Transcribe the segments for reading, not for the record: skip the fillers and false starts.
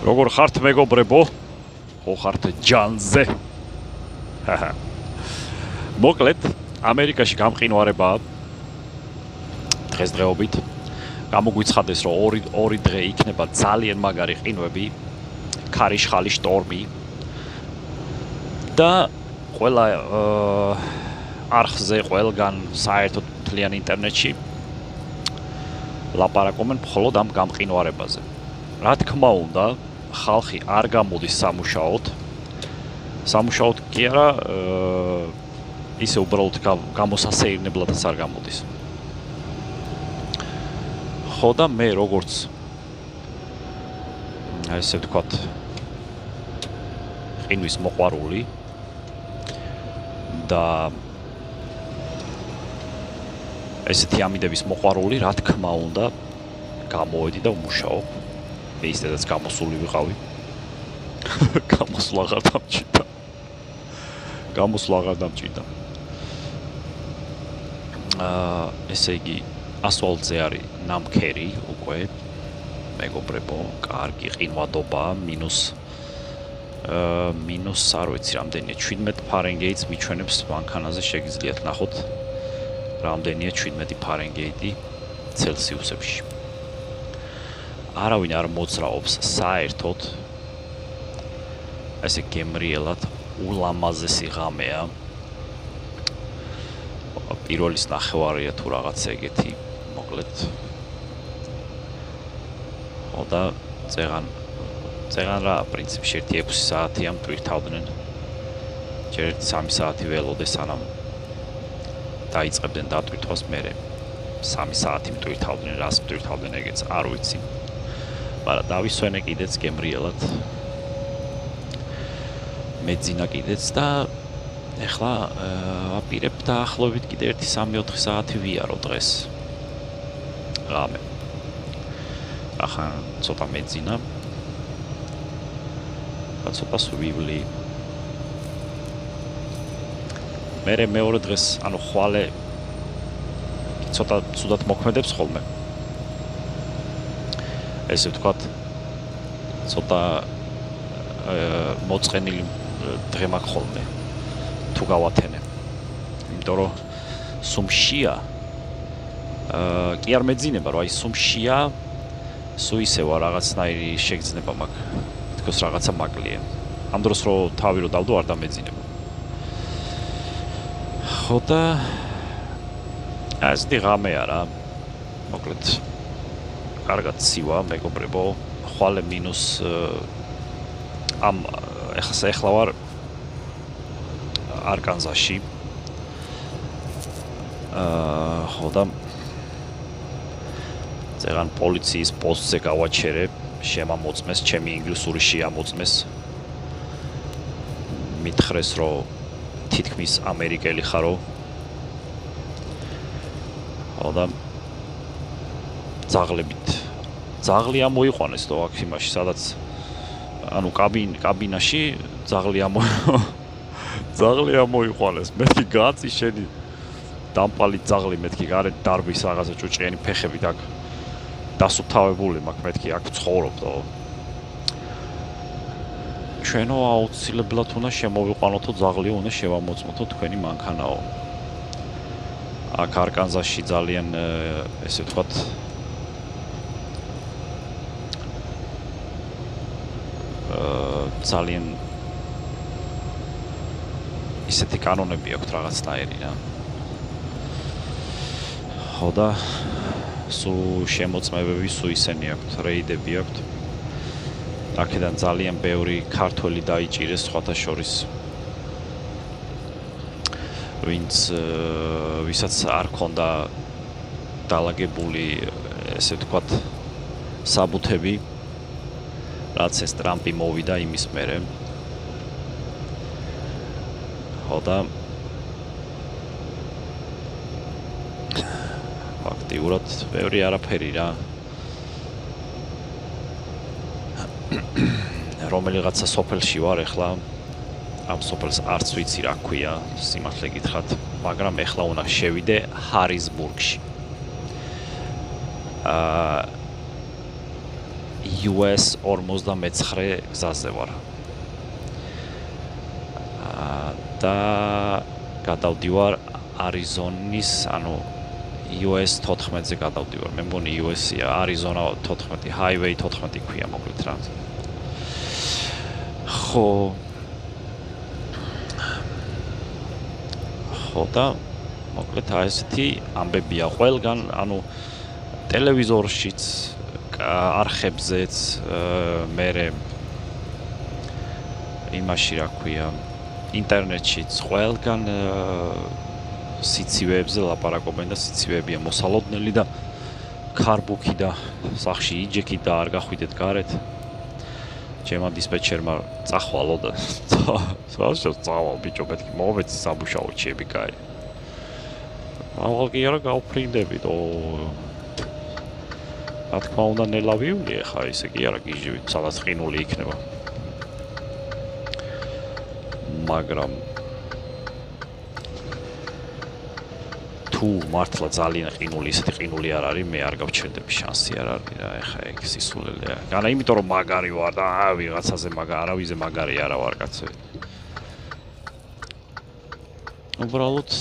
როგორ ხართ მეგობრებო? ხო ხართ ჯანზე. მოკლედ, ამერიკაში გამყინვარებაა დღესდღეობით. გამოგვიცხადეს, რომ ორი დღე იქნება ძალიან მაგარი ყინვები, ქარიშხალი შტორმი და ყველა არხზე ყველგან საერთოდ მთლიან ინტერნეტში ლაპარაკობენ მხოლოდ ამ გამყინვარებაზე. რა თქმა უნდა, ხალხი არ გამოდის სამუშაოდ. სამუშაოდ კი არა, ისე უბრალოდ გამოსასეირნებლადაც არ გამოდის. ხო და მე როგორც ესე ვთქვათ, ყინვის მოყვარული და ესეთი ამიდების მოყვარული, რა თქმა უნდა, გამოვედი და ვმუშაობ. მე ისედაც გამოსული ვიყავი. გამოსვლა აღარ დამჭირდა. ესე იგი, ასვალტზე არის ნამქერი უკვე, მეგობრებო, კარგი ყინვადობა, მინუს არ ვიცი რამდენია, 17 ფარენგეიტს მიჩვენებს მანქანაზე, შეგიძლიათ ნახოთ რამდენია 17 ფარენგეიტი ცელსიუსებში. არავინ არ მოძრაობს საერთოდ, ესე გემრიელად ულამაზესი ღამეა. პირველის ნახევარია თუ რაღაცა ეგეთი, მოკლედ. ხო და წეღან რა, პრინციპში 1-6 საათია მტვირთავდნენ. ჯერ 3 საათი ველოდეს, სანამ დაიწყებდნენ დატვირთვას, მერე 3 საათი მტვირთავდნენ, რას მტვირთავდნენ ეგეც არ ვიცი. მაგრამ დავისვენე კიდეც გემრიელად. მეძინა კიდეც და ეხლა ვაპირებ დაახლოებით კიდე 1-3-4 საათი ვიარო დღეს. ღამე. ახლა ცოტა მეძინა. ცოტა სვივლი. მერე მეორე დღეს, ანუ ხვალე ცოტა ცუდად მოქმედებს ხოლმე. ესე ვთქვათ, ცოტა მოწყენილი დღე მაქვს ხოლმე. თუ გავათენე. იმიტომ რომ სუმშია კი არ მეძინება, რომ აი სუმშია სუისევა რაღაცნაირი შეგრძნება მაქვს. თქოს რაღაცა მაკლია. ამ დროს რო თავი რო დავდო არ დამეძინება. ხო და ასეთი ღამეა რა. მოკლედ კარგად ცივა, მეგობრებო, ხვალე მინუს ამ ეხლა ვარ არკანზაში. ხო და ზეგან პოლიციის პოსტზე გავაჩერე, შემამოწმეს, ჩემი ინგლისური შეამოწმეს. მითხრეს, რომ თითქმის ამერიკელი ხარო. ხო და ძაღლი ამოიყვანეს და აქ იმაში, სადაც ანუ კაბინაში ძაღლი ამოიყვანეს. მეთქი გაწი შენი დამპალი ძაღლი, მეთქი გარეთ დარბის რაღაცა ჭუჭიანი ფეხები და დასუფთავებული მაქვს, მეთქი აქ ცხოვრობ და ჩვენო აუცილებლად უნდა შემოვიყვანოთო ძაღლიო, უნდა შევამოწმოთო თქვენი მანქანაო. აქ არკანზაში ძალიან ესე ვთქვათ ძალიან ისეთი კანონები აქვთ რაღაცნაირი რა. ხო და სულ შემოწმებები, სულ ისენი აქვთ, რეიდები აქვთ. აქედან ძალიან ბევრი ქართველი დაიჭირეს სხვათა შორის. ვისაც არ ქონდა დალაგებული, ესე ვთქვათ, საბუთები, რაც ეს ტრამპი მოვიდა იმის მერე. ხო და ფაქტიურად ბევრი არაფერი რა. რომელიღაცა სოფელში ვარ ეხლა, ამ სოფელს არც ვიცი რა ქვია, სიმართლე გითხრათ, მაგრამ ეხლა უნდა შევიდე ჰარისბურგში. US 59 გზაზე ვარ. და გადავდივარ არიზონის, ანუ US 14-ზე გადავდივარ. მე მგონი US-ია, არიზონა 14, highway 14 ქვია მოკლედ რა. ხო და მოკლედ ესეთი ამბებია ყველგან, ანუ ტელევიზორშიც, არხებზეც, მერე იმაში რა ქვია, ინტერნეტშიც ყველგან სიცივეებზე ლაპარაკობენ და სიცივეებია მოსალოდნელი და ქარბუქი და სახში იჯექით და არ გახვიდეთ გარეთ. ჩემმა დისპეჩერმა წახვალო და წავალ ბიჭო, მეთქი მოვეცი სამუშაო ჩემი კაი. ავალ კი არა გავფრინდებით, რა თქმა უნდა ნელავიული ხა, ესე კი არა გიჟივით, სადაც ყინული იქნება. მაგრამ თუ მართლა ძალიან ყინული, ისეთი ყინული არ არის, მე არ გავჩერდები, შანსი არ არის რა, ეხა ეგ სისულელეა. განა იმიტომ რომ მაგარი ვარ და ვიღაცაზე არავიზე მაგარი არა ვარ კაცო. უბრალოდ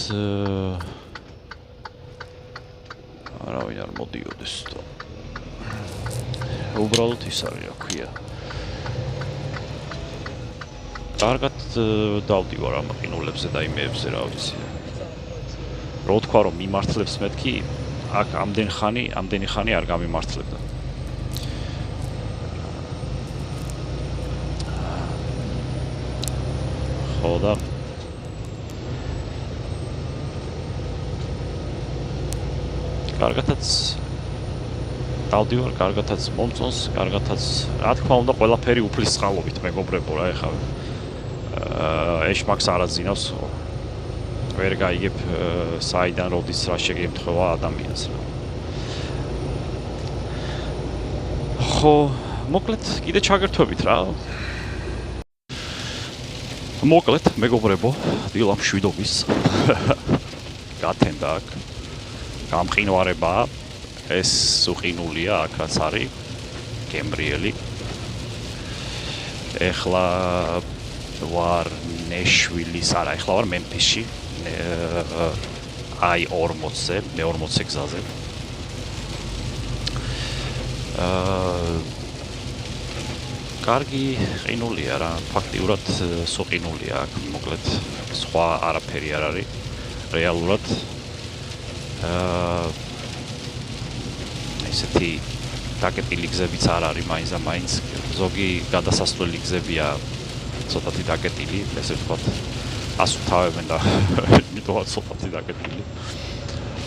არავინ არ მოდიოდეს და უბრალოდ ის არის რა ქვია. კარგად დავდივარ ამ ყინულებზე და იმეებზე რა ვიცი. რო თქვა რომ მიმართლებს მეთქი, აქ ამდენი ხანი არ გამიმართლებდა. ხო და კარგათაც დავდივარ, კარგათაც მომწონს, კარგათაც რა თქმა უნდა ყველაფერი უფლის წყალობით მეგობრებო რა ეხლა. ეშმაკს არ აძინავს, ვერ გაიგებ საიდან როდის რა შეგემთხვევა ადამიანს რა. ხო, მოკლედ კიდე ჩაგერთვებით რა. მოკლედ მეგობრებო, დილა მშვიდობის. გათენდა აქ. გამყინვარებაა. ეს უყინულია აქ რაც არის. გემბრიელი. ეხლა ვარ ნეშვილის, არა, ეხლა ვარ მემფისში. აი 40-ზე, მე 40-ზე გზაზე. კარგი ყინულია რა, ფაქტიურად სუყინულია აქ, მოკლედ სხვა არაფერი არ არის რეალურად. ესეთი დაკეტილი გზებიც არ არის მაინც და მაინც, ზოგი გადასასვლელი გზებია ცოტათი დაკეტილი, ესე ვთქვათ, ასუფთავებენ და მიტოვად ცოტათი დაკეტილი.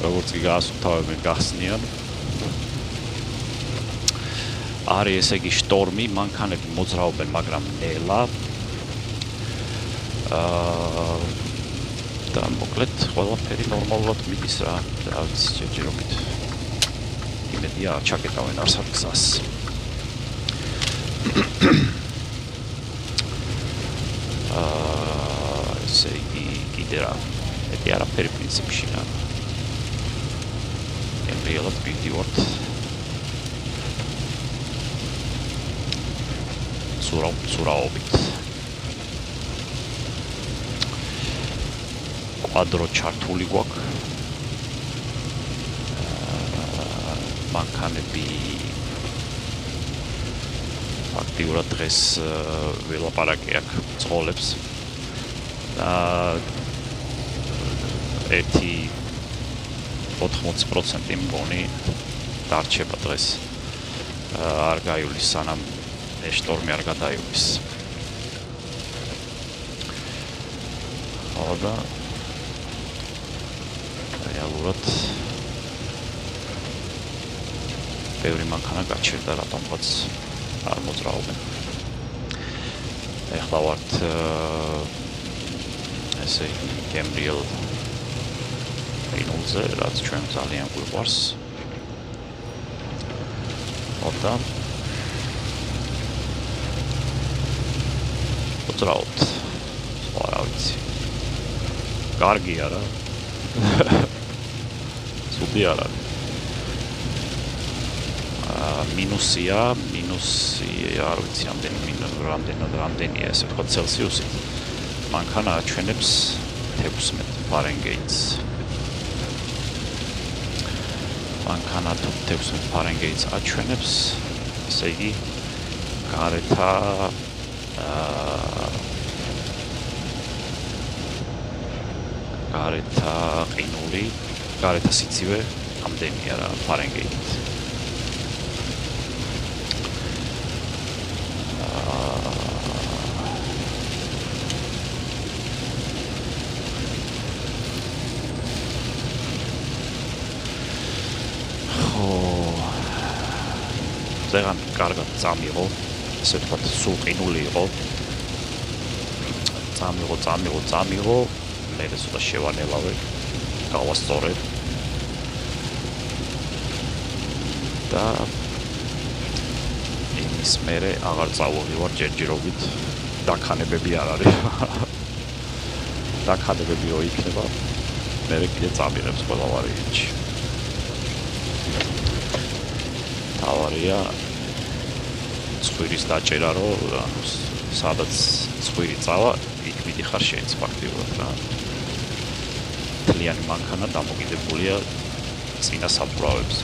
როგორც კი გაასუფთავებენ, გახსნიან. არის ესე იგი შტორმი, მანქანები მოძრაობენ, მაგრამ ნელა. და მოკლედ ყველაფერი ნორმალურად მიდის რა, რა ვიცი, ჯერჯერობით. იმედია ჩაკეტავენ არსად გზას. ესე იგი კიდე რა, მეტი არაფერი პრინციპში რა. გემრიელად მივდივართ. ცურაობით. კვადრო ჩართული გვაქვს. მანქანები ფაქტიურად დღეს ველაპარაკე აქ წყოლებს და ერთი 80% მგონი დარჩება დღეს არ გაივლის სანამ ეს შტორმი არ გადაივლის. ხო და რეალურად ბევრი მანქანა გაჩერდა რატომღაც არ მოძრაობენ. ეხლა ვართ ესე იგი გემრიელ ყინულზე, რაც ჩვენ ძალიან გვიყვარს. ოდა მოძრაობთ. სხვა რა ვიცი. კარგია რა. ცუდი არ არის. მინუსია, არ ვიცი, რამდენია, ესე ვთქვათ, ცელსიუსით. მანქანა აჩვენებს 16 ფარენგეიტს. მანქანა 16 ფარენგეიტს აჩვენებს, ესე იგი, გარეთა ყინული, გარეთა სიცივე ამდენია რა ფარენგეიტით. ზეგან კარგად წამიღო, ესე ვთქვათ, სულ ყინული იყო. წამიღო, მე ცოტა შევანელავე, გავასწორე. და იმის მერე აღარ წავიღივარ ჯერჯერობით, დაქანებები არ არის. დაქანებებიო იქნება, მერე კიდე წამიღებს ყველა ვარიანტში. ავარია ცხვირის დაჭერა, რომ სადაც ცხვირი წავა, იქ მიდიხარ შენც ფაქტიურად რა. თლიანი მანქანა დამოკიდებულია წინა საბურავებზე.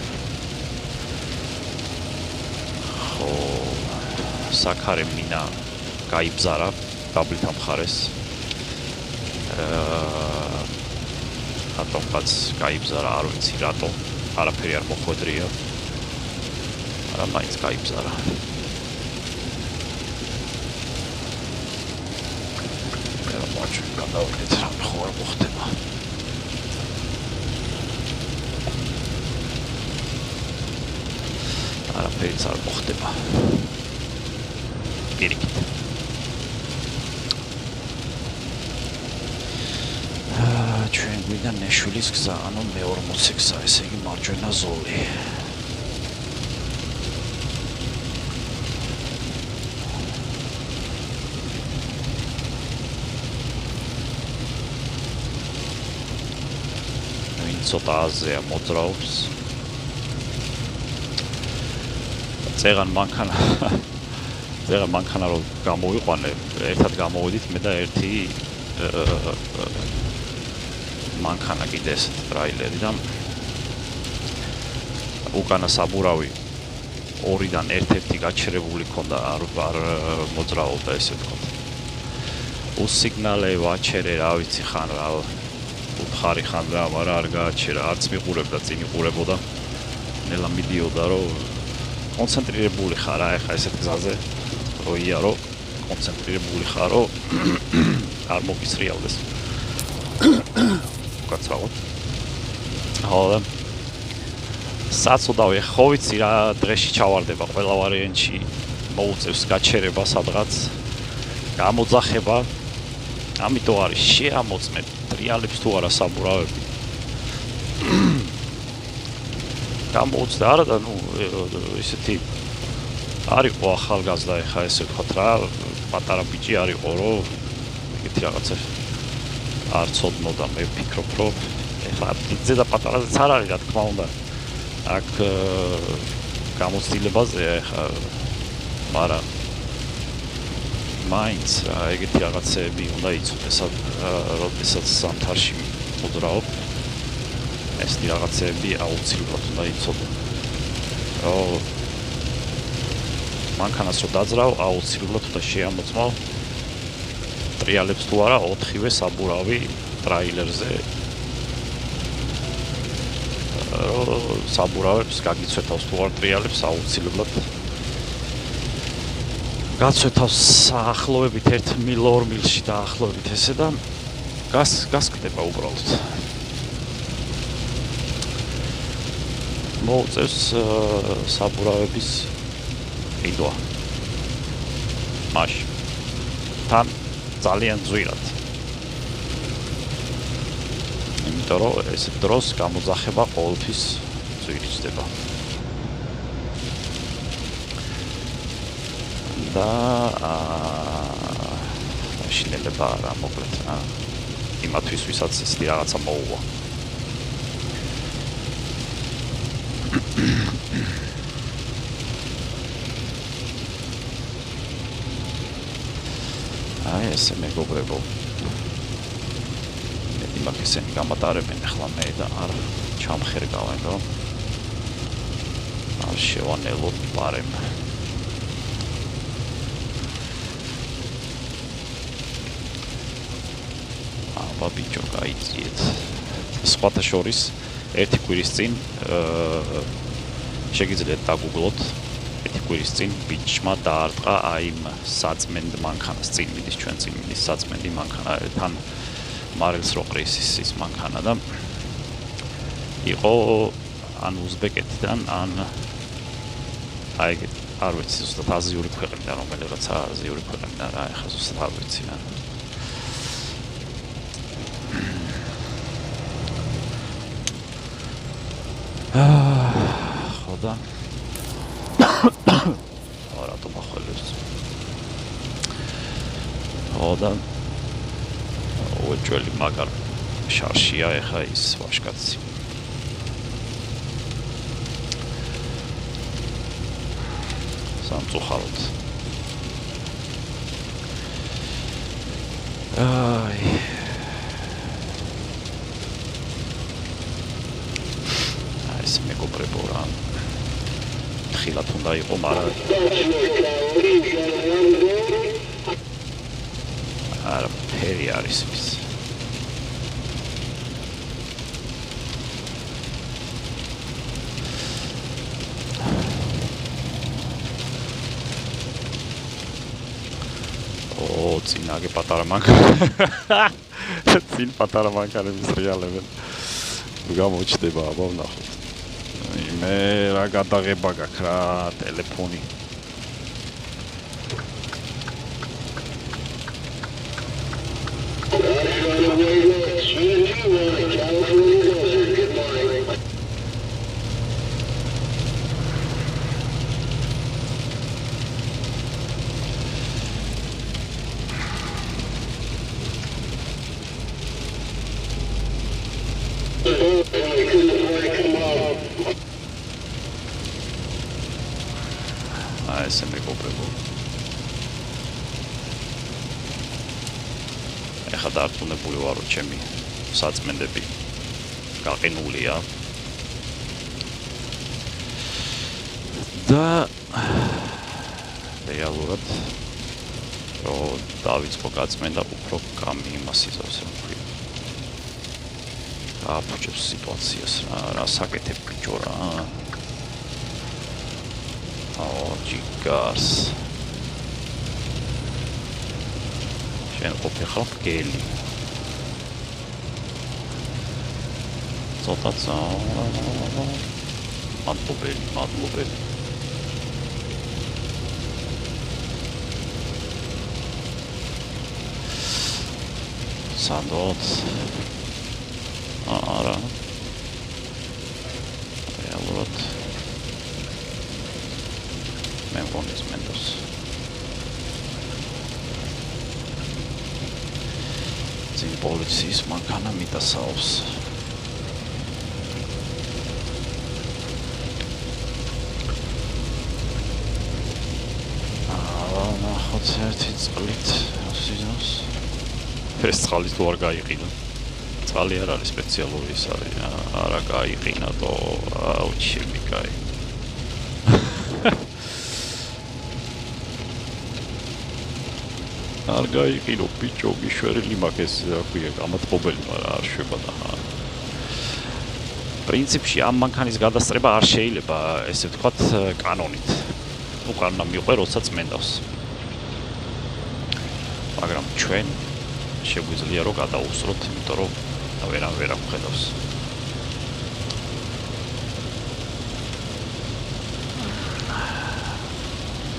ხო, საქარე მინა გაიბზარა დაბლით ამხარეს. რატომღაც გაიბზარა, არ ვიცი რატომ, არაფერი არ მოხვედრია. არა, მაინც გაიბზარა. გადავიდეთ რა ხო არ მოხდება. არაფერიც არ მოხდება. პირიქით. ჩვენ გვიდა ნეშვილის გზა, ანუ მე-40 გზა, ესე იგი მარჯვენა ზოლი. ცოტა აზეა მოძრაობს. ზეგან მანქანა რომ გამოვიყვანე, ერთად გამოვიდით მე და ერთი მანქანა კიდე ეს ტრაილერი და უკანა საბურავი ორიდან ერთ-ერთი გაჩერებული ქონდა, არ მოძრაობდა, ესე ვთქვათ. უსიგნალე ვაჩერე, რა ვიცი ხან რა უთხარი ხან რა, მაგრამ არ გააჩერა, არც მიყურებდა, წინ იყურებოდა. ნელა მიდიოდა, რომ კონცენტრირებული ხარ რა, ეხა ესეთ გზაზე, რომ იარო, კონცენტრირებული ხარო, არ მოგისრიალდეს. უკაცრავად. ხო, საწოდავი, ხო ვიცი რა, დღეში ჩავარდება ყველა ვარიანტში, მოუწევს გაჩერება სადღაც, გამოძახება, ამიტომ არის შეამოწმე ტრიალებს თუ არა საბურავები. გამოუწდა არა და ისეთი არისო ახალგაზრდა, ეხა ესე ვთქვათ რა, პატარა ბიჭი არისო, რომ ეგეთი რაღაცა არ ცოდნოდა, მე ვფიქრობ, რომ ეხლა დიდზე და პატარაზეც არ არის, რა თქმა უნდა. აქ გამოცდილებაზეა ეხლა, მაგრამ მაინც ეგეთი რაღაცეები უნდა იცოდეს, როდესაც ზამთარში მოძრაობ. ესეთი რაღაცეები აუცილებლად უნდა იცოდე. მანქანას რო დაძრავ, აუცილებლად უნდა შეამოწმავ ტრიალებს თუ არა 4-ვე საბურავი ტრაილერზე. საბურავებს გაგიცვეთავს თუ არ ტრიალებს, აუცილებლად გაცვეთავს ახლოვებით 1 მილ 2 მილში დაახლოებით ესე და გასკდება უბრალოდ. მოუწევს საბურავების ყიდვა. მაშინ თან ძალიან ძვირად. იმიტომ რომ ეს დროს გამოძახება ყოველთვის ძვირიჭდება. და შინელება რა მოკლედ იმათვის ვისაც ისეთი რაღაცა მოუვა. აი ესე მეგობრებო. მეტი მაგ ესენი გამატარებენ ახლა მე და არ ჩამხერგავენ რომ არ შევანელოთ პარემ. აბა ბიჭო გაიწიეთ. სხვათა შორის ერთი კვირის წინ შეგიძლიათ დაგუგლოთ ერთი კვირის წინ ბიჭმა დაარტყა აი იმ საწმენდ მანქანას წინ მიდის ჩვენ წინ მიდის საწმენდი მანქანა თან მარელს როყრის ის მანქანა და იყო ან უზბეკეთიდან ან აი არ ვიცი ზუსტად აზიური ქვეყნიდან რომელიღაც აზიური ქვეყნიდან რა ეხა ზუსტად არ ვიცი რა ხოდა რატომ ახალებს ხოდა უეჭველი მაგარ შარშია ეხა ის ვაშკაცი სამწუხაროდ აი ეს მეგობრებო რა ხილათ უნდა იყო მაგრამ არა ფერი არის ის წინაგე პატარა მანქანა წინ პატარა მანქანების რეალებენ გამოჩდება აბა ვნახოთ მე რა გადაღება გაქვს რა ტელეფონი ესე მეგობრებო ეხლა დარწმუნებული ვარ რომ ჩემი საწმენდები გაყინულია და რეალურად რომ დავიწყო გაწმენდა უფრო გამიმასიზავს რა ვთქვი აფუჭებს სიტუაციას რა საკეთებ ბიჭო რა ჯიგარს შენ ყოფილი ხარ გელი ცოტა მადლობელი სანდოთ არა რეალურად მემონეს მენდოს წინ პოლიციის მანქანა მიტასაობს ნახოთ ერთი წყლით ასიზავს ეს წყალი თუ არ გაიყინა წყალი არ არის სპეციალური ის არის არა გაიყინა თო აუჩები კაი არ გაიყინო ბიჭო მიშვერილი მაქვს რა ქვია გამათბობელი მაგრამ არ შვება და პრინციპში ამ მანქანის გადასწრება არ შეიძლება ესე ვთქვათ კანონით უკანა მიყვე როდესაც მენდავს მაგრამ ჩვენ შეგვიძლია რომ გადაუსროთ იმიტომ რომ ვერა ვხედავს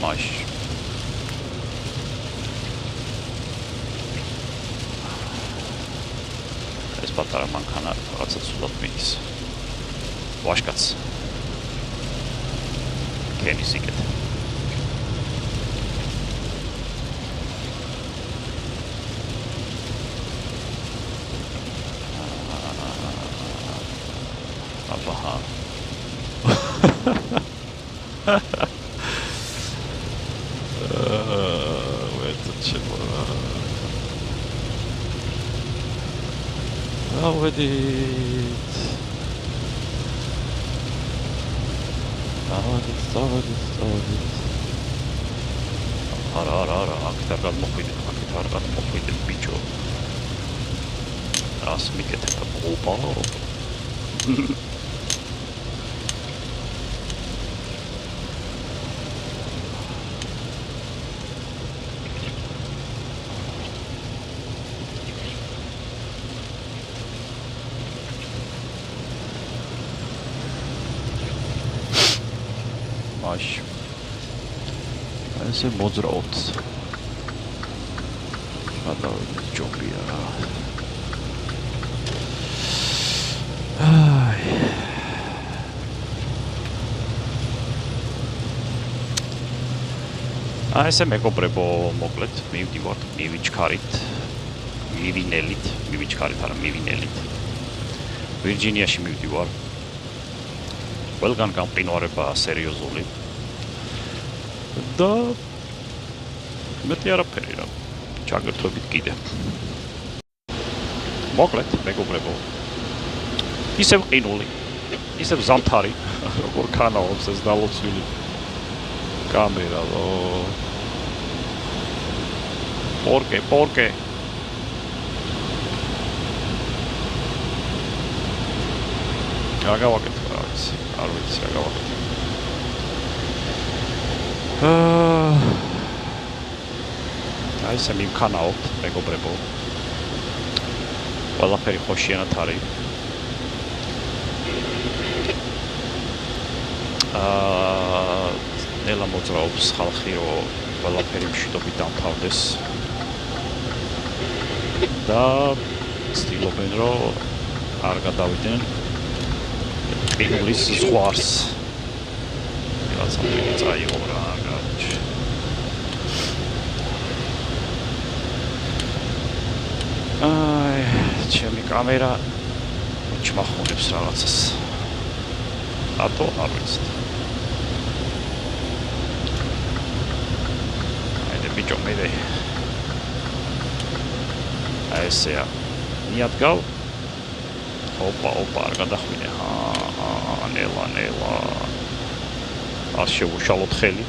მაშინ პატარა მანქანა რაღაცა ცუდად მიდის. ვაშკაც. კენის იკეთე. აბა. ვერც ჩემო. დავედით. არა, აქ არ გადმოხვიდეთ, ბიჭო. რას მიკეთებ, ოპა. მაშ. ესე მოძრაობთ. გადავიდეთ ჯობია რა. ესე მეგობრებო, მოკლედ, მივდივართ, მივიჩქარით, მივინელით. ვირჯინიაში მივდივარ. ყველგან გამყინვარება სერიოზული. და მეტი არაფერი რა. ჩაგერთვებით კიდე. მოკლედ, მეგობრებო. ისევ ყინული, ისევ ზამთარი, როგორ ქანაობს ეს დალოცვილი კამერა, პორკე. რა გავაკეთე, არ ვიცი რა გავაკეთე. აი ესე მივქანაობთ, მეგობრებო. ყველაფერი ხოშიანად არის. ნელა მოძრაობს ხალხი, რომ ყველაფერი მშვიდობით დამთავრდეს. და ცდილობენ, რომ არ გადავიდნენ ყინულის ზღვარს. რაღაცა წაიღო რა, გაჩ. ჩემი კამერა ჩმახუნებს რაღაცას. რატო არ ვიცი. ბიჭო მე ესეა მიადგავ ოპა არ გადახვიდე ნელა არ შევუშალოთ ხელი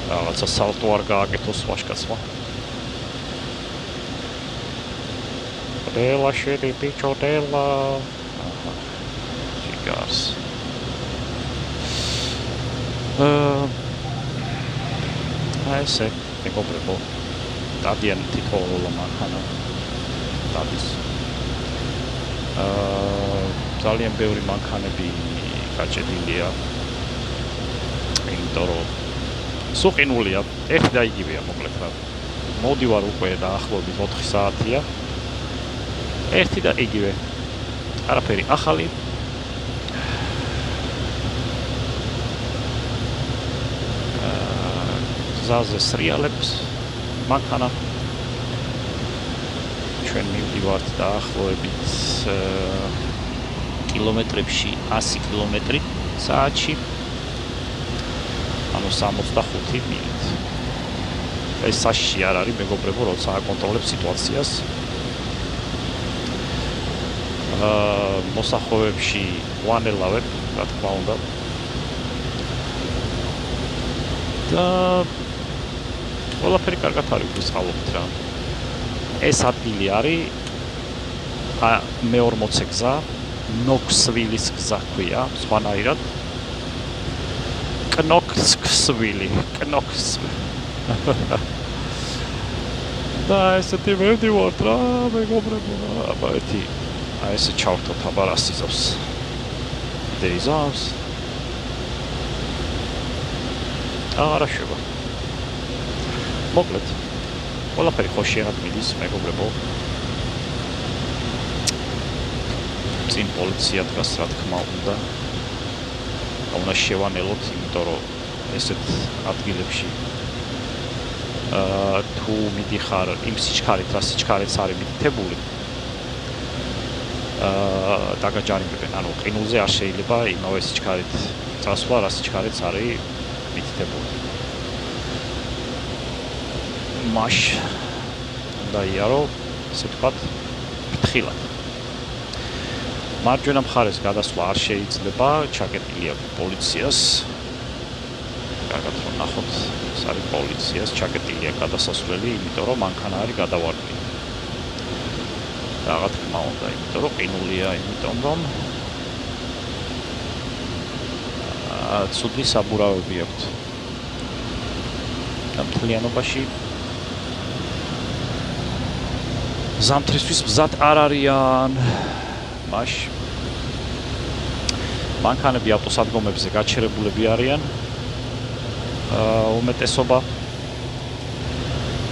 რაღაცა სალტო არ გააკეთოს ვაშკაცმა ნელა შენი ბიჭო ნელა შიგარს ესე მეგობრებო დადიან თითოეულ მანქანა დადის ძალიან ბევრი მანქანები გაჭედილია იმიტომ რომ სუყინულია ერთი და იგივეა მოკლედ რა მოდივარ უკვე დაახლოებით 4 საათია ერთი და იგივე არაფერი ახალი ზაზე სრიალებს მანქანა ჩვენ მივდივართ დაახლოებით კილომეტრებში 100 კილომეტრი საათში ანუ 65 მილით ეს საშიში არ არის მეგობრებო როცა აკონტროლებ სიტუაციას მოსახლეებში ვანელავებ რა თქმა უნდა და ყველაფერი კარგად არის ვისწავლობთ რა. ეს ადგილი არის მე-40 გზა, ნოქსვილის გზა ქვია, სხვანაირად. კნოქსვილი. და ესეთი მივდივართ რა, მეგობრებო, აბა ერთი აი ესე ჩავთოთ აბა რას იზავს. დეიზავს. არა შევა. მოკლედ ყველაფერი ხოშიანად მიდის მეგობრებო წინ პოლიცია დგას რა თქმა უნდა უნდა შევანელოთ იმიტომ რომ ესეთ ადგილებში თუ მიდიხარ იმ სიჩქარით რა სიჩქარეც არის მითითებული დაგაჯანიმებენ ანუ ყინულზე არ შეიძლება იმავე სიჩქარით წასვლა რა სიჩქარეც არის მითითებული მაშ და იარო ესე თქვათ ფრთხილად მარჯვენა მხარეს გადასვლა არ შეიძლება, ჩაკეტილი აქვს პოლიციას. კარგად რომ ნახოთ, ეს არის პოლიციას, ჩაკეტილია გადასასვლელი, იმიტომ რომ მანქანა არის გადავარდნილი. Რაღაც თქმა უნდა, იმიტომ რომ ყინულია, იმიტომ რომ ცუდი საბურავები აქვთ. მთლიანობაში ზამთრისთვის მზად არ არიან. მაშინ მანქანები ავტოსადგომებზე გაჩერებულები არიან. უმეტესობა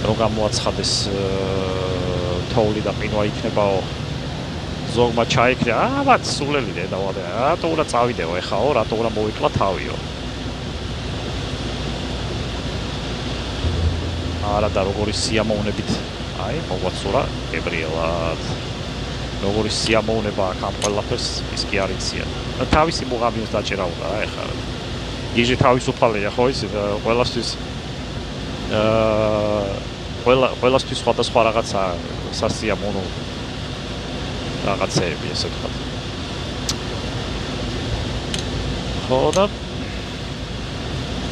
რომ გამოაცხადეს თოვლი და ყინვა იქნებაო. ზოგმა ჩაიქრია, აბათ სულელი დედავადე, რატო უნდა წავიდეო ეხაო, რატო უნდა მოვიკლა თავიო. არა და როგორი სიამოვნებით, აი, მოგვაცურა ებრიელად. როგორი სიამოვნება აქ ამ ყველაფერს ის კი არ იციან. თავისი მუღამიოს დაჭერა უნდა რა ეხლა. იჟე თავისუფალია ხო ის ყველასთვის ყველასთვის სხვადასხვა რაღაცა სასიამოვნო რაღაცეები ესე ვთქვათ. ხო და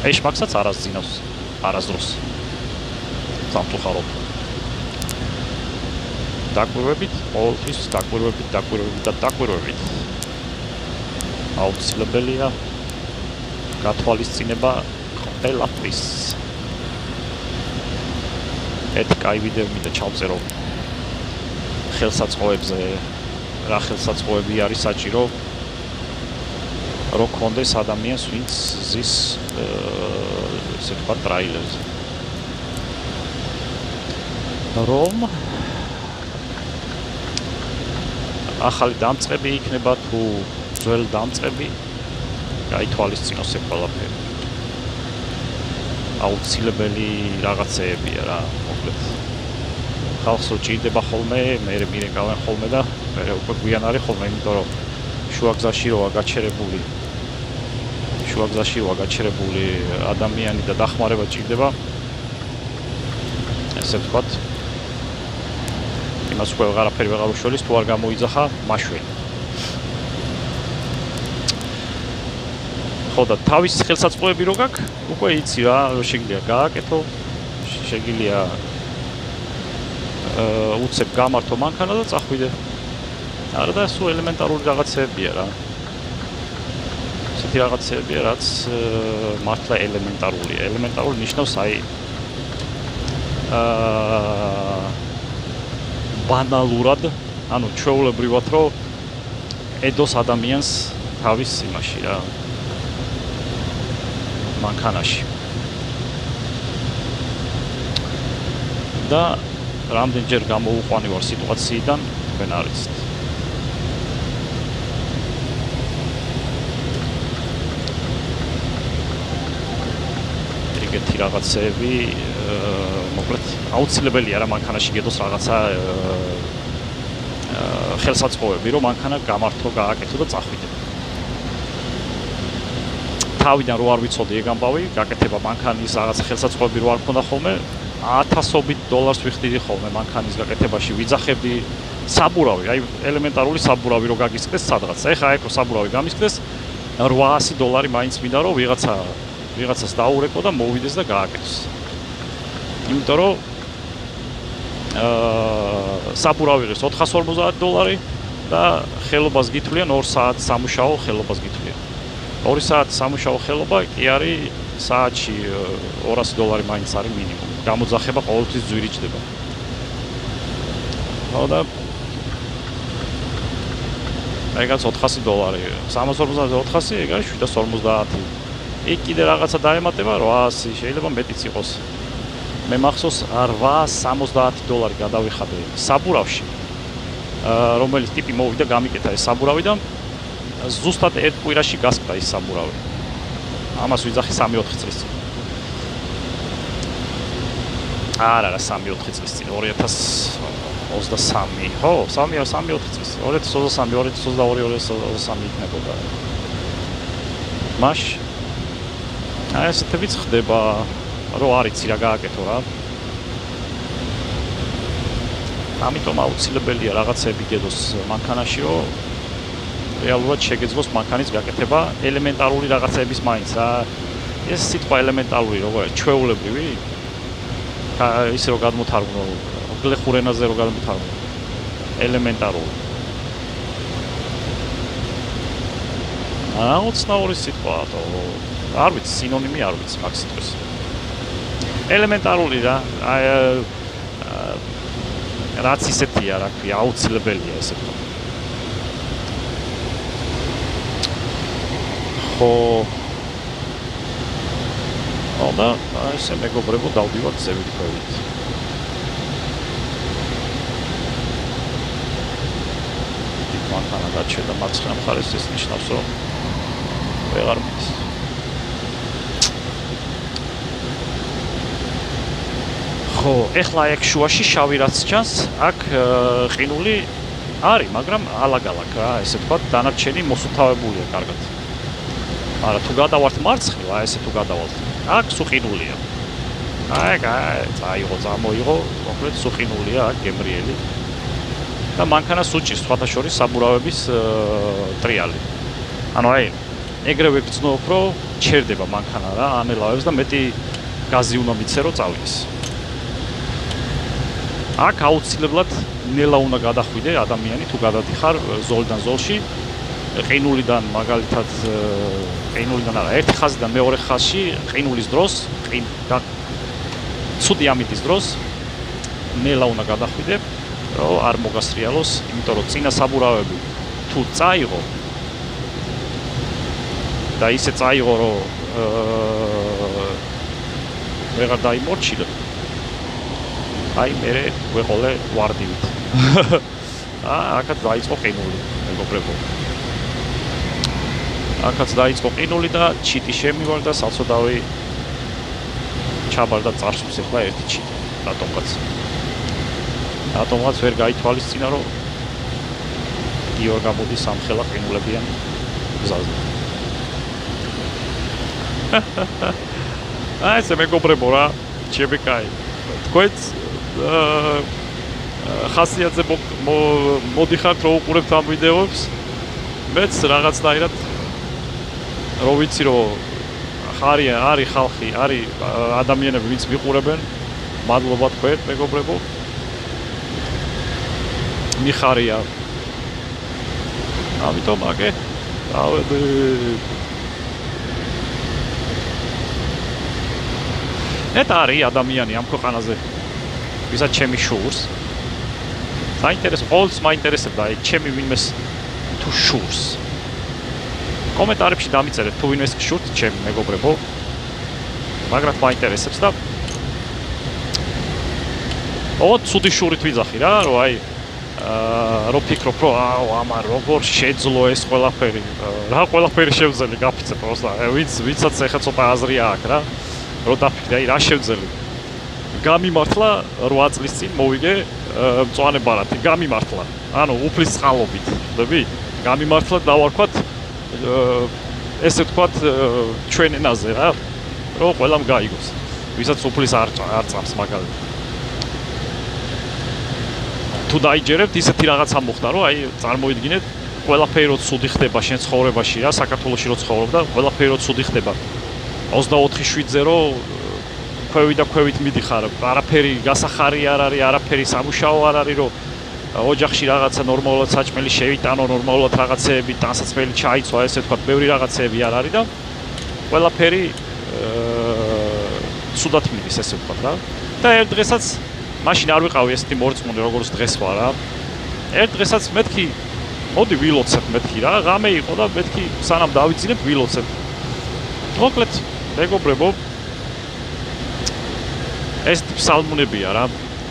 ეს მაგსაც არასწინავს არასდროს სამწუხაროდ. დაკვირვებით, ყოველთვის დაკვირვებით. აუცილებელია გათვალისწინება ყველაფრის. ერთი კაი ვიდეო მინდა ჩავწერო ხელსაწყოებზე, რა ხელსაწყოები არის საჭირო, რომ კონდეს ადამიანს, ვინც ზის ესე ვთქვათ ტრაილერზე. რომ ახალი დამწყები იქნება თუ ძველი დამწყები გაითვალისწინოს ეს ყველაფერი. აუცილებელი რაღაცეებია რა, მოკლედ. ხალხს უჭირდება ხოლმე, მე მირეკავენ ხოლმე და მე უკვე გვიან არის ხოლმე, იმიტომ რომ შუაგზაში როა გაჩერებული ადამიანი და დახმარება ჭირდება. ესე ვთქვათ. იმას უკვე ვეღარაფერი ვეღარ უშველის, თუ არ გამოიძახა, მაშვენი. ხო და თავის ხელსაწყოები რო გაქვს, უკვე იცი რა, შეგვიძლია გააკეთო, შეგვიძლია უცებ გამართო მანქანა და წახვიდე. არა და სულ ელემენტარული რაღაცეებია რა. ესეთი რაღაცეებია, რაც მართლა ელემენტარულია. ელემენტარული ნიშნავს აი ბანალურად, ანუ ჩვეულებრივად რომ ედოს ადამიანს თავის იმაში რა. მანქანაში. და რამდენჯერ გამოვუყვანი ვარ სიტუაციიდან, თქვენ არ იცით. ეგეთი რაღაცეები, მოკლედ, აუცილებელია რა მანქანაში გედოს რაღაცა ხელსაწყოები, რომ მანქანა გამართო, გააკეთო და წახვიდე. თავიდან რო არ ვიცოდი ეგ ამბავი, გაკეთება მანქანის რაღაც ხელსაწყოები რო არ მქონდა ხოლმე, $1000 ვიხდიდი ხოლმე მანქანის გაკეთებაში, ვიძახებდი საბურავი, აი ელემენტარული საბურავი რო გაგისკდეს სადღაც. ეხა ეგ რო საბურავი გამისკდეს, $800 მაინც მინდა რომ ვიღაცას დაურეკო და მოვიდეს და გააკეთოს. იმიტომ რომ საბურავი ღირს $450 და ხელობას გითვლიან 2 საათი სამუშაო ხელობას გითვლიან. 2 საათი სამუშაო ხელობა კი არის საათში $200 მაინც არის მინიმუმ. გამოძახება ყოველთვის ძვირიჭდება. ხო და ეგაც $400, 350-400, ეგ არის 750. იქ კიდე რაღაცა დაემატება 800, შეიძლება მეტიც იყოს. მე მახსოვს $870 გადავიხადე საბურავში. რომელიც ტიპი მოვიდა გამიკეთა ეს საბურავი და ზუსტად ერთ კვირაში გასკდა ის საბურავი. ამას ვიძახი 3-4 წლის წინ. არა, 3-4 წლის წინ, 2023. ხო, 3-4 წლის. 2023, 2022 იქნებოდა. მაშ აი ესეთებიც ხდება, რომ არ იცი რა გააკეთო რა. ამიტომ აუცილებელია რაღაცები გედოს მანქანაში, რომ რეალურად შეგეძლოს მანქანის გაკეთება ელემენტარული რაღაცების მაინც რა. ეს სიტყვა ელემენტარული როგორ ჩვეულებრივი? ისე რომ გადმოთარგმნო, გლეხურ ენაზე რომ გადმოთარგმნო. ელემენტარული. უცნაური სიტყვაა თო. არ ვიცი, სინონიმი არ ვიცი მაგ სიტყვის. ელემენტარული რა. რაც ისეთია, რა ქვია, აუცილებელია ესე ვთქვა. და ესე მეგობრებო დავდივართ ზევით ქვევით. მანქანა გაჩერდა მარცხენა მხარეს, ეს ნიშნავს რომ ვეღარ მიდის. ეხლა ეგ შუაში შავი რაც ჩანს, აქ ყინული არის, მაგრამ ალაგ-ალაგ რა, ესე ვთქვა, დანარჩენი მოსუთავებულია კარგად. მაგრამ თუ გადავართ მარცხნივ, ესე თუ გადავალთ, აქ სუყინულია. წაიღო, წამოიღო, კონკრეტ სუყინულია, აქ გემრიელი. და მანქანას უჭირს სხვათა შორის საბურავების ტრიალი. ანუ ეგრევე გრძნობ, რომ ჩერდება მანქანა რა, ანელავებს და მეტი გაზი უნდა მიცე, რომ წავიდეს. აქ აუცილებლად ნელა უნდა გადახვიდე ადამიანი თუ გადადიხარ ზოლიდან ზოლში. ყინულიდან მაგალითად ყინულიდან არა, ერთი ხაზიდან მეორე ხაზში ყინულის დროს, ცუდი ამიტის დროს ნელა უნდა გადახვიდე, რომ არ მოგასრიალოს, იმიტომ რომ წინა საბურავები თუ წაიღო და ისე წაიღო, რომ ვეღარ დაიმორჩილებ. მე ვეყოლე ვარდივით. აქაც დაიწყო ყინული, მეგობრებო. აქაც დაიწყო ყინული და ჩიტი შემივარ და საცოდავი ჩაბარდა წარსულს ახლა ერთი ჩიტი. რატომღაც ვერ გაითვალისწინა, რომ გიორ გამოდის სამხელა ყინულებიან გზაზე. ესე მეგობრებო რა, ჩემი კაი. თქვენც ხასიათზე მოდიხართ რომ უყურებთ ამ ვიდეოებს. მეც რაღაცნაირად რო ვიცი რომ არის ხალხი, არის ადამიანები, ვინც მიყურებენ. მადლობა თქვენ, მეგობრებო. მიხარია. ამიტომ აგე არის ადამიანი ამ ქვეყანაზე, ვისაც ჩემი შურს. საინტერესო, ყოველთვის მაინტერესებდა ჩემი ვინმეს თუ შურს. კომენტარებში დამიწერეთ თუ ვინმეს შურთ ჩემი მეგობრებო. მაგრამ მაინტერესებს და ცუდი შურით ვიძახი რა, რომ რო ფიქრობ, რომ ამან როგორ შეძლო ეს ყველაფერი. რა ყველაფერი შევძელი გაფიცე პროსტა. ვინცაც ეხა ცოტა აზრია აქვს რა. რო დაფიქრე, რა შევძელი. გამიმართლა 8 წლის წინ მოვიგე მწვანე ბარათი, გამიმართლა. ანუ უფლის წყალობით, ხდები? გამიმართლა დავარქვათ ესე ვთქვათ ჩვენ ენაზე რა, რომ ყველამ გაიგოს. ვისაც უფლის არ წამს მაგალითად. თუ დაიჯერებთ, ისეთი რაღაცა მოხდა, რომ წარმოიდგინეთ, ყველაფერი რო ცუდი ხდება შენ ცხოვრებაში რა, საქართველოში რო ცხოვრობ და ყველაფერი რო ცუდი ხდება. 24/7-ზე რო ქვევით და ქვევით მიდიხარ, არაფერი გასახარი არ არის, არაფერი სამუშაო არ არის, რომ ოჯახში რაღაცა ნორმალურად საჭმელი შევიტანო, ნორმალურად რაღაცეები, ტანსაცმელი ჩაიცვა, ესე ვთქვათ, ბევრი რაღაცეები არ არის და ყველაფერი ცუდად მიდის, ესე ვთქვათ რა. და ერთ დღესაც მაშინ არ ვიყავი ესეთი მორწმუნე, როგორც დღეს ვარ რა. ერთ დღესაც მეთქი, მოდი ვილოცებ მეთქი რა, ღამე იყო და მეთქი სანამ დავიძინებ ვილოცებ. მოკლედ, მეგობრებო, ეს ფსალმუნებია რა.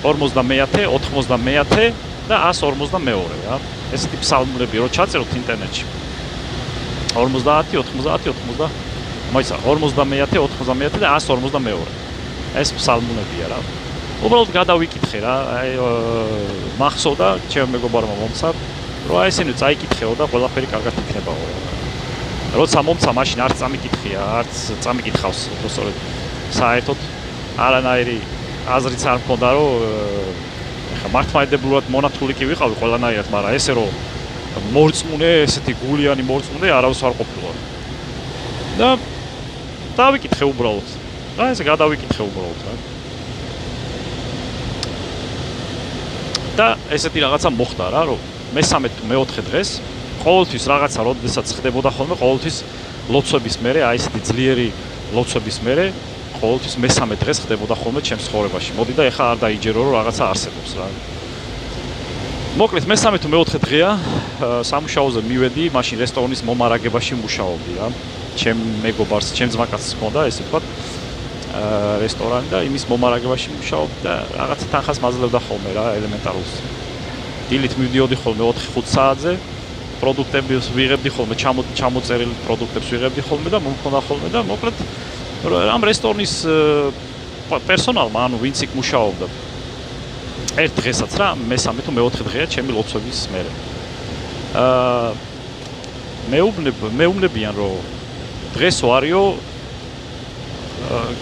50-ე, 90-ე და 152 რა. ესეთი ფსალმუნები რო ჩაწეროთ ინტერნეტში. 50, 90, 80, მოიცა 50-ე, 90-ე და 152. ეს ფსალმუნებია რა. უბრალოდ გადავიკითხე რა, მახსოვდა ჩემ მეგობარმა მომცა, რომ ესენი წაიკითხეო და ყველაფერი კარგად იქნებაო რა. როცა მომცა მაშინ არც წამიკითხია, არც წამიკითხავს, უბრალოდ საერთოდ არანაირი აზრიც არ მქონდა, რომ ეხა მართლმადიდებლურად მონათული კი ვიყავი ყველანაირად, მაგრამ ესე რომ მორწმუნე, ესეთი გულიანი მორწმუნე არავის არ ყოფილა. და დავიკითხე უბრალოდ. და ესე გადავიკითხე უბრალოდ რა. და ესეთი რაღაცა მოხდა რა, რომ მე-4 დღეს ყოველთვის რაღაცა როდესაც ხდებოდა ხოლმე, ყოველთვის ლოცვების მერე, აი ესეთი ძლიერი ლოცვების მერე, ყოველთვის მე-3 დღეს ხდებოდა ხოლმე ჩემს ცხოვრებაში. მოდი და ეხა არ დაიჯერო რომ რაღაცა არსებობს რა. მოკლედ მე-3 თუ მე-4 დღეა სამუშაოზე მივედი, მაშინ რესტორნის მომარაგებაში მუშაობდი რა. ჩემ მეგობარს, ჩემ ძმაკაცს ჰქონდა ესე ვთქვათ, რესტორანი და იმის მომარაგებაში მუშაობდი და რაღაცა თანხას მაძლევდა ხოლმე რა, ელემენტარულს. დილით მივდიოდი ხოლმე 4-5 საათზე, პროდუქტებს ვიღებდი ხოლმე, ჩამოწერილი პროდუქტებს ვიღებდი ხოლმე და მომქონდა ხოლმე და მოკლედ ამ რესტორნის პერსონალმა, ანუ ვინც იქ მუშაობდა. ერთ დღესაც რა, მე-3 თუ მე-4 დღეა ჩემი ლოცვების მერე. მეუბნებიან რომ დღეს ვარიო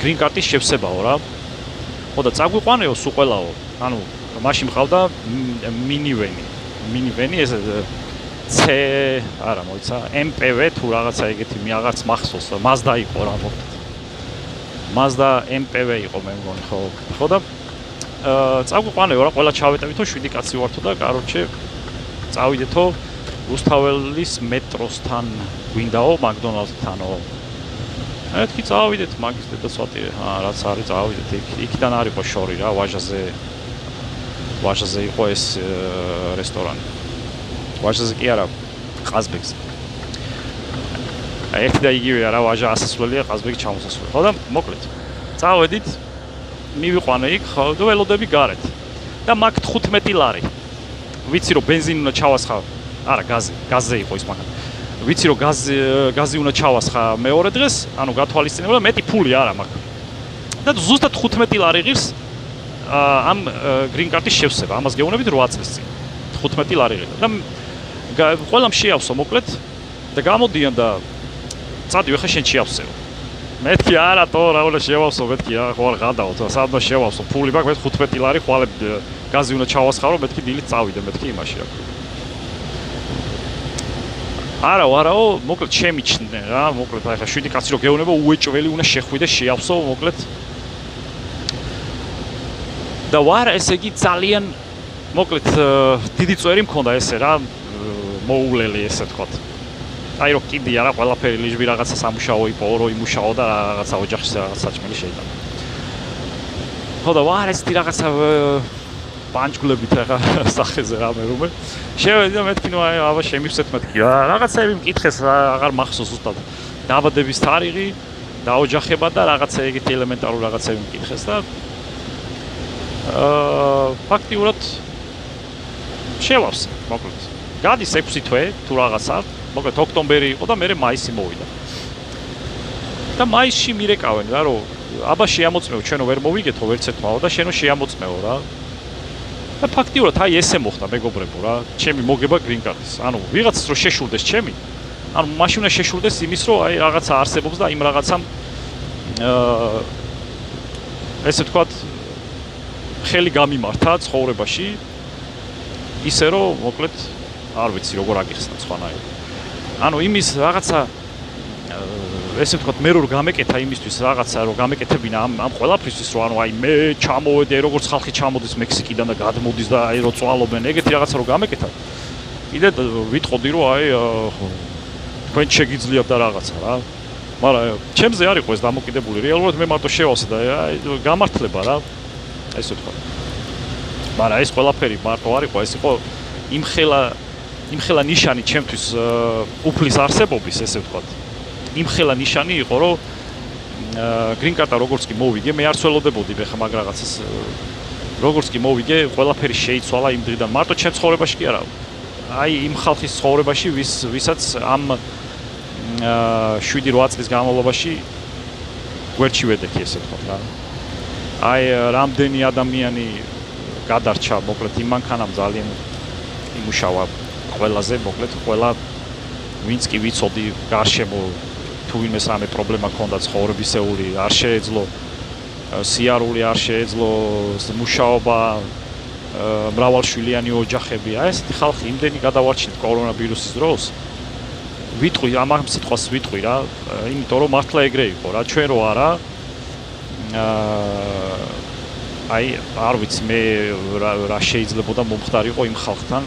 green card-ის შევსებაო რა. ხო და წაგვიყვანეო სულ ყველაო. ანუ მაშინ მყავდა მინივენი ეს C არა მოიცა MPV თუ რაღაცა ეგეთი მე აღარც მახსოვს Mazda იყო რა მოკლედ. Mazda MPV იყო მე მგონი ხო. ხო და წაგვიყვანეო რა ყველა ჩავეტევითო 7 კაცი ვართო და კაროჩე წავიდეთო რუსთაველის მეტროსთან გვინდაო McDonald's-თანო. ეთქი წავიდეთ მაგის დედასვატი რაც არის წავიდეთ იქიდან არ იყო შორი რა ვაჟაზე იყო ეს რესტორანი. ვაჟაზე კი არა ყაზბეგზე. ერთი და იგივეა რა ვაჟა ასასვლელია ყაზბეგი ჩამოსასვლელი. ხო და მოკლედ წავედით მივიყვანე იქ ხო და ველოდები გარეთ. და მაგ 15 ლარი. ვიცი რომ ბენზინი უნდა ჩავასხა. არა გაზზე იყო ის მაგალითად. ვიცი რომ გაზი უნდა ჩავასხა მეორე დღეს, ანუ გათვალისწინებდა და მეტი ფული არა მაქვს. და ზუსტად 15 ლარი ღირს ამ green card-ის შევსება. ამას გეუბნებით 8 წელს წინ. 15 ლარი ღირს. და ყველამ შეავსო მოკლედ და გამოდიან და წადიო ხა შენ შეავსეო. მეთქი არა თო რა უნდა შევავსო მეთქი ხო არ გადაო თო სადმა შევავსო ფული მაქვს მე 15 ლარი ხვალე გაზი უნდა ჩავასხარო მეთქი დილით წავიდე მეთქი იმაში რა. არაო, მოკლედ შემიჩნდნენ რა, მოკლედ აი ხა 7 კაცი რო გეუბნება უეჭველი უნდა შეხვიდე შეავსო მოკლედ. და ვარა ესე იგი ძალიან მოკლედ დიდი წვერი მქონდა ესე რა, მოულელი ესე თქვათ. აი რო კიდე არა ყველაფერი ლიჟბი რაღაცა სამუშაო იყო, ორო იმუშაო და რაღაცა ოჯახში რაღაც საჭმელი შეიტანა. ხო და ვარა ეს რაღაცა პანჩგლებით ახლა სახეზე რამე რომე შევედი და მეთქი ნუ აი აბა შემივსეთ მეთქი რაღაცები მკითხეს აღარ მახსოვს ზუსტად დაბადების თარიღი დაოჯახება და რაღაცა ეგეთი ელემენტარული რაღაცები მკითხეს და ფაქტიურად შევავსე მოკლედ გადის 6 თვე თუ რაღაცა მოკლედ ოქტომბერი იყო და მე მაისი მოვიდა და მაისში მირეკავენ რა რომ აბა შეამოწმეო ჩვენო ვერ მოვიგეთო ვერც ერთმაო და შენო შეამოწმეო რა და ფაქტიურად აი ესე მოხდა მეგობრებო რა ჩემი მოგება green card-ის ანუ ვიღაცას რო შეშულდეს ჩემი ანუ მაშინ უნდა შეშულდეს იმის რომ აი რაღაცა არსებობს და იმ რაღაცამ ესე ვთქვათ ხელი გამიმართა ცხოვრებაში ისე რომ მოკლედ არ ვიცი როგორ აგიხსნა სხვანაირად ანუ იმის რაღაცა ესე ვთქვათ მე რო გამეკეთა იმისთვის რაღაცა რო გამეკეთებინა ამ ყველაფრისთვის რომ ანუ აი მე ჩამოვედი როგორც ხალხი ჩამოდის მექსიკიდან და გადმოდის და აი რო წვალობენ ეგეთი რაღაცა რო გამეკეთა კიდე ვიტყოდი რომ აი თქვენ შეგიძლიათ და რაღაცა რა მაგრამ ჩემზე არ იყო ეს დამოკიდებული რეალურად მე მარტო შევავსე და აი გამართლება რა ესე ვთქვათ მაგრამ ეს ყველაფერი მარტო არ იყო ეს იყო იმხელა ნიშანი ჩემთვის უფლის არსებობის ესე ვთქვათ იმხელა ნიშანი იყო რომ green card-ა როგორც კი მოვიგე მე არ ცველოდებოდი მე ხა მაგ რაღაცას როგორც კი მოვიგე ყველაფერი შეიცვალა იმ დღიდან მარტო ჩემ ცხოვრებაში კი არა აი იმ ხალხის ცხოვრებაში ვისაც ამ 7-8 წლის განმავლობაში გვერდში ვედექი ესე ვთქვათ რა აი რამდენი ადამიანი გადარჩა მოკლედ იმ მანქანამ ძალიან იმუშავა ყველაზე მოკლედ ყველა ვინც კი ვიცოდი გარშემო თუ ვინმეს რამე პრობლემა ჰქონდა ცხოვრებისეული არ შეეძლო სიარული არ შეეძლო მუშაობა მრავალშვილიანი ოჯახები, ესეთი ხალხი იმდენი გადავარჩინეთ კორონავირუსის დროს. ვიტყვი ამ სიტყვას ვიტყვი რა, იმიტომ რომ მართლა ეგრე იყო რა, ჩვენ რო არა აი არ ვიცი მე რა შეიძლებოდა მომხდარიყო იმ ხალხთან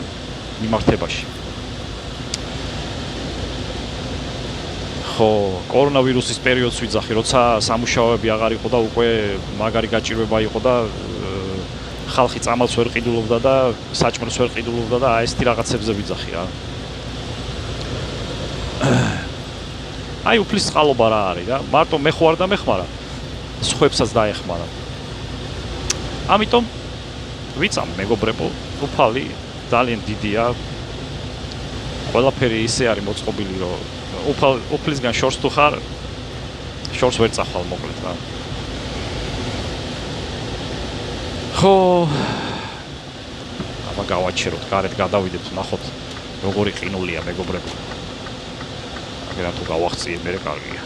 მიმართებაში. ხო, კორონავირუსის პერიოდს ვიძახი, როცა სამუშაოები აღარ იყო და უკვე მაგარი გაჭირვება იყო და ხალხი წამალს ვერ ყიდულობდა და საჭმელს ვერ ყიდულობდა და ესეთი რაღაცებზე ვიძახი რა. აი უფლის წყალობა რა არის რა, მარტო მე ხო არ დამეხმარა, სხვებსაც დაეხმარა. ამიტომ ვიცამ მეგობრებო, უფალი ძალიან დიდია. ყველაფერი ისე არის მოწყობილი, რომ უფლისგან შორს თუ ხარ, შორს ვერ წახვალ მოკლედ რა. ხო, აბა გავაჩეროთ, გარეთ გადავიდეთ, ნახოთ როგორი ყინულია მეგობრებო. აგერა თუ გავახციე, მე კარგია.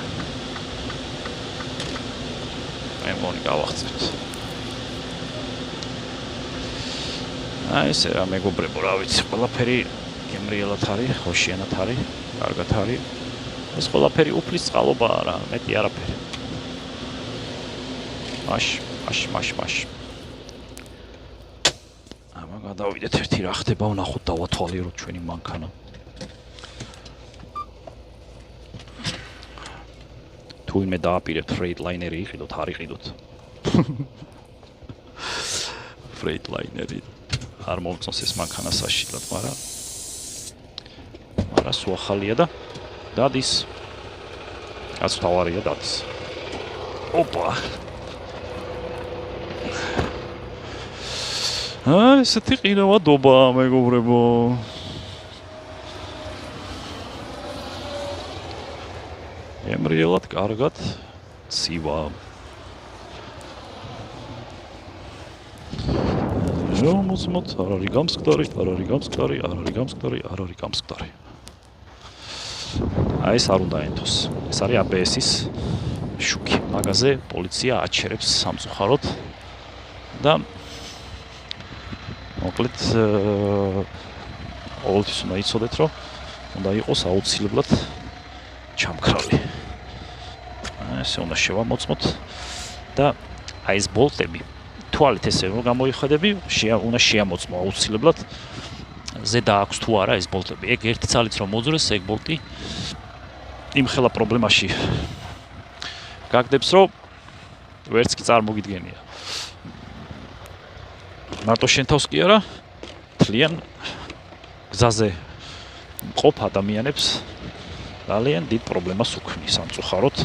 მე მგონი გავახცევთ. აი ესე რა მეგობრებო, რა ვიცი, ყველაფერი გემრიელად არის, ხოშიანად არის, კარგად არის. ეს ყველაფერი უფლის წყალობაა რა, მეტი არაფერი. მაშ. აბა გადავიდეთ ერთი რა ხდება, ვნახოთ დავათვალიეროთ ჩვენი მანქანა. თუ იმე დააპირებთ ფრეიტლაინერი იყიდოთ, არ იყიდოთ. ფრეიტლაინერი არ მომწონს ეს მანქანა საშილად, მაგრამ სულ ახალია და დადის. რაც თავარია დადის. ოპა. ესეთი ყინავადობა მეგობრებო. ემრიელად კარგად ცივა. მოცმოთ, არ არის გამსკდარი, არ არის გამსკდარი, არ არის გამსკდარი, არ არის გამსკდარი. აი ეს არ უნდა ენთოს. ეს არის ABS-ის შუქი. მაგაზე პოლიცია აჩერებს სამწუხაროდ და მოკლედ ყოველთვის უნდა იცოდეთ, რომ უნდა იყოს აუცილებლად ჩამქრალი. ესე უნდა შევამოწმოთ და აი ეს ბოლტები თვალით ესე რომ გამოიხედები, უნდა შეამოწმო აუცილებლად. ზედა აქვს თუ არა ეს ბოლტები. ეგ ერთი ძალით რომ მოძრეს, ეგ ბოლტი იმხელა პრობლემაში გაგდებს, რომ ვერც კი წარმოგიდგენია. მარტო შენ თავს კი არა, თლიან გზაზე მყოფ ადამიანებს ძალიან დიდ პრობლემას უქმნის სამწუხაროდ.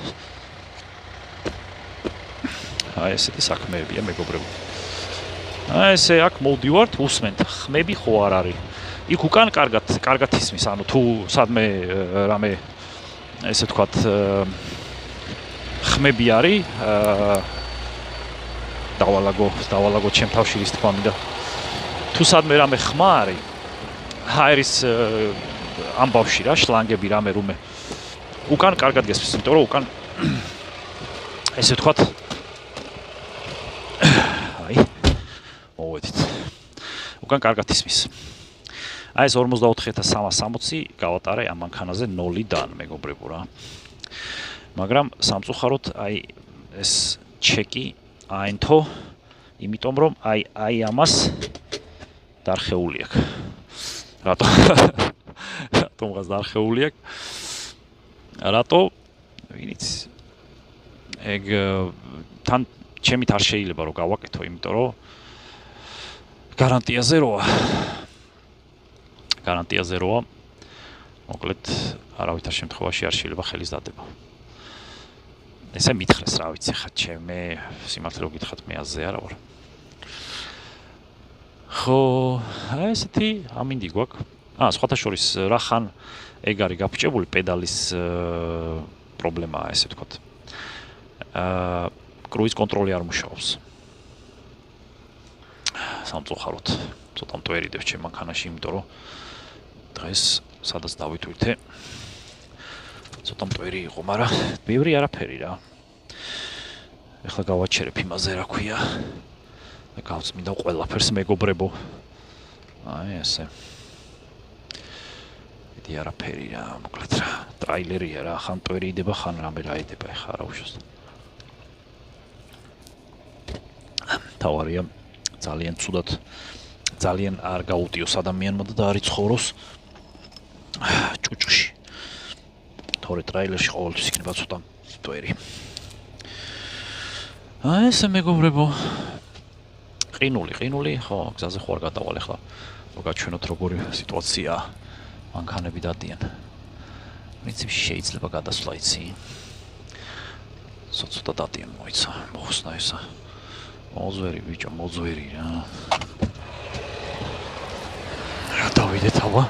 აი ესეთი საქმეებია მეგობრებო. აი ესე აქ მოვდივართ, უსმენთ, ხმები ხო არ არის. იქ უკან კარგად ისმის, ანუ თუ სადმე რამე ესე ვთქვათ ხმები არის, დავალაგო ჩემ თავში რის თქვა მინდა. თუ სადმე რამე ხმა არის, ჰაერის ამბავში რა, შლანგები რამე რუმე. უკან კარგად გესმის, იმიტომ რომ უკან ესე ვთქვათ მოვედით. უკან კარგად ისმის. აი ეს 44360 გავატარე ამ მანქანაზე 0-დან მეგობრებო რა. მაგრამ სამწუხაროდ აი ეს ჩეკი აენთო, იმიტომ რომ აი ამას დარხეული აქვს. რატომღაც დარხეული აქვს? რატო? ვინიც ეგ თან ჩემით არ შეიძლება რომ გავაკეთო, იმიტომ რომ გარანტია ზეროა. მოკლედ არავითარ შემთხვევაში არ შეიძლება ხელის დადება. ესე მითხრეს რა ვიცი ხა ჩემე სიმართლე რომ გითხრათ მე აზზე არა ვარ. ხო, აი ესეთი ამინდი გვაქვს. სხვათა შორის რა ხან ეგ არის გაფუჭებული პედალის პრობლემაა ესე ვთქვათ. კრუიზ კონტროლი არ მუშაობს. სამწუხაროდ ცოტა მტვერიდებს ჩემ მანქანაში, იმიტომ რომ დღეს სადაც დავითვლითე ცოტა მტვერი იყო, მაგრამ ბევრი არაფერი რა. ეხლა გავაჩერებ იმაზე რა ქვია. და გავწმინდა ყველაფერს მეგობრებო. აი ესე. დიდი არაფერი რა, მოკლედ რა. ტრაილერია რა, ხან ტვერი იდება, ხან რამე რა იდება, ეხა რა უშავს. თავარია ძალიან ცუდად ძალიან არ გაუტიოს ადამიანმა და არ იცხოვროს ჭუჭში. თორე ტრაილერში ყოველთვის იქნება ცოტა ტვერი. აი ესე მეგობრებო. ყინული, ხო, გზაზე ხო არ გადავალ ახლა. მოგაჩვენოთ როგორი სიტუაციაა. მანქანები დადიან. პრინციპში შეიძლება გადასვლა იცი. ცოტა დადიან მოიცა, მოხსნა ესა. მოძვერი ბიჭო, მოძვერი რა. რა დავიდეთ აბა?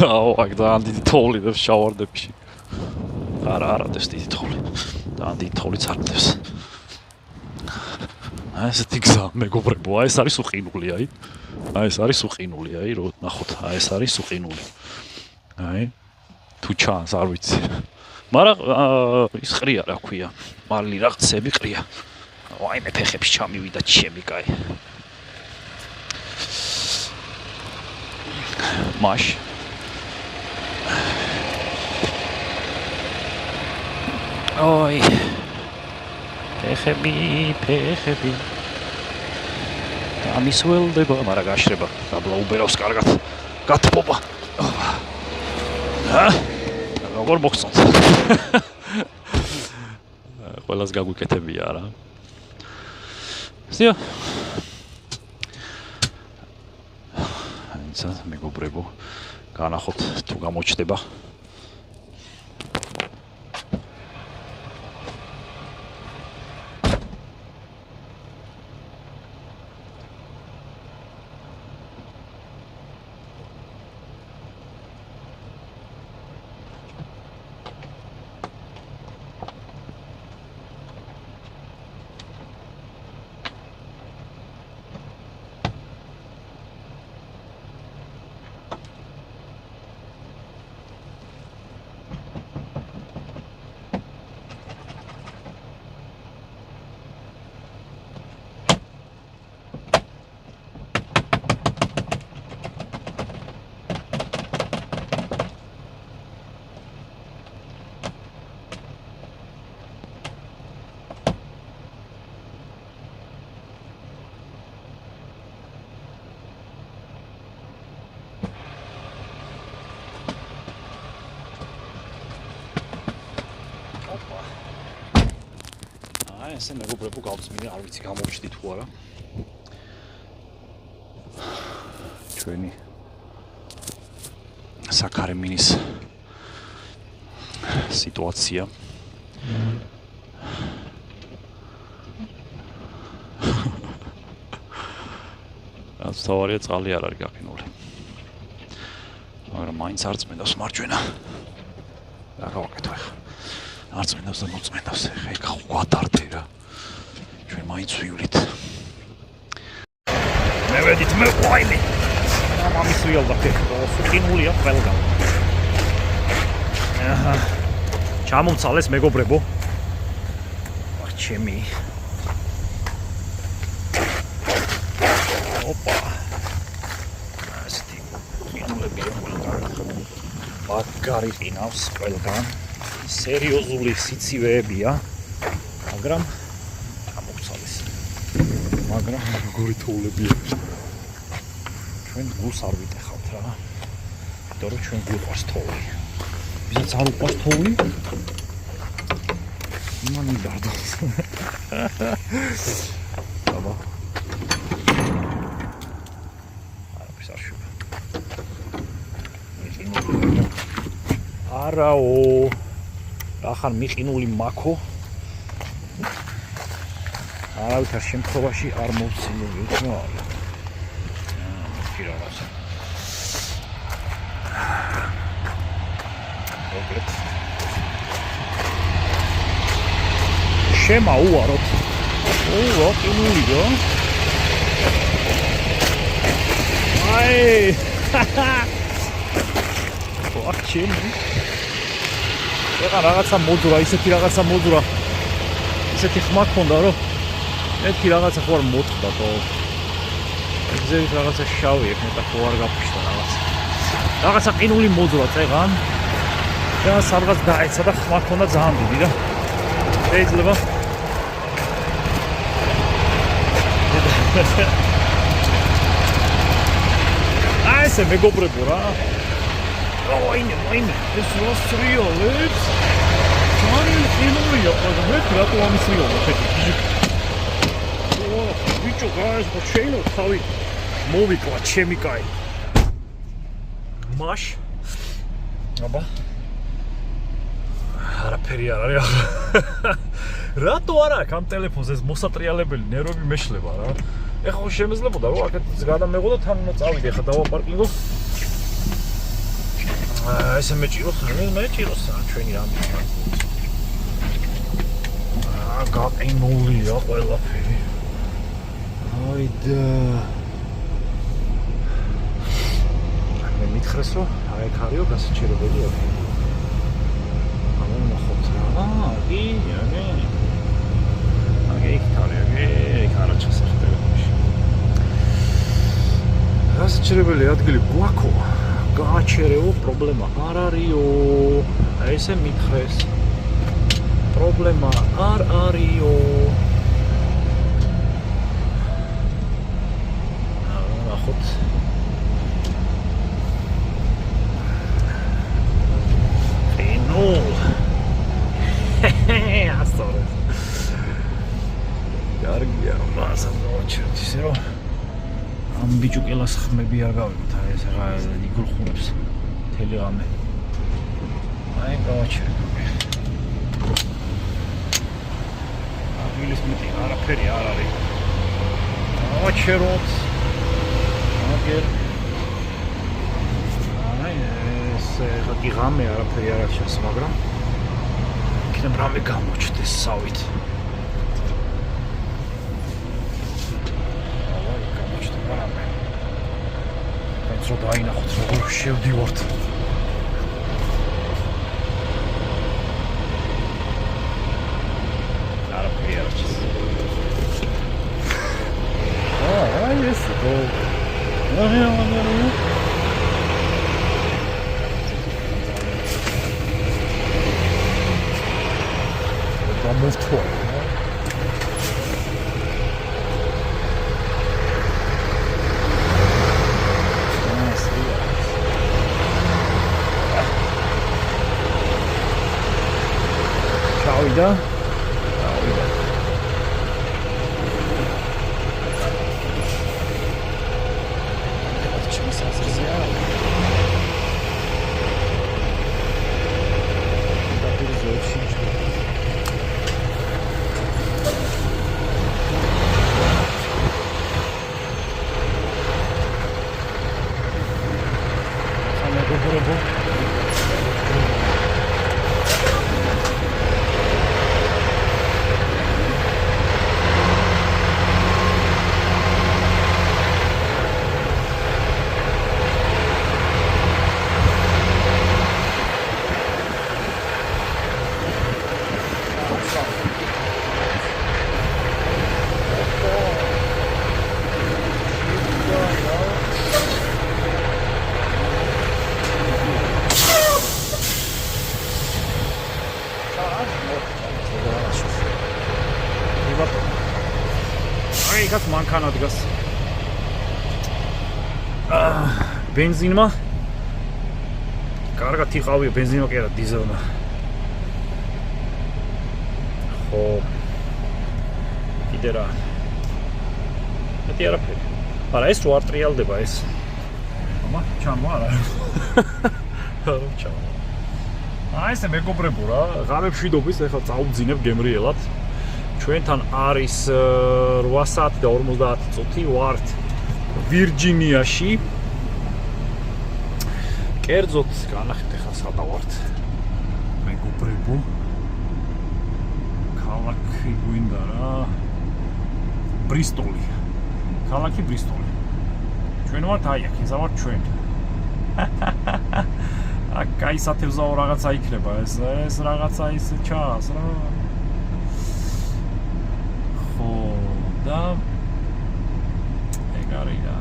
აუ, აქ ძალიან დიდი თოვლი და შავარდებში. არა, ეს დიდი თოვლი. ძალიან დიდი თოვლი წარკვდეს. აი ესეთი გზა, მეგობრებო, აი ეს არის უყინული, აი. აი ეს არის უყინული, აი, რო ნახოთ, აი ეს არის უყინული. აი, თუ ჩანს, არ ვიცი. მაგრამ ის ყრია, რა ქვია, მალი რაღაცები ყრია. აი მე ფეხებში ჩამივიდა ჩემი კაი. მაშ. ой. ფეხები. ამისველდება, მაგრამ გაშრება. დაბლა უბერავს კარგად. გათბობა. როგორ მოგწონთ? ყველას გაგვიკეთებია რა. Все. აიცა მეგობრებო, განახოთ თუ გამოჩდება. ესე მეგობრებო გავწმინდა, არ ვიცი გამოვჩდი თუ არა. ჩვენი საქარემინის სიტუაცია. რაც თავარია წყალი არ არის გაკინული. მაგრამ მაინც არ წმენდავს მარჯვენა. რა გავაკეთო ახლა? არ წმენდავს და მოწმენდავს. ეხა გვატარდე რა. ჩვენ მაინც ვივლით. მე ვედით მე ვაიმე. მამის ვიალდა ფეხო, სუქინულია ყველგან. აჰა. ჩამომცალეს მეგობრებო. აх ჩემი. ოპა. ასეთი მიდულებია ყველგან. ბაგარი ყინავს ყველგან. სერიოზული სიცივეებია, მაგრამ ჩამოგცალეს. მაგრამ როგორი თოვლებია. ჩვენ გულს არ ვიტეხავთ რა. იმიტომ რომ ჩვენ გვიყვარს თოვლი. ვისაც არ უყვარს თოვლი, იმან მიდარდოს. აბა. არაფერს არ შვება. არაო. ახან მიყინული მაქო. არავითარ შემთხვევაში არ მოვცინული იქნება. კი რაღაცა. მოკლედ. შემაუაროთ. ო, ყინულია. აი! ვაჩინი. ეხა რაღაცა მოდურა, ისეთი რაღაცა მოდურა. ისეთი ხმა ქონდა, რომ ერთი რაღაცა ხო არ მოწყდა თო. ეგზეით რაღაცა შავი ექნეტა ხო არ გაფიშდა რაღაცა. რაღაცა ყინული მოძრა წეღან. და სადღაც დაეცა და ხმა ქონდა ძალიან დიდი რა. შეიძლება აი ესე მეგობრებო რა. ოინე, ეს როსტრიოლებს. ძალიან ყინულია ყველა მე რატო ამის რიოლა ხეთი. ბიჭო გაის მოჩეინო თავი მოვიკლა ჩემი კაი. მაშ აბა არაფერი არ არის ახლა. რატო არ აქვს ამ ტელეფონს ეს მოსატრიალებელი ნერვები მეშლება რა. ეხლა შემეძლებოდა რომ აქეთ გადამეღო და თან უნდა წავიდე ეხლა დავაპარკინგო. ესე მეჭიროს ჩვენი ამი. გაყინულია ყველაფერი. აიდა. მე მითხრეს რომ აი აქ არისო გასაჩერებელი აქ. ამონახოთ რა. აგი იქ არა ჩასახდები. გასაჩერებელი ადგილი გვაქო. გააჩერეო პრობლემა არ არისო. აი ესე მითხრეს. პრობლემა არ არისო. ნახოთ. ნო. ასწორე. კარგია, მასა მოჩერთ ისე რომ ამ ბიჭუკელას ხმები არ გავიგოთ, აი ეს რა იგულხუნებს მთელი ღამე. აი გავაჩერეთ. აღილის მეტი არაფერი არ არის. გავაჩეროთ. აგერ. აი ეს ხაკი ღამე არაფერი არ არის, მაგრამ იქნებ რამე გამოჩდეს სავით. რო დაინახოთ როგორ შევდივართ. არაფერი არ არის. აი ეს ხო. გამოსთვა. Čauida. იქაც მანქანა დგას. ბენზინმა კარგად იყავია ბენზინმა კი არა დიზელმა. ხო. კიდე რა. მეტი არაფერი. არა ეს რო არ ტრიალდება ეს. ამა ჩამო არა. არა ჩამო. აი ესე მეგობრებო რა, ღამემშვიდობის ეხლა წავუძინებ გემრიელად. ჩვენთან არის 8 საათი და 50 წუთი ვართ ვირჯინიაში. კერძოდ განახეთ ახლა სადა ვართ. მეგობრებო. ქალაქი გვინდა რა. ბრისტოლი. ქალაქი ბრისტოლი. ჩვენ ვართ აი აქ, ისა ვართ ჩვენ. აქ გაისათევზაო რაღაცა იქნება ეს რაღაცა ისე ჩას რა. და ეგ არის რა.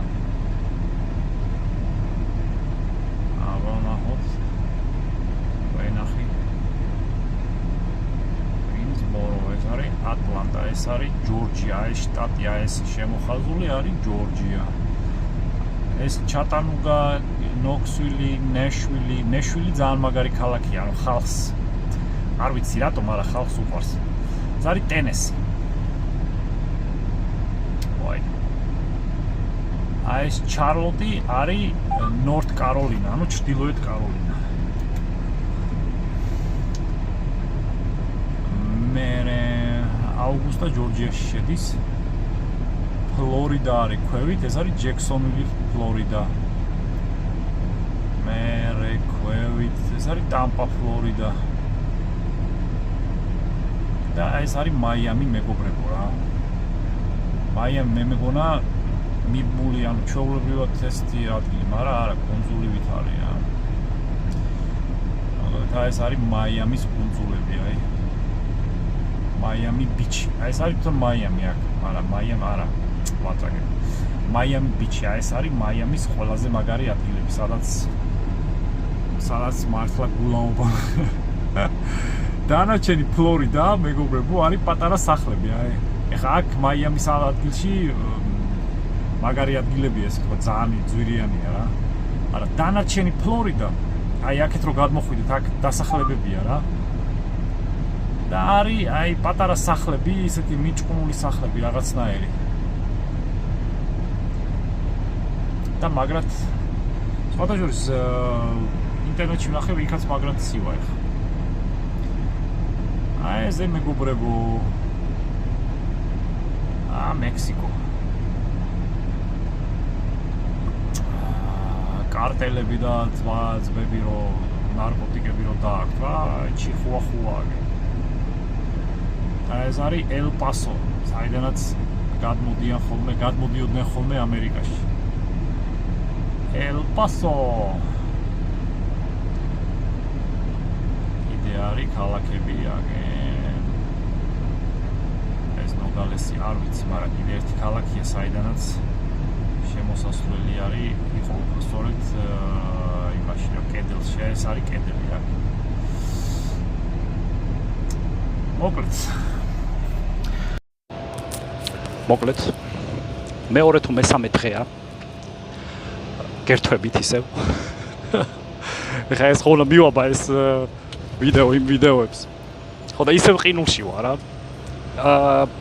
აბა ნახოთ. ვენახი. Greensboro ეს არის ატლანტა, ეს არის ჯორჯია, ეს შტატია, ეს შემოხაზული არის ჯორჯია. ეს ჩატანუგა, ნოქსვილი, ნეშვილი ძალიან მაგარი ქალაქია, ანუ ხალხს არ ვიცი რატომ, მაგრამ ხალხს უყვარს. ეს არის ტენესი. ეს ჩარლოტი არის ნორთ კაროლინა, ანუ ჩრდილოეთ კაროლინა. მე აუგუსტა ჯორჯიაში შედის. ფლორიდა არის ქვევით, ეს არის ჯექსონვილი, ფლორიდა. მე ქვევით, ეს არის ტამპა, ფლორიდა. და ეს არის მაიამი, მეგობრებო რა. მაიამი მე მეგონა მიბმული, ანუ ჩვეულებრივად ტესტი ადგილი, მაგრამ არა, კუნძულივით არის რა. და ეს არის მაიამის კუნძულები, აი. მაიამი ბიჩი. ეს არის თვითონ მაიამი აქ, მაგრამ მაიამი არა. ვაწაკე. მაიამი ბიჩი, ეს არის მაიამის ყველაზე მაგარი ადგილები, სადაც მართლა გულაობა. დანარჩენი ფლორიდა, მეგობრებო, არის პატარა სახლები, აი. ეხლა აქ მაიამის ადგილში მაგარი ადგილებია, ესე თქვა, ძალიან ძვირიანია რა. არა, დანარჩენი ფლორიდა, აი აქეთ რო გადმოხვიდეთ, აქ დასახლებებია რა. და არის აი პატარა სახლები, ისეთი მიჭკუნული სახლები რაღაცნაირი. და მაგრად სხვათა შორის ინტერნეტში ვნახე, იქაც მაგრად ცივა ეხლა. აი ესე მეგობრებო. მექსიკო. კარტელები და ძმები რო ნარკოტიკები რო დააქვთ რა, ჩიხუახუაგი. ეს არის ელ-პასო, საიდანაც გადმოდიოდნენ ხოლმე ამერიკაში. ელ-პასო. კიდე არის ქალაქები აგენ. ეს ნოგალესი არ ვიცი, მაგრამ კიდე ერთი ქალაქია, საიდანაც შემოსასვლელი არის, იყო უბრალოდ იმაში რა კედელში, ეს არის კედელი აქ. მოკლედ მეორე თუ მესამე დღეა გერთვებით ისევ. ეხლა ეს ხოლმე მივაბა ეს ვიდეოებს. ხო და ისევ ყინულში ვარ რა.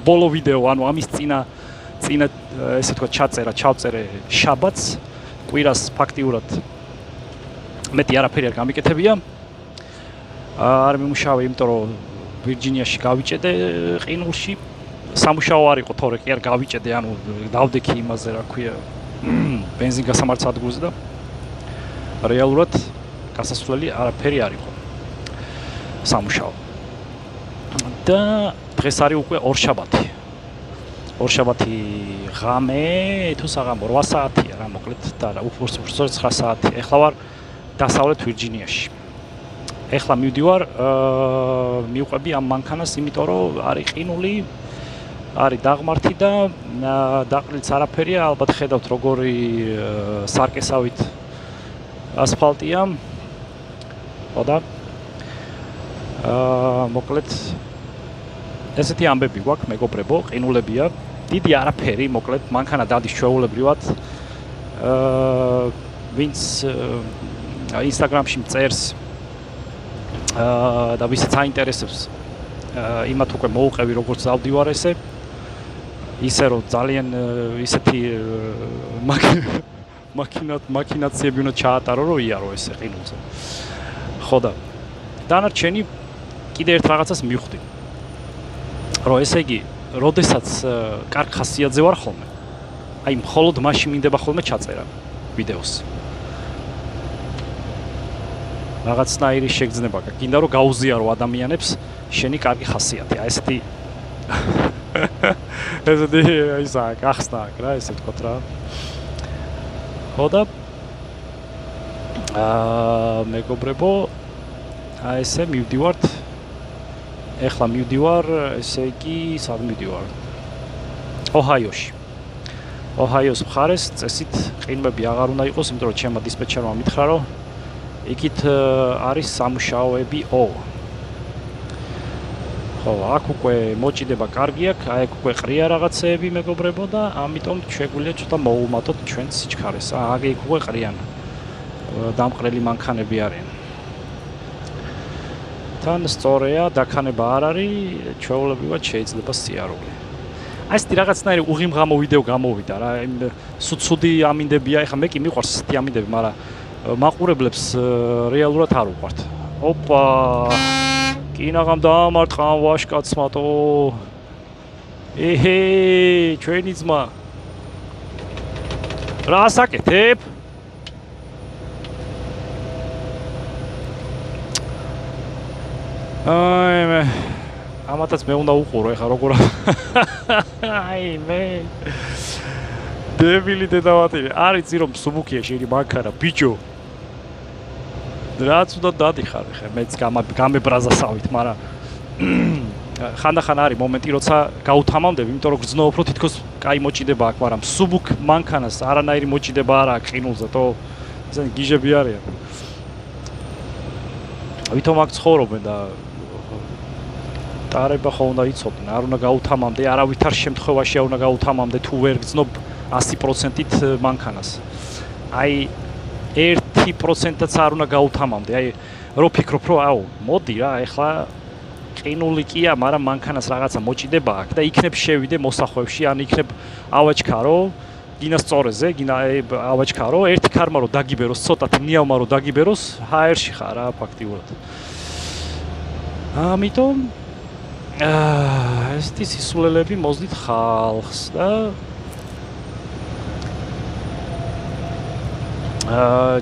ბოლო ვიდეო, ანუ ამის წინა ესე თქვა ჩავწერე შაბათს, კვირას ფაქტიურად მეტი არაფერი არ გამიკეთებია. არ მიმუშავე, იმიტომ რომ ვირჯინიაში გავიჭედე ყინულში. სამუშაო არ იყო, თორე კი არ გავიჭედე, ანუ დავდექი იმაზე, რა ქვია, ბენზინგასამართ ადგილზე და რეალურად გასასვლელი არაფერი არ იყო. სამუშაო. და დღეს არის უკვე ორშაბათი. ორშაბათი ღამე, თუ საღამო 8 საათია რა, მოკლედ და უბრალოდ 9 საათია. ეხლა ვარ დასავლეთ ვირჯინიაში. ეხლა მივდივარ, მივყვები ამ მანქანას, იმიტომ რომ არის ყინული, არის დაღმართი და დაყრილიც არაფერია, ალბათ ხედავთ როგორი სარკესავით ასფალტია. ხო და მოკლედ ესეთი ამბები გვაქვს, მეგობრებო, ყინულებია. დიდი არაფერი, მოკლედ, მანქანა დადის ჩვეულებრივად. ვინც ინსტაგრამში მწერს და ვისაც აინტერესებს, იმათ უკვე მოუყევი როგორც დავდივარ ესე. ისე რომ ძალიან ისეთი მაკინაციები უნდა ჩაატარო, რომ იარო ესე ყინულზე. ხო და დანარჩენი კიდე ერთ რაღაცას მივხვდი. რომ ესე იგი, როდესაც კარგ ხასიათზე ვარ ხოლმე, აი მხოლოდ მაშინ მინდება ხოლმე ჩაწერა ვიდეოს. რაღაცნაირი შეგრძნება გაქვს. გინდა რომ გაუზიარო ადამიანებს შენი კარგი ხასიათი. აი ესეთი ისა გახსნა რა, ესე ვთქვათ რა. ხო და მეგობრებო, აი ესე მივდივართ. ეხლა მივდივარ, ესე იგი, სად მივდივარ? ოჰაიოში. ოჰაიოს მხარეს წესით ყინვები აღარ უნდა იყოს, იმიტომ რომ ჩემმა დისპეჩერმა მითხრა, რომ იქით არის სამუშაოები O. ხო, აქ უკვე მოჭიდება კარგი აქვს, აი აქ უკვე ყრია რაღაცეები მეგობრებო და ამიტომ შეგვიძლია ცოტა მოუმატოთ ჩვენ სიჩქარეს. აქ უკვე ყრიან. დამყრელი მანქანები არიან. თან სწორია, დაქანება არ არის, ჩვეულებრივად შეიძლება სიარული. აი ეს რაღაცნაირი უღიმღამო ვიდეო გამოვიდა რა, ცუდი ამინდებია, ეხლა მე კი მიყვარს ესეთი ამინდები, მაგრამ მაყურებლებს რეალურად არ უყვართ. ოპა! კინაღამ დაამარტყა ამ ვაშკაცმატო. ეჰე, ჩვენი ძმა. რა საკეთებ? აი მე ამათაც მე უნდა უყურო ეხლა როგორ აი მე დებილი დედავატი არის ძირო მსუბუქია შეირი მანქანა ბიჭო რაც უნდა დადიხარ ხე მეც გამებრაზასავით მაგრამ ხანდახან არის მომენტი როცა გაუთამამდები იმიტომ რომ გრძნობ რომ თითქოს კაი მოჭიდება აქვს მაგრამ მსუბუქ მანქანას არანაირი მოჭიდება არ აქვს ყინულზე თო ისინი გიჟები არიან ვითომ აქ ცხოვრობენ და ტარება ხო უნდა იცოდნენ, არ უნდა გაუთამამდე, არავითარ შემთხვევაში არ უნდა გაუთამამდე თუ ვერ გძნობ 100%-ით მანქანას. აი 1%-აც არ უნდა გაუთამამდე. აი რო ფიქრობ, რომ აუ, მოდი რა, ეხლა ყინული კია, მაგრამ მანქანას რაღაცა მოჭიდება აქვს და იქნებ შევიდე მოსახვევში, ან იქნებ ავაჩქარო, გინა სწორეზე, გინა ავაჩქარო, ერთი ქარმა რო დაგიბეროს, ცოტათი ნიავმა რო დაგიბეროს, ჰაერში ხარ რა ფაქტიურად. ამიტომ ესეთი სისულელები მოძდით ხალხს და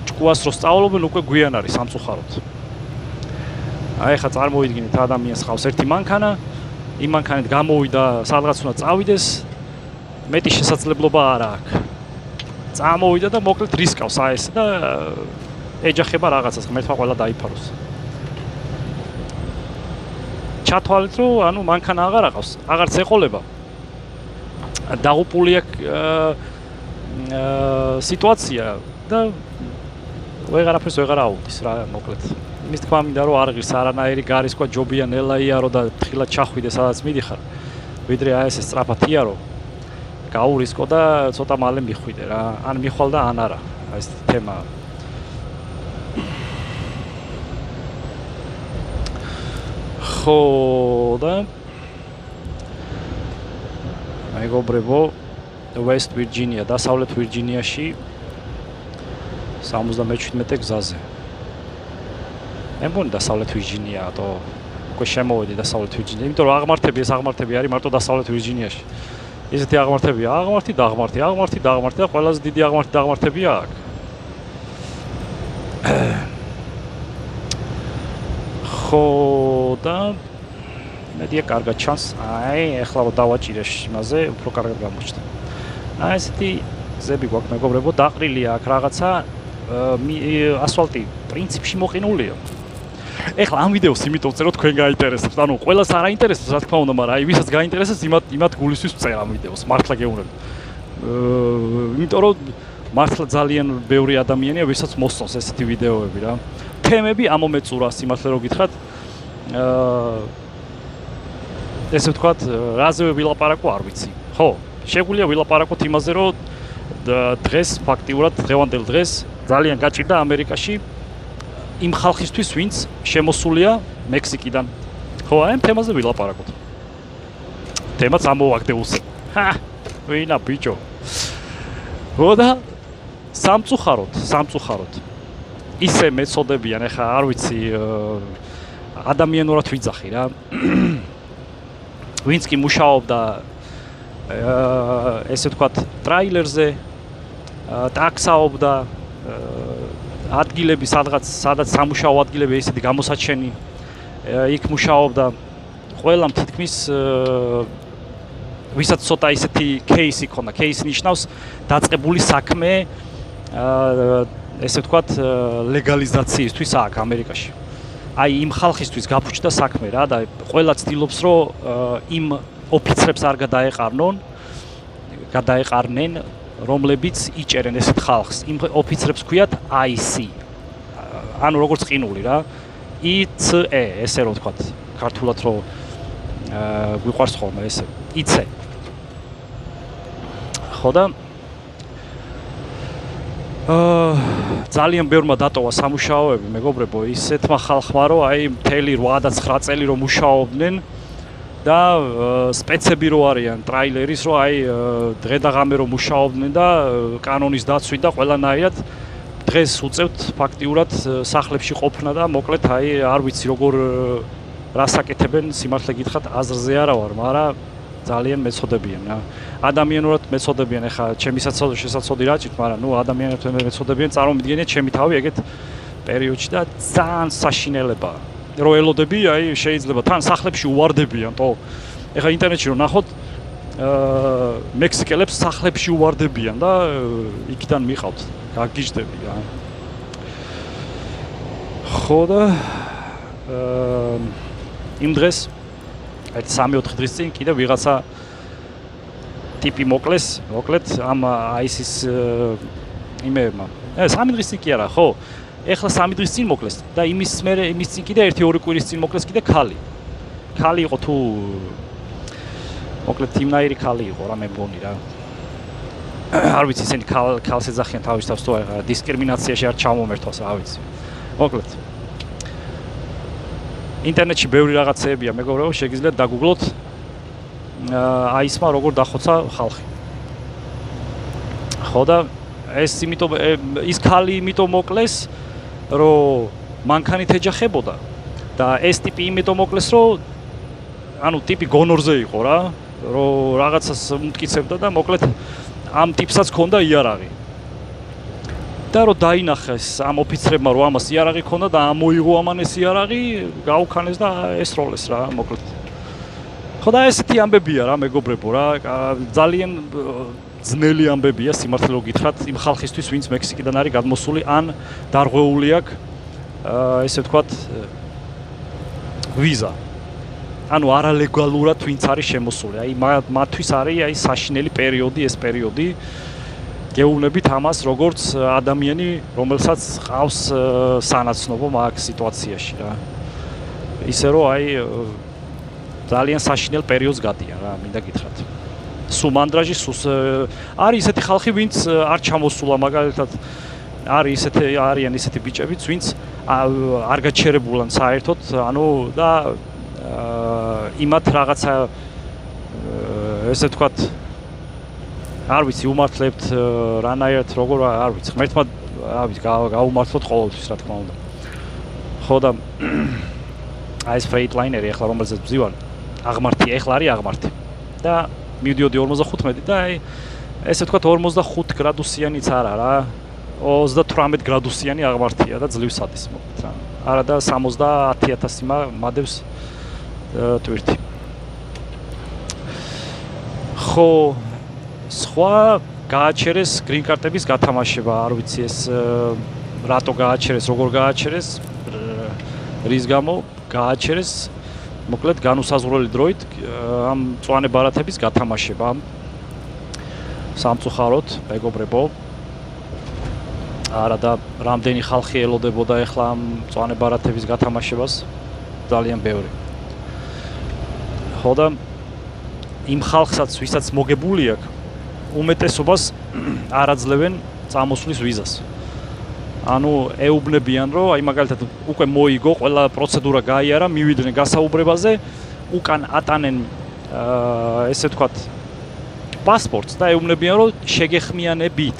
ჭკუას რო სწავლობენ უკვე გვიან არის სამწუხაროდ. აი ხა წარმოვიდგინეთ ადამიანს ხავს ერთი მანქანა, იმ მანქანით გამოვიდა, სადღაც უნდა წავიდეს, მეტი შესაძლებლობა არ აქვს. წამოვიდა და მოკლედ რისკავს აი ეს და ეჯახება რაღაცას, ღმერთმა ყველა დაიფაროს. ჩათვალეთ რომ ანუ მანქანა აღარ აყავს, აღარც ეყოლება. დაღუპული აქვს სიტუაცია და ვეღარაფერს ვეღარ აუდის რა მოკლედ. იმის თქმა მინდა რომ არ ღირს არანაირი გარისკვა ჯობია ნელაიარო და თხილად ჩახვიდე სადაც მიდიხარ. ვიდრე აი ეს სწრაფად იარო. გაურისკო და ცოტა მალე მიხვიდე რა. ან მიხვალ და ან არა. აი ეს თემა. ხო და მეგობრებო West Virginia, დასავლეთ ვირჯინიაში 77 გზაზე. მე მგონი დასავლეთ ვირჯინიაა თო უკვე შემოვედი დასავლეთ ვირჯინია, იმიტომ რომ აღმართები არის მარტო დასავლეთ ვირჯინიაში. ისეთი აღმართებია, აღმართი და ყველაზე დიდი აღმართებია აქ. ხო და მედია კარგად ჩანს. აი, ეხლა რომ დავაჭირე იმაზე, უფრო კარგად გამოჩნდა. აი ესეთი გზები გვაქვს მეგობრებო, დაყრილია აქ რაღაცა ასფალტი პრინციპში მოყინულია. ეხლა ამ ვიდეოს იმიტომ წერო თქვენ გაინტერესებს. ანუ ყველას არ აინტერესებს რა თქმა უნდა, მაგრამ აი ვისაც გაინტერესებს, იმათ გულისთვის წერ ამ ვიდეოს. მართლა გეუბნები. იმიტომ რომ მართლა ძალიან ბევრი ადამიანია, ვისაც მოსწონს ესეთი ვიდეოები რა. თემები ამომეწურა სიმართლე რო გითხრათ. ესე ვთქვათ, რაზე ვილაპარაკო არ ვიცი. ხო, შეგვიძლია ვილაპარაკოთ იმაზე, რომ დღეს ფაქტიურად დღევანდელ დღეს ძალიან გაჭირდა ამერიკაში იმ ხალხისთვის, ვინც შემოსულია მექსიკიდან. ხო, აი ამ თემაზე ვილაპარაკოთ. თემაც ამოვაგდეულს. ჰა, ვინა ბიჭო. ხო და სამწუხაროდ. ისე მეწოდებიან, ეხა არ ვიცი ადამიანურად ვიძახი რა. ვინც კი მუშაობდა ესე ვთქვათ ტრაილერზე, ტაქსაობდა ადგილები სადაც სამუშაო ადგილები ესეთი გამოსაჩენი იქ მუშაობდა ყველამ თითქმის ვისაც ცოტა ისეთი кейსი ქონდა, кейსი ნიშნავს დაწყებული საქმე ესე ვთქვათ ლეგალიზაციისთვის აქ ამერიკაში. აი იმ ხალხისთვის გაფუჭდა საქმე რა და ყველა ცდილობს რომ იმ ოფიცრებს არ გადაეყარნონ გადაეყარნენ, რომლებიც იჭერენ ესეთ ხალხს. იმ ოფიცრებს ქვიათ IC. ანუ როგორც ყინული რა. ICE, ესე რომ ვთქვათ, ქართულად რო გვიყვარს ხოლმე ესე. ICE. ხო და ძალიან ბევრმა დატოვა სამუშაოები, მეგობრებო, ისეთმა ხალხმა, რომ აი მთელი 8 და 9 წელი რომ მუშაობდნენ და სპეცები რო არიან ტრაილერის, რომ აი დღე და ღამე რომ მუშაობდნენ და კანონის დაცვით და ყველანაირად დღეს უწევთ ფაქტიურად სახლებში ყოფნა და მოკლედ აი არ ვიცი როგორ რას აკეთებენ, სიმართლე გითხრათ, აზრზე არა ვარ, მაგრამ ძალიან მეცოდებიან რა. ადამიანურად მეცოდებიან, ეხლა ჩემი შესაძლოა რაჭით, მაგრამ ნუ ადამიანურად მეცოდებიან, წარმოვიდგინეთ ჩემი თავი ეგეთ პერიოდში და ძალიან საშინელებაა. რო ელოდები, აი შეიძლება თან სახლებში უვარდებიან, თო. ეხლა ინტერნეტში რო ნახოთ, მექსიკელებს სახლებში უვარდებიან და იქიდან მიყავთ, გაგიჟდები რა. ხო და იმ დღეს აი 3-4 დღის წინ კიდე ვიღაცა ტიპი მოკლედ ამ ISIS იმეებმა. 3 დღის წინ კი არა, ხო? ეხლა 3 დღის წინ მოკლეს და იმის წინ კიდე 1-2 კვირის წინ მოკლეს კიდე ქალი. ქალი იყო თუ მოკლედ იმნაირი ქალი იყო რა მე მგონი რა. არ ვიცი ისინი ქალს ეძახიან თავის თავს თუ არა დისკრიმინაციაში არ ჩამომერთვას რა ვიცი. მოკლედ ინტერნეტში ბევრი რაღაცეებია, მეგობრებო, შეგიძლიათ დაგუგლოთ ISIS-მა როგორ დახოცა ხალხი. ხო და ეს იმიტომ ის ქალი იმიტომ მოკლეს, რომ მანქანით ეჯახებოდა და ეს ტიპი იმიტომ მოკლეს, რომ ანუ ტიპი გონორზე იყო რა, რომ რაღაცას უმტკიცებდა და მოკლედ ამ ტიპსაც ჰქონდა იარაღი. და რომ დაინახეს ამ ოფიცრებმა რომ ამას იარაღი ჰქონდა და ამოიღო ამან ეს იარაღი, გაუქანეს და ესროლეს რა, მოკლედ. ხო და ესეთი ამბებია რა, მეგობრებო რა, ძალიან ძნელი ამბებია სიმართლე რომ გითხრათ იმ ხალხისთვის, ვინც მექსიკიდან არის გადმოსული ან დარღვეული აქვს ესე ვთქვათ ვიზა. ანუ არალეგალურად ვინც არის შემოსული. აი მათთვის არის აი საშინელი პერიოდი, ეს პერიოდი. გეუბნებით ამას როგორც ადამიანი, რომელსაც ყავს სანაცნობო მაგ სიტუაციაში რა. ისე რომ აი ძალიან საშინელ პერიოდს გადიან რა, მინდა გითხრათ. სულ მანდრაჟი, არის ისეთი ხალხი, ვინც არ ჩამოსულა მაგალითად არიან ისეთი ბიჭებიც, ვინც არ გაჩერებულან საერთოდ, ანუ და იმათ რაღაცა ესე ვთქვათ არ ვიცი უმართლებთ რანაირად როგორ არ ვიცი ღმერთმა არ ვიცი გაუმართლოთ ყოველთვის რა თქმა უნდა. ხო და აი ეს ფრეიტლაინერი ახლა რომელზეც ვზივარ აღმართი ახლა არის აღმართი და მივდიოდი 55 და აი ესე ვთქვათ 45 გრადუსიანიც არა რა 38 გრადუსიანი აღმართია და ძლივს ადის მოკლედ რა. არა და 70,000 მადევს ტვირთი. ხო სხვა გააჩერეს გრინ კარტების გათამაშება, არ ვიცი ეს რატო გააჩერეს, როგორ გააჩერეს, რის გამო გააჩერეს, მოკლედ განუსაზღვრელი დროით ამ მწვანე ბარათების გათამაშება. სამწუხაროდ, მეგობრებო, არა და რამდენი ხალხი ელოდებოდა ახლა ამ მწვანე ბარათების გათამაშებას, ძალიან ბევრი. ხო და იმ ხალხსაც, ვისაც მოგებული აქვს, უმეტესობას არ აძლევენ წამოსვლის ვიზას. ანუ ეუბნებიან, რომ აი მაგალითად უკვე მოიგო, ყველა პროცედურა გაიარა, მივიდნენ გასაუბრებაზე, უკან ატანენ ესე ვთქვათ პასპორტს და ეუბნებიან, რომ შეგეხმიანებით.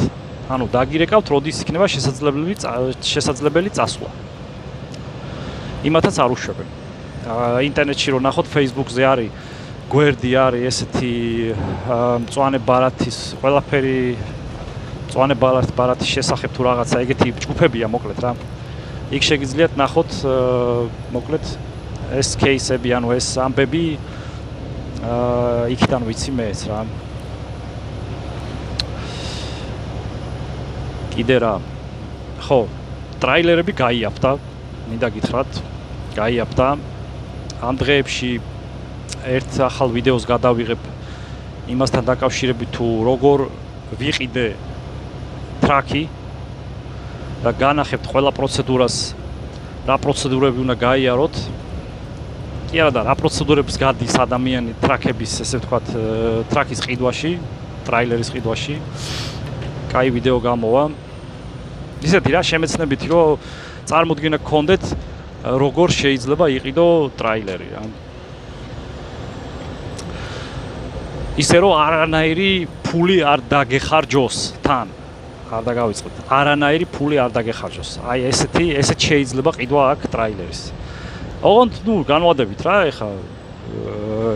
ანუ დაგირეკავთ, როდის იქნება შესაძლებელი წასვლა. იმათაც არ უშვებენ. ინტერნეტში რო ნახოთ, Facebook-ზე არის გვერდი არის ესეთი მწვანე ბარათის ყველაფერი მწვანე ბარათის შესახებ თუ რაღაცა ეგეთი ჯგუფებია მოკლედ რა. იქ შეგიძლიათ ნახოთ მოკლედ ეს кейსები, ანუ ეს ამბები იქიდან ვიცი მეც რა. კიდე რა. ხო, ტრაილერები გაიაფთა, მინდა გითხრათ, გაიაფთა. ამ დღეებში ერთ ახალ ვიდეოს გადავიღებ იმასთან დაკავშირებით თუ როგორ ვიყიდე ტრაკი და განახებთ ყველა პროცედურას, რა პროცედურები უნდა გაიაროთ. კი არა და რა პროცედურებს გადის ადამიანი ტრაკების, ესე ვთქვათ, ტრაკის ყიდვაში, ტრაილერის ყიდვაში. კაი ვიდეო გამოვა. ისეთი რა შემეცნებითი, რომ წარმოდგენა გქონდეთ, როგორ შეიძლება იყიდო ტრაილერი რა. ისე რომ არანაირი ფული არ დაგეხარჯოს თან. არ დაგავიწყოთ. არანაირი ფული არ დაგეხარჯოს. აი ესეთ შეიძლება ყიდვა აქ ტრაილერის. ოღონდ ნუ განვადებით რა, ეხა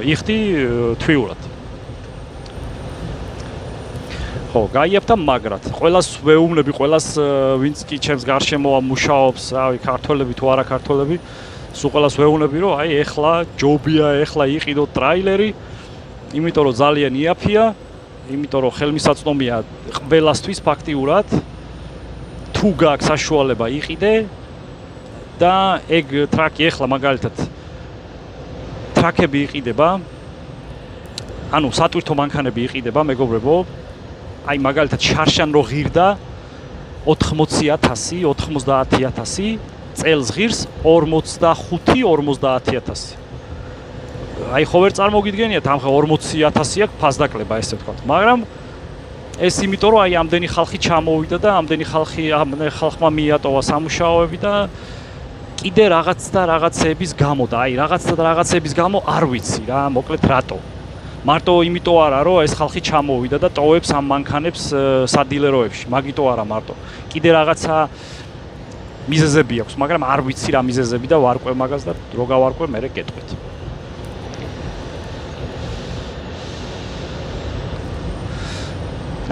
იხდი თვიურად. ხო, გაიებთ და მაგრად. ყველას ვეუბნები, ყველას ვინც კი ჩემს გარშემოა მუშაობს, რავი, ქართველები თუ არა ქართველები, სულ ყველას ვეუბნები, რომ აი ეხლა ჯობია, ეხლა იყიდო ტრაილერი, იმიტომ რომ ძალიან იაფია, იმიტომ რომ ხელმისაწვდომია ყველასთვის ფაქტიურად. თუ გაქვს საშუალება იყიდე და ეგ ტრაკი ეხლა მაგალითად ტრაკები იყიდება, ანუ სატვირთო მანქანები იყიდება, მეგობრებო. აი მაგალითად შარშან რო ღირდა 80,000, 90,000 წელს ღირს 45-50,000. აი ხო ვერ წარმოგიდგენიათ ამ 40,000 აქვს ფასდაკლება ესე ვთქვათ. მაგრამ ეს იმიტომ რომ აი ამდენი ხალხი ჩამოვიდა და ამდენი ხალხმა მიატოვა სამუშაოები და კიდე რაღაც და რაღაცების გამო და აი რაღაც და რაღაცების გამო არ ვიცი რა, მოკლედ რატო. მარტო იმიტომ არა რომ ეს ხალხი ჩამოვიდა და ტოვებს ამ მანქანებს სადილეროებში, მაგიტო არა მარტო. კიდე რაღაცა მიზეზები აქვს, მაგრამ არ ვიცი რა მიზეზები და ვარკვევ მაგას და რო გავარკვევ მერე გეტყვით.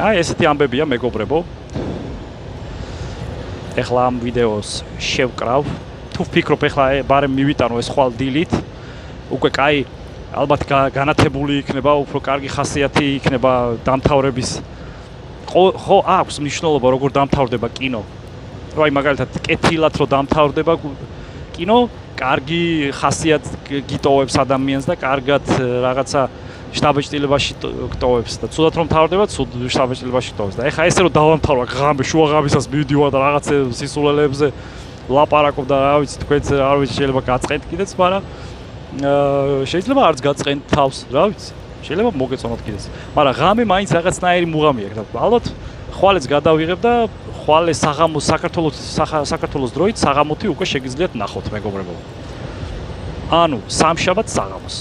აი ესეთი ამბებია მეგობრებო. ეხლა ამ ვიდეოს შევკრავ. თუ ვფიქრობ ეხლა ბარემ მივიტანო ეს ხვალ დილით, უკვე კაი ალბათ განათებული იქნება, უფრო კარგი ხასიათი იქნება დამთავრების. ხო აქვს მნიშვნელობა როგორ დამთავრდება კინო. რომ აი მაგალითად კეთილად რო დამთავრდება კინო, კარგი ხასიათი გიტოვებს ადამიანს და კარგად რაღაცა შტაბეჭდილებაში გტოვებს და ცუდად რომ თავდება, ცუდ შტაბეჭდილებაში გტოვებს და ეხა ესე რომ დავამთავრა ღამე შუა ღამისას მივდივარ და რაღაცა სისულელებზე ლაპარაკობ და რა ვიცი თქვენც არ ვიცი შეიძლება გაწყენთ კიდეც, მაგრამ შეიძლება არც გაწყენთ თავს, რა ვიცი. შეიძლება მოგეწონოთ კიდეც. მაგრამ ღამე მაინც რაღაცნაირი მუღამი აქვს და ალბათ ხვალეც გადავიღებ და ხვალე საქართველოს დროით საღამოთი უკვე შეგიძლიათ ნახოთ მეგობრებო. ანუ სამშაბათ საღამოს.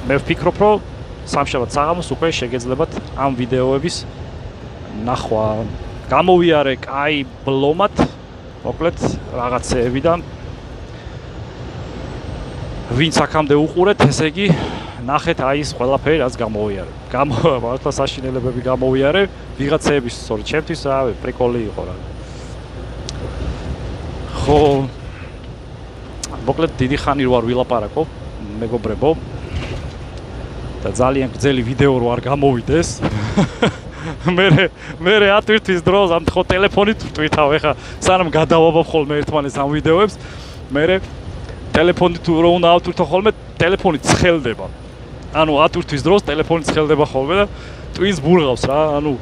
მე ვფიქრობ, რომ სამშაბათ საღამოს უკვე შეგეძლებათ ამ ვიდეოების ნახვა. გამოვიარე კაი ბლომად, მოკლედ რაღაცეები და ვინც აქამდე უყურეთ, ესე იგი ნახეთ აი ეს ყველაფერი რაც გამოვიარე. მართლა საშინელებები გამოვიარე, ვიღაცეების სწორედ ჩემთვის რავი, პრიკოლი იყო რა. ხო მოკლედ დიდი ხანი რო არ ვილაპარაკობ, მეგობრებო. და ძალიან გრძელი ვიდეო რო არ გამოვიდეს. მე ატვირთვის დროს ამ ხო ტელეფონით ვტვითავ, ეხა სანამ გადავაბავ ხოლმე ერთმანეთს ამ ვიდეოებს, მე ტელეფონით რო უნდა ავტვირთო ხოლმე, ტელეფონი ცხელდება. ანუ ატვირთვის დროს ტელეფონი ცხელდება ხოლმე და ტვინს ბურღავს რა, ანუ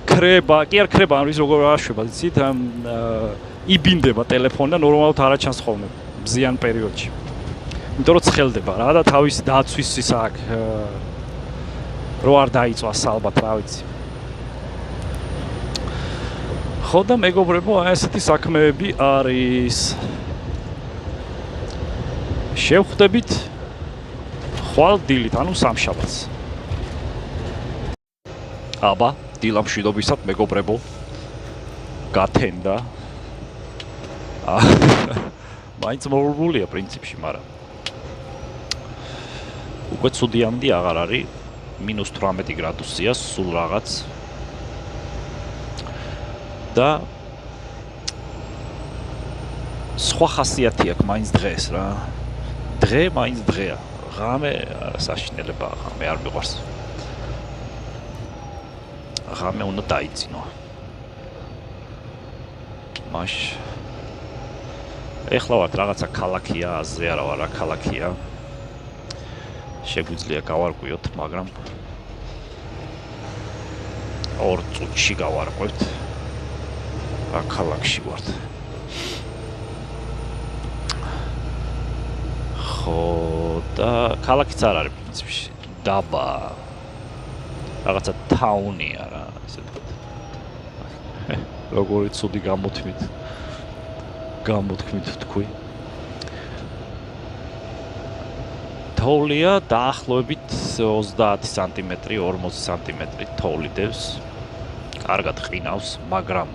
ქრება, კი არ ქრება, ანუ ის როგორ აშვება, იცით, იბინდება ტელეფონი და ნორმალურად არ აჩანს ხოლმე მზიან პერიოდში. იმიტომ რომ ცხელდება რა და თავისი დაცვის ის აქვს რო არ დაიწვას ალბათ რა ვიცი. ხო და მეგობრებო, აი ესეთი საქმეები არის. შევხვდებით ხვალ დილით, ანუ სამშაბათს. აბა, დილა მშვიდობისად მეგობრებო. გათენდა. მაინც მორბულია პრინციპში, მაგრამ უკვე ცუდიამდი აღარ არის. -18 გრადუსია სულ რაღაც. და სხვა ხასიათი აქვს მაინც დღეს რა. დღე მაინც დღეა. ღამე საშინელებაა, ღამე არ მიყვარს. ღამე უნდა დაიწინო. მაშ ეხლა ვარ რაღაცა ქალაქია, აზე არა ვარ რა ქალაქია. შეგვიძლია გავარკვიოთ, მაგრამ 2 წუთში გავარკვევთ. რა ქალაქში ვართ? ხო და ქალაქიც არ არის პრინციპში. დაბა. რაღაცა ტაუნია რა, ესე ვთქვათ. როგორი ცუდი გამოთქმით ვთქვი. თოვლია დაახლოებით 30 სანტიმეტრი, 40 სანტიმეტრი თოვლი დევს. კარგად ყინავს, მაგრამ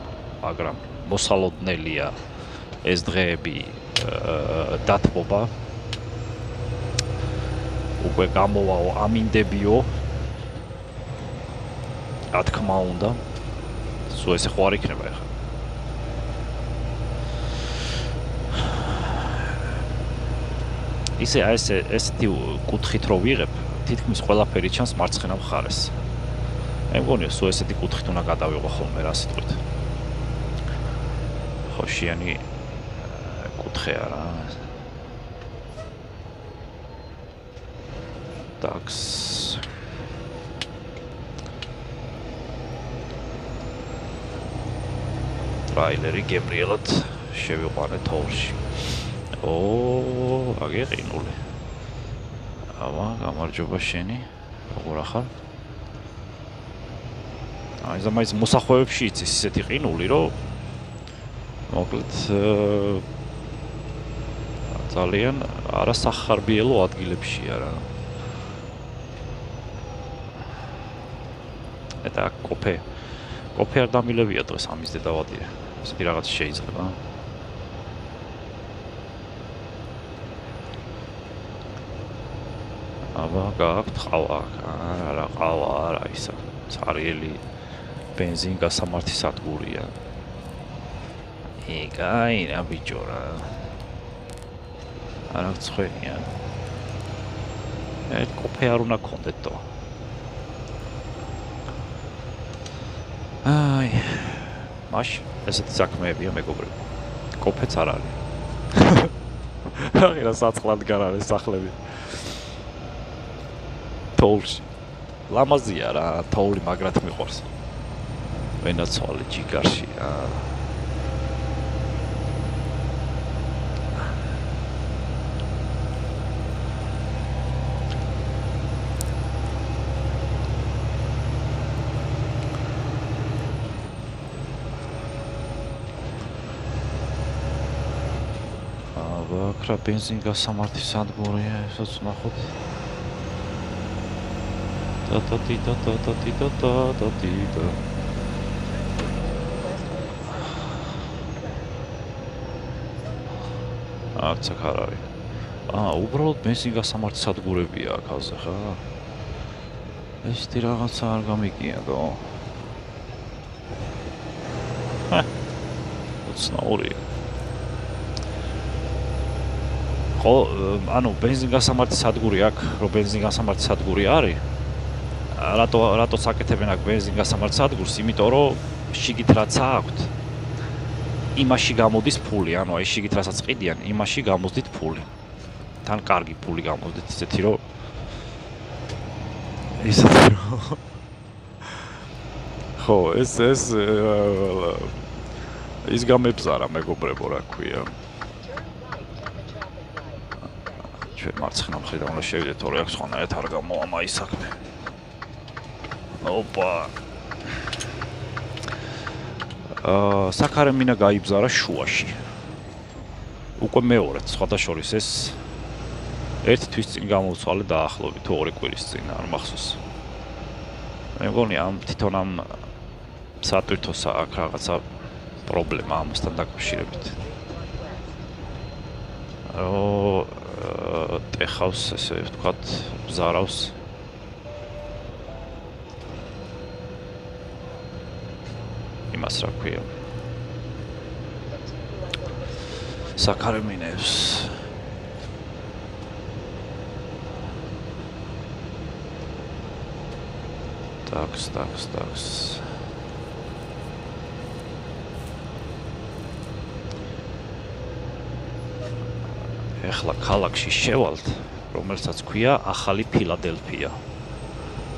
მოსალოდნელია ეს დღეები დათბობა. უკვე გამოვაო, ამინდებიო. რა თქმა უნდა. სულ ესე ხო არ იქნება ახლა. ისე ესეთი კუთხით რო ვიღებ, თითქმის ყველაფერი ჩანს მარცხენა მხარეს. მე მგონია, სულ ესეთი კუთხით უნდა გადავიღო ხოლმე რა სიტყვით. ხოშიანი კუთხეა რა. ტაქს ტრაილერი გემრიელად შევიყვანე თოვლში. აგეყინული. აბა, გამარჯობა შენი. როგორ ახარ? აი, ზამაის მოსახვევებში იცის ისეთი ყინული, რომ მოკლედ ძალიან არასახარბიელო ადგილებშია რა. და კოფე არ დამილებია დღეს ამის დედავადია. ესეთი რაღაც შეიძლება. აბა, გააქვთ ყავა? არა, ყავა არა ისა. ცარიელი ბენზინ გასამართი სადგურია. ეგაი რა ბიჭო რა. არა ცხვენია. კოფე არ უნდა გქონდეთო. აი, მაშინ ესეთი საქმეებია მეგობრებო. კოფეც არ არის. რა საწყლად გარანეს სახლები. თოვლში. ლამაზია რა, თოვლი მაგრად მიყვარს. ვენაცვალე ჯიგარში რა. აკრა ბენზინ გასამართი სადგურია, ესაც ვნახოთ. და. აქ არ არის. უბრალოდ ბენზინ გასამართი სადგურებია აქ აზე ხა? ესეთი რაღაცა არ გამიგიანდო. უცნაურია. ანუ ბენზინ გასამართი სადგური აქ, რომ ბენზინ გასამართი სადგური არის. რატო საკეთებენ აქ ბენზინ გასამართ სადგურს? იმიტომ რომ შიგით რაც აქვთ, იმაში გამოდის ფული, ანუ აი შიგით რასაც ყიდიან, იმაში გამოსდით ფული. თან კარგი ფული გამოსდით, ისეთი რომ ხო, ის გამებზარა მეგობრებო, რა ქვია. ჩვენ მარცხენა მხრიდან უნდა შევიდეთ, თორე აქ სხვანაირად არ გამოვა მაის საქმე. ოპა. საქარემინა გაიბზარა შუაში. უკვე მეორედ, სხვათა შორის ეს ერთი თვის წინ გამოვცვალე დაახლოებით 2 კვირის წინ, არ მახსოვს. მე მგონია თვითონ ამ სატვირთოს აქ რაღაცა პრობლემა ამასთან დაკავშირებით. ტეხავს, ესე ვთქვათ, ბზარავს. იმას რა ქვია. საქარემინებს. ტაქს. ეხლა ქალაქში შევალთ. რომელსაც ქვია ახალი ფილადელფია.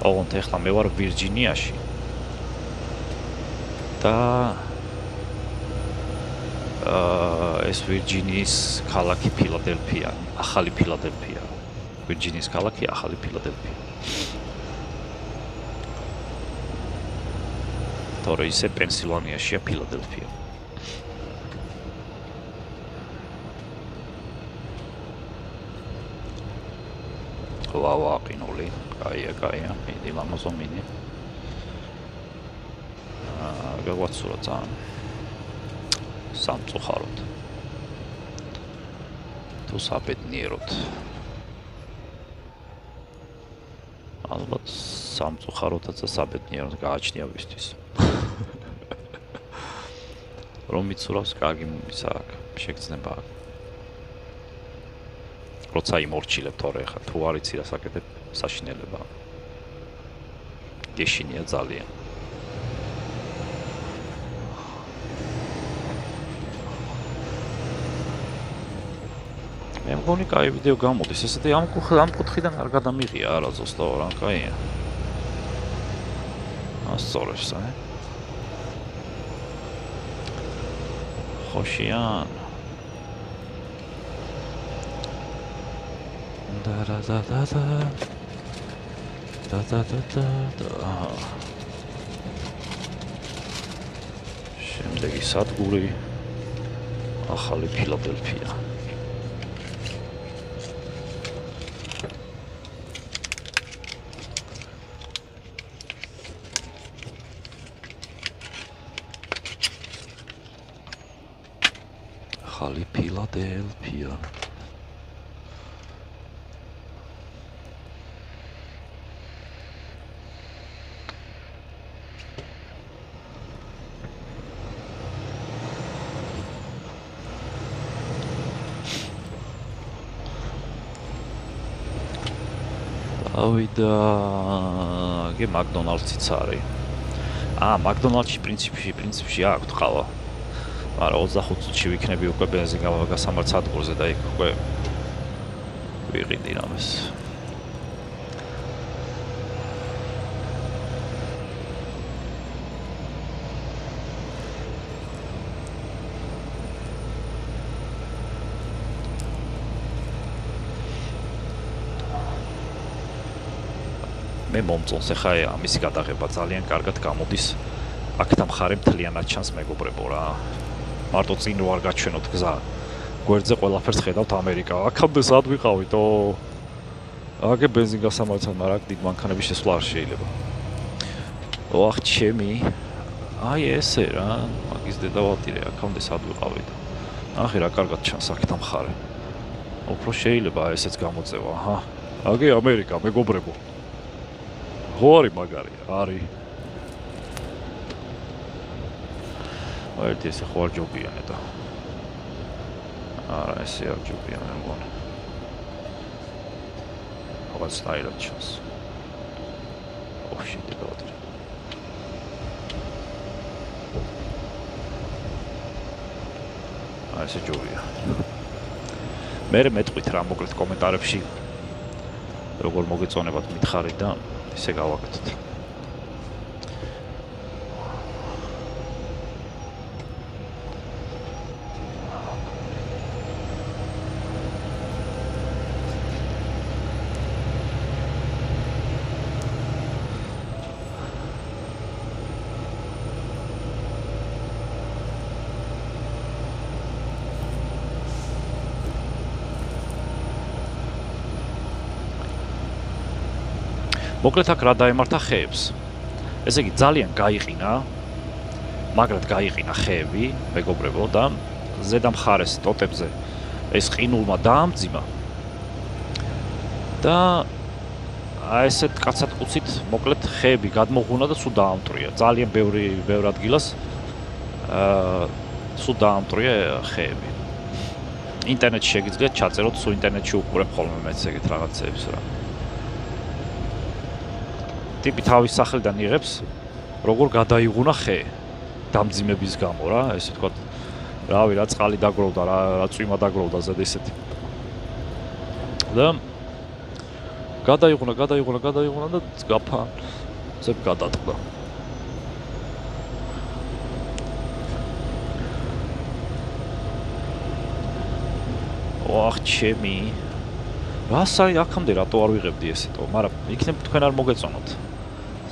ოღონდ ეხლა მე ვარ ვირჯინიაში. და ეს ვირჯინიის ქალაქი ფილადელფია, ახალი ფილადელფია. ვირჯინიის ქალაქი ახალი ფილადელფია. თორე ისე პენსილვანიაშია ფილადელფია. ვავა, ყინული. კაია, მიდი ლამაზო მიდი. გაგვაცურა ძალიან. სამწუხაროდ. თუ საბედნიეროდ. ალბათ სამწუხაროდაც და საბედნიეროდ გააჩნია ვისთვის. რომ მიცურავს კარგი ისა აქვს, შეგრძნება აქვს. როცა იმორჩილებ თორე ხა თუ არ იცი რა საკეთებ საშინელება. გეშინია ძალიან. მე მგონი კაი ვიდეო გამოდის, ესეთი ამ კუთხიდან არ გადამიღია არა ზუსტად რა, კაია. ასწორებს, ხოშიან. და. შემდეგი სადგური ახალი ფილადელფია. ახალი ფილადელფია. ავიდა გე მაკდონალდსიც არის. მაკდონალდსში პრინციპში აქვს ყავა. მაგრამ 25 წუთში ვიქნები უკვე ბენზინ გასამართ სადგურზე და იქ უკვე ვიყიდი რამეს. მე მომწონს ახლა ამისი გადაღება ძალიან კარგად გამოდის. აქ დამხარე მთლიანად ჩანს მეგობრებო რა. მარტო წინ რო არ გაჩვენოთ გზა. გვერდზე ყველაფერს ხედავთ ამერიკა. აქამდე სად ვიყავით? აგე ბენზინ გასამართად, მაგრამ აქ დიდ მანქანების შესვლა არ შეიძლება. ოახ ჩემი. აი ესე რა, მაგის დედავატირე, აქამდე სად ვიყავით? ნახე რა კარგად ჩანს აქ დამხარე. უფრო შეიძლება ესეც გამოწევა, აჰა. აგე ამერიკა, მეგობრებო. ხო არის მაგარი, არის. ერთი ესე ხო არ ჯობიანე და. არა, ესე არ ჯობიანე მგონი. რაღაც სტაილად ჩანს. ოში დედავატირე. ესე ჯობია. მე მეტყვით რა მოკლედ კომენტარებში როგორ მოგეწონებათ მითხარით და ისე გავაკეთოთ. მოკლედ აქ რა დაემართა ხეებს. ესე იგი ძალიან გაიყინა, მაგრად გაიყინა ხეები, მეგობრებო და ზედა მხარეს ტოტებზე ეს ყინულმა დაამძიმა. და აი ესეთ კაცათკუცით მოკლედ ხეები გადმოღუნა და სულ დაამტრია. ძალიან ბევრ ადგილას სულ დაამტრია ხეები. ინტერნეტში შეგიძლიათ ჩაწეროთ, სულ ინტერნეტში უყურებ ხოლმე მეც ეგეთ რაღაცებს რა. ტიპი თავის სახლიდან იღებს, როგორ გადაიღუნა ხე დამძიმების გამო რა, ესე ვთქვათ, რავი, რა წყალი დაგროვდა, რა წვიმა დაგროვდა ზედ ესეთი. და გადაიღუნა და გაფან ზებ გადატყდა. ოხ ჩემი რასაი აქამდე რატო არ ვიღებდი ესეთო, მაგრამ იქნებ თქვენ არ მოგეწონოთ.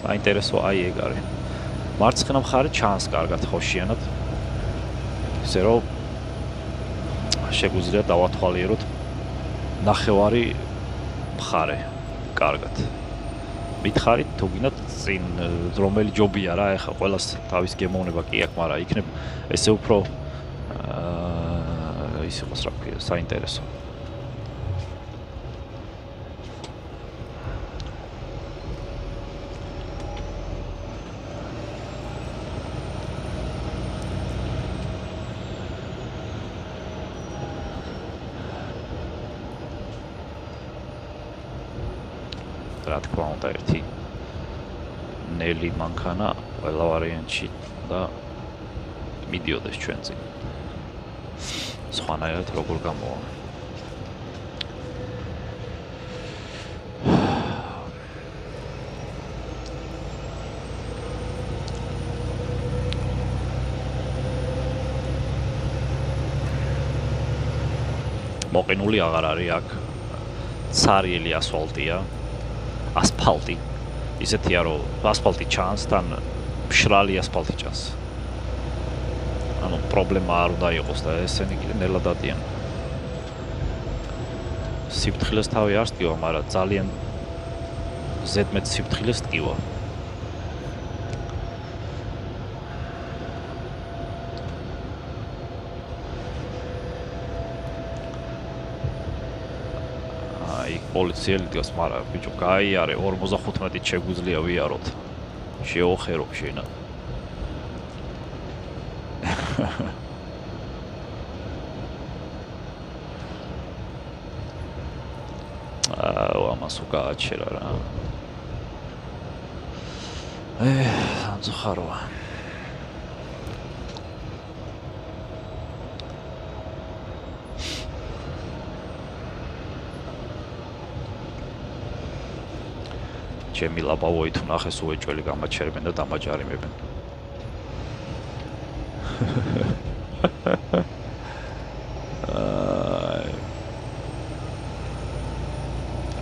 საინტერესო აი ეგ არის. მარცხენა მხარე ჩანს კარგად ხოშიანად. ისე რომ შეგვიძლია დავათვალიეროთ ნახევარი მხარე კარგად. მითხარით თუ გინდათ წინ რომელი ჯობია რა, ეხა ყველას თავის გემოვნება კი აქვს, მაგრამ იქნებ ესე უფრო ის იყოს რა ქვია, საინტერესო. რა თქმა უნდა ერთი ნელი მანქანა ყველა ვარიანტში და მიდიოდეს ჩვენ წინ. სხვანაირად როგორ გამოვა. მოყინული აღარ არის აქ. ცარიელი ასფალტია. ასფალტი. ისეთია რომ ასფალტი ჩანს, თან მშრალი ასფალტი ჩანს. ანუ პრობლემა არ უნდა იყოს და ესენი კიდე ნელა დადიან. სიფრთხილეს თავი არ სკივა, მაგრამ ძალიან ზედმეტ სიფრთხილეს სკივა. პოლიციელი დგას, მაგრამ ბიჭო, გაიარე 55-ით შეგვიძლია ვიაროთ. შეოხერო შენა. ამას უკააჩერა რა. ამზხაროა. ჩემი ლაბავოი თუ ნახეს უეჭველი გამაჩერებენ და დამაჯარიმებენ.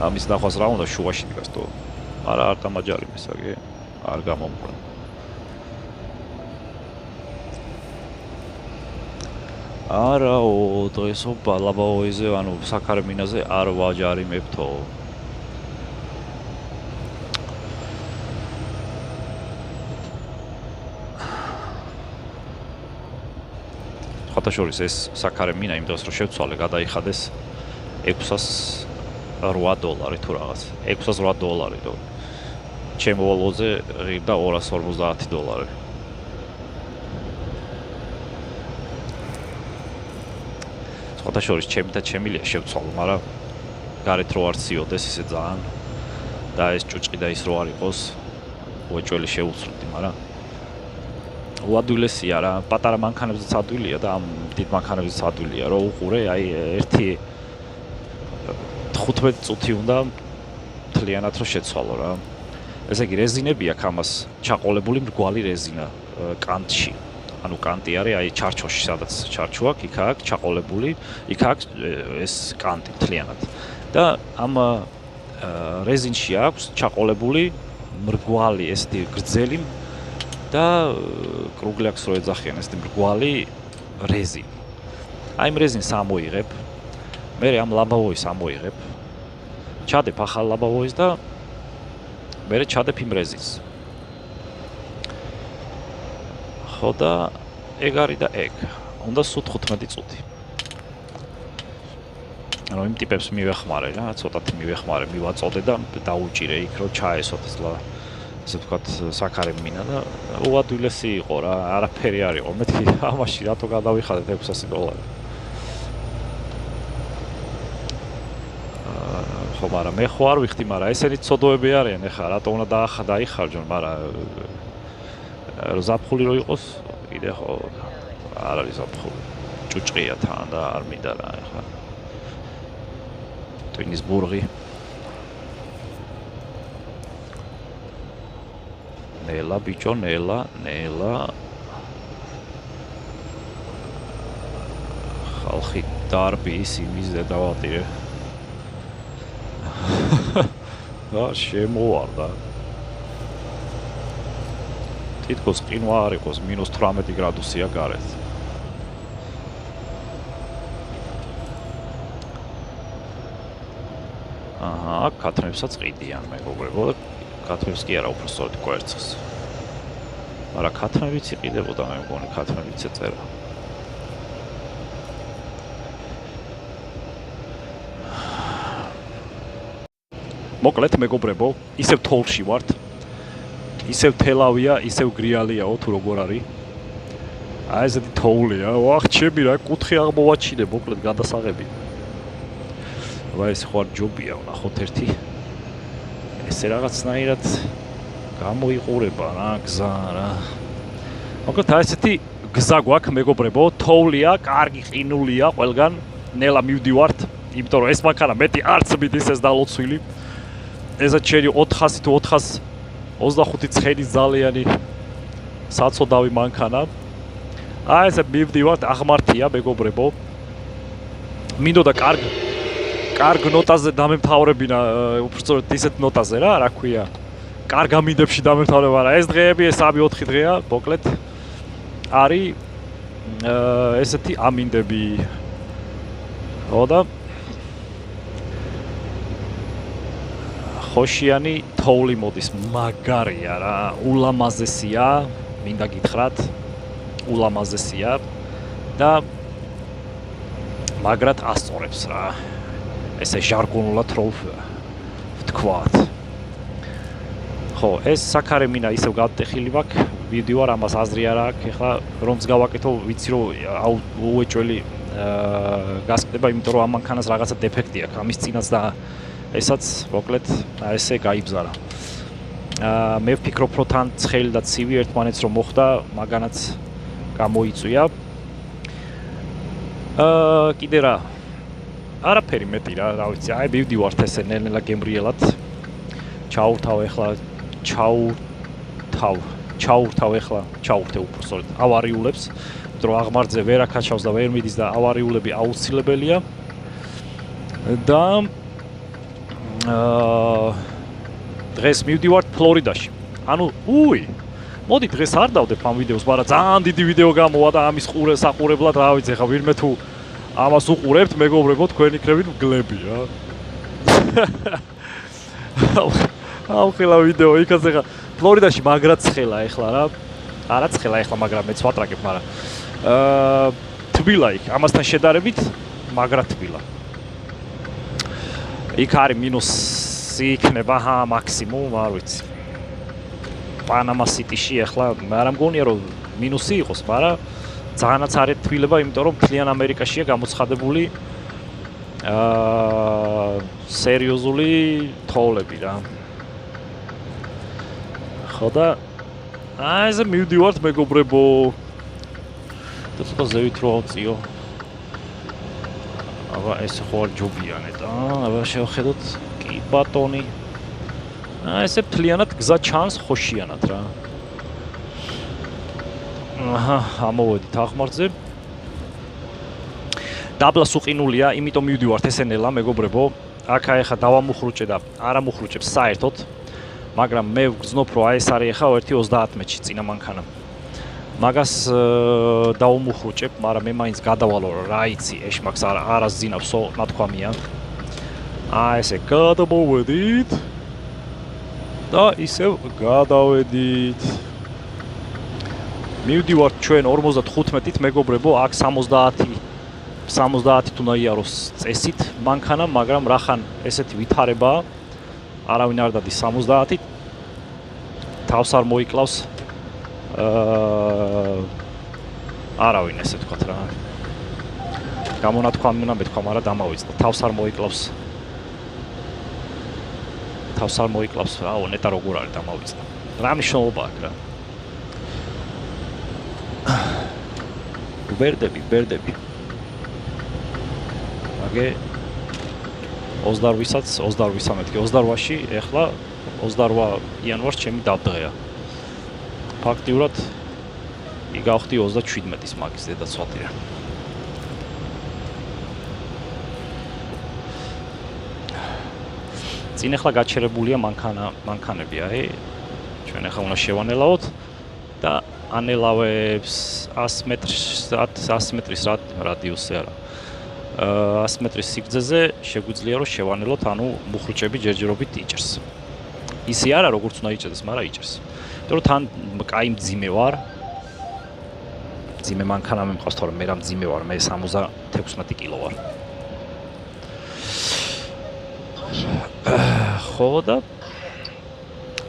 ამის ნახვას რა უნდა შუაში დგას თო. არა არ დამაჯარიმეს აგე. არ გამომყრა. არაო, დღესო ლაბავოიზე, ანუ საქარემინაზე არ ვაჯარიმებთო. ხათაშორის ეს საქარე მინა იმ დროს რომ შევცვალე გადაიხადეს $608 თუ რაღაც. $608 და ჩემო ვალოზე ღირდა $250. ხათაშორის ჩემი და ჩემილია შევცვალო, მაგრამ გარეთ რო არ ციოდეს ისე ძალიან და ეს ჭუჭყი და ის რო არ იყოს უეჭველი შეუცვლდი, მაგრამ უადვილესია რა, პატარა მანქანებზეც ადვილია და ამ დიდ მანქანებზეც ადვილია, რომ უყურე, აი ერთი 15 წუთი უნდა მთლიანად რომ შეცვალო რა. ესე იგი რეზინები აქვს ამას ჩაყოლებული მრგვალი რეზინა კანტში. ანუ კანტი არის აი ჩარჩოში, სადაც ჩარჩო აქვს, იქ აქვს ჩაყოლებული, იქ აქვს ეს კანტი მთლიანად. და ამ რეზინში აქვს ჩაყოლებული მრგვალი ესეთი გრძელი და კრუგლაკს რო ეძახიან ეს მრგვალი რეზინი. აი ამ რეზინს ამოიღებ. მე ამ ლაბავოის ამოიღებ. ჩადებ ახალ ლაბავოის და მე ჩადებ იმ რეზინს. ხო და ეგ არის და ეგ. უნდა სულ 15 წუთი. ანუ იმ ტიპებს მივეხმარე რა, ცოტათი მივეხმარე, მივაწოდე და დაუჭირე იქ რომ ჩაესოთ ზლა. ასე ვთქვათ, საქარე მინა და უადვილესი იყო რა, არაფერი არ იყო. მეთქი ამაში რატო გადავიხადეთ $600? ხო, მაგრამ მე ხო არ ვიხდი, მაგრამ ესენი ცოდოები არიან ეხლა, რატო უნდა დაიხარჯონ, მაგრამ ზაფხული რო იყოს, კიდე ხო არ არის ზაფხული. ჭუჭყია თან და არ მინდა რა ეხლა. ტვინის ბურღი. ნელა ბიჭო, ნელა. ხალხი დარბის იმისზე დავატირე. და შემოვარდა. თითქოს ყინვა არ იყოს, -18 გრადუსია გარეთ. აჰა, კათრებსაც ყიდიან, მეგობრებო. კათრებს კი არა, უფრო სწორედ კვერცხს. მაგრამ კათრებიც იყიდებოდა, მე მგონი, კათრებიც ეწერა. მოკლედ, მეგობრებო, ისევ თოლში ვართ. ისევ თელავია, ისევ გრიალიაო, თუ როგორ არის. აი ესეთი თოვლია, ვახ, ჩემი რა კუთხე აღმოვაჩინე, მოკლედ გადასაღები. აბა ეს ხო არ ჯობია, ვნახოთ ერთი. ესე რაღაცნაირად გამოიყურება რა, გზა რა. მოკლედ აი ესეთი გზა გვაქვს, მეგობრებო, თოვლია, კარგი ყინულია ყველგან. ნელა მივდივართ, იმიტომ რომ ეს მანქანა მეტი არც მიდის ეს დალოცვილი. ესა ჩერი 400 თუ 425 ცხენის ძალიანი საცოდავი მანქანა. აი ესე მივდივართ, აღმართია, მეგობრებო. მინდოდა კარგ ნოტაზე დამემთავრებინა, უბრალოდ ისეთ ნოტაზე რა ქვია. კარგ ამინდებში დამემთავრება რა. ეს დღეები, ეს 3-4 დღეა, მოკლედ არის ესეთი ამინდები. ოდა ხოშიანი თოვლი მოდის, მაგარია რა, ულამაზესია, მინდა გითხრათ, ულამაზესია და მაგრად ასწორებს რა. ესე ჟარგონულად რო ვთქვათ. ხო, ეს საქარე მინა ისევ გადტეხილი მაქვს, ვიდეო ამას აზრი არ აქვს, ეხლა რომც გავაკეთო, ვიცი რომ უეჭველი გასკდება, იმიტომ რომ ამ მანქანას რაღაცა დეფექტი აქვს, ამის წინაც და ესაც მოკლედ ესე გაიბზარა. მე ვფიქრობ, რომ თან ცხელი და ცივი ერთმანეთს რომ მოხდა, მაგანაც გამოიწვია. კიდე რა არაფერი მეტი რა ვიცი, აი მივდივართ ესე ნელ-ნელა გემრიელად. ჩაურთავ ეხლა, ჩაურთავ ეხლა, ჩაურთე უფრო სწორედ ავარიულებს, იმიტომ რომ აღმართზე ვერ აკაჩავს და ვერ მიდის და ავარიულები აუცილებელია. და დღეს მივდივართ ფლორიდაში. ანუ, მოდი დღეს არ დავდებ ამ ვიდეოს, მაგრამ ძალიან დიდი ვიდეო გამოვა და ამის საყურებლად, რა ვიცი, ხა ვირმე თუ ამას უყურებთ, მეგობრებო, თქვენი კრებით მგლები რა. აუხილა ვიდეო, იქაც ხა ფლორიდაში მაგრად ცხელა ეხლა რა. არა ცხელა ეხლა, მაგრამ მეც ვატრაკებ, მაგრამ თბილა იქ, ამასთან შედარებით მაგრად თბილა. იქ არის მინუსი იქნება, მაქსიმუმ, არ ვიცი. პანამა სიტიში ეხლა, მაგრამ მგონია რომ მინუსი იყოს, მაგრამ ძალიანაც არის თბილება, იმიტომ რომ მთლიან ამერიკაშია გამოცხადებული სერიოზული თოვლები რა. ხო და აი ესე მივდივართ, მეგობრებო. და ცოტა ზევით რო ავწიო. აბა ეს ხო არ ჯობიანეთ, აბა შევხედოთ, კი ბატონი. ესე მთლიანად გზა ჩანს ხოშიანად რა. აჰა, ამოვედით აღმართზე. დაბლას უყინულია, იმიტომ მივდივართ ესე ნელა, მეგობრებო. აქა ეხა დავამუხრუჭე და არ ამუხრუჭებს საერთოდ. მაგრამ მე ვგზნობ, რომ აი ეს არის ეხა 1.30 მეტრში წინა მანქანა. მაგას დავამუხრუჭებ, მაგრამ მე მაინც გადავალო რა იცი, ეშმაკს არ აზინავსო, ნათქვამია. აი ესე გადამოვედით. და ისევ გადავედით. მივდივართ ჩვენ 55-ით, მეგობრებო, აქ 70 უნდა იაროს წესით მანქანა, მაგრამ რახან ესეთი ვითარებაა, არავინ არ დადის 70-ით. თავს არ მოიკლავს არავინ ესე ვთქვათ რა. გამონათქვამი უნდა მეთქვა, მაგრამ დამავიწყდა. თავს არ მოიკლავს. რაო, ნეტა როგორ არის დამავიწყდა. რა მნიშვნელობა აქვს რა. ბერდები. აგე 28-ში, ეხლა 28 იანვარს ჩემი დავდღეა. ფაქტიურად იგავხდი 37-ის მაგის დედაცვადია. წინ ახლა გაჩერებულია მანქანები, აი, ჩვენ ახლა უნდა შევანელავოთ და ანელავებს 100 მეტრის რადიუსზე არა. 100 მეტრის სიგრძეზე შეგვიძლია რომ შევანელოთ, ანუ მუხრუჭები ჯერჯერობით იჭერს. ისე არა როგორც უნდა იჭერდეს, მაგრამ იჭერს. იმიტომ რომ თან კაი მძიმე ვარ. მძიმე მანქანა მემყავს, თორემ მე რა მძიმე ვარ, მე 76 კილო ვარ. ხო და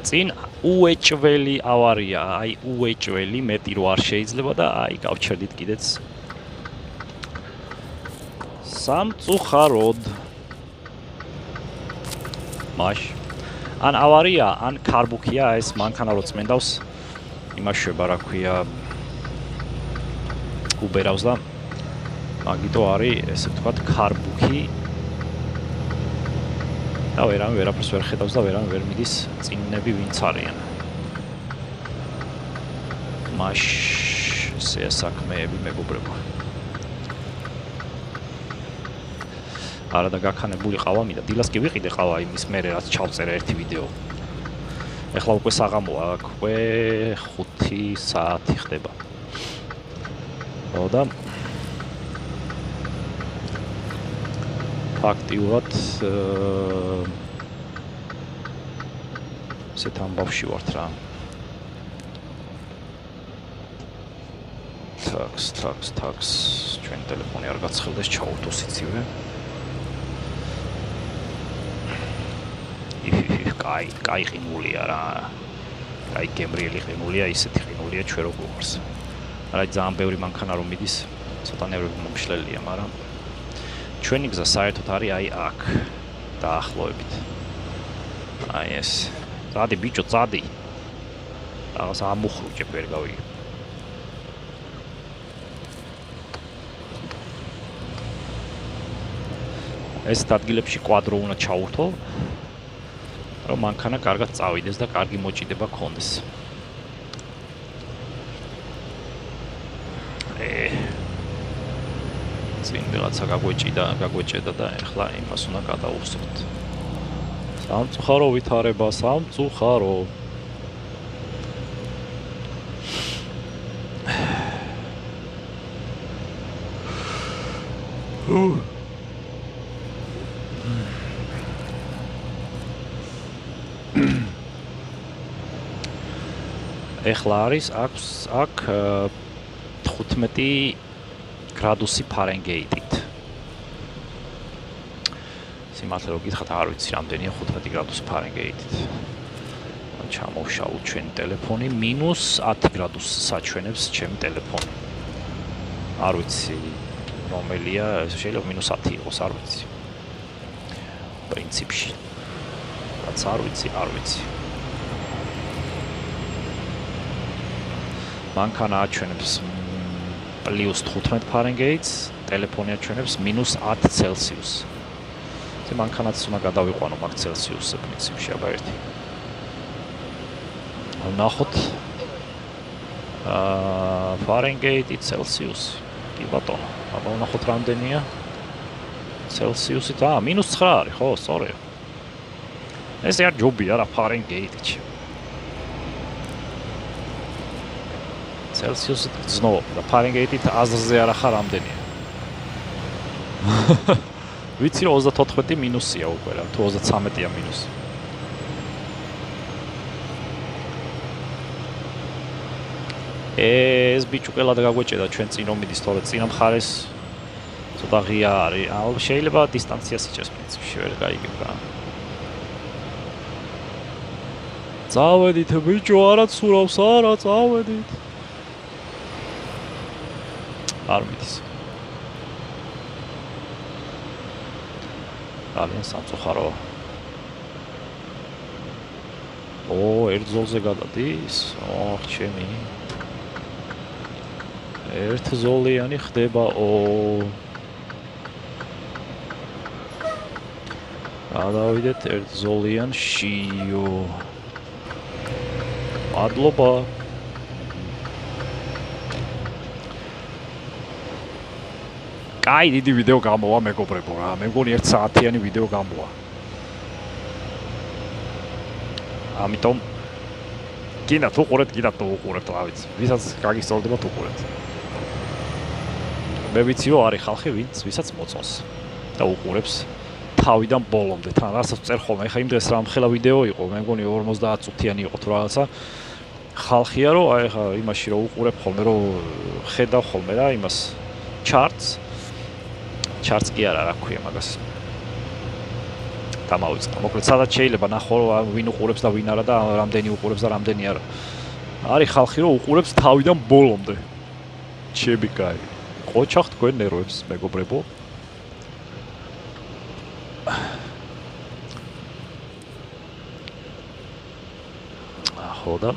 წინ უეჭველი ავარია, აი უეჭველი მეტი რო არ შეიძლება და აი გავჩერდით კიდეც სამწუხაროდ. მაშ ან ავარია, ან ქარბუქია, ეს მანქანა რო წმენდავს იმაშვება, რა ქვია, უბერავს და მაგიტო არის, ესე ვთქვათ, ქარბუქი და ვერაფერს ვერ ხედავს და ვერ მიდის წინები ვინც არიან. მაშ ესეა საქმეები, მეგობრებო. არა და გაქანებული ყავა მინდა. დილას კი ვიყიდე ყავა იმის მერე რაც ჩავწერე ერთი ვიდეო. ეხლა უკვე საღამოა, უკვე 5 საათი ხდება. და ფაქტიურად ესეთ ამბავში ვართ რა. თაქს ჩვენი ტელეფონი არ გაცხელდეს, ჩაურთო სიცივე. კაი ყინულია რა. კაი გემრიელი ყინულია, ისეთი ყინულია ჩვენ რო გვყავს. რა ძალიან ბევრი მანქანა რომ მიდის, ცოტა ნერვები მომშლელია, მაგრამ ჩვენი გზა საერთოდ არის აი აქ დაახლოებით. აი ეს. წადი ბიჭო, წადი. რაღაც ამუხრუჭებ ვერ გავიგე. ეს ადგილებში კვადრო უნდა ჩაურთო, რომ მანქანა კარგად წავიდეს და კარგი მოჭიდება გქონდეს. წინ რაღაცა გაგვეჭედა და ეხლა იმას უნდა გადავუსწროთ. სამწუხარო ვითარება, სამწუხარო. ეხლა არის აქ 15 გრადუსი ფარენგეიტით. სიმართლე რომ გითხრათ, არ ვიცი რამდენია 15 გრადუსი ფარენგეიტით. ჩამოვშალოთ ჩვენი ტელეფონი, -10 გრადუსს საჩვენებს ჩემი ტელეფონი. არ ვიცი რომელია, შეიძლება -10 იყოს, არ ვიცი. პრინციპში. რაც არ ვიცი. მანქანა აჩვენებს +15 ფარენგეიტს, ტელეფონი აჩვენებს -10 ცელსიუსს. ეს მანქანაც უნდა გადავიყვანო მაგ ცელსიუსზე პრინციპში, აბა ერთი. ნახოთ ფარენგეიტი ცელსიუსი. კი ბატონო, აბა ნახოთ რამდენია ცელსიუსით. -9 არის, ხო, სწორია. ესე არ ჯობია რა ფარენგეიტი. ცელსიუსით გრძნობ და ფარენგეიტით აზრზე არ ახარ რამდენია. ვიცი რომ 34 მინუსია უკვე რა, თუ 33-ია მინუსი. ეს ბიჭო ყველა და გაგვეჭედა ჩვენ წინ რომ მიდის, თორე წინა მხარეს ცოტა ღია არის. შეიძლება დისტანციას იჭერს პრინციპში, ვერ გაიგებ რა. წავედით ბიჭო, არა ცურავს, არა წავედით. არ მიდის. ძალიან სამწუხაროა. ერთ ზოლზე გადადის? ჩემი. ერთ ზოლიანი ხდება. გადავიდეთ ერთ ზოლიანში. მადლობა. კაი დიდი ვიდეო გამოვა მეგობრებო რა. მე მგონი 1 საათიანი ვიდეო გამოვა. ამიტომ კიდე თუ უყურებთ, რა ვიცი. ვისაც გაგისწორდება თუ უყურებთ. მე ვიცი რომ არის ხალხი, ვისაც მოწონს და უყურებს თავიდან ბოლომდე. თან რასაც წერ ხოლმე, ეხა იმ დღეს რა მხელა ვიდეო იყო, მე მგონი 50 წუთიანი იყო თუ რაღაცა. ხალხია რომ აი ეხა იმაში რომ უყურებ ხოლმე, რომ ხედავ ხოლმე რა იმას ჩარტს კი არა ქვია მაგას. დამავიწყდა. მოკლედ სადაც შეიძლება ნახო რომ ვინ უყურებს და ვინ არა და რამდენი უყურებს და რამდენი არა. არის ხალხი რომ უყურებს თავიდან ბოლომდე. ჩემი კაი. ყოჩახ თქვენ ნერვებს მეგობრებო. ახლა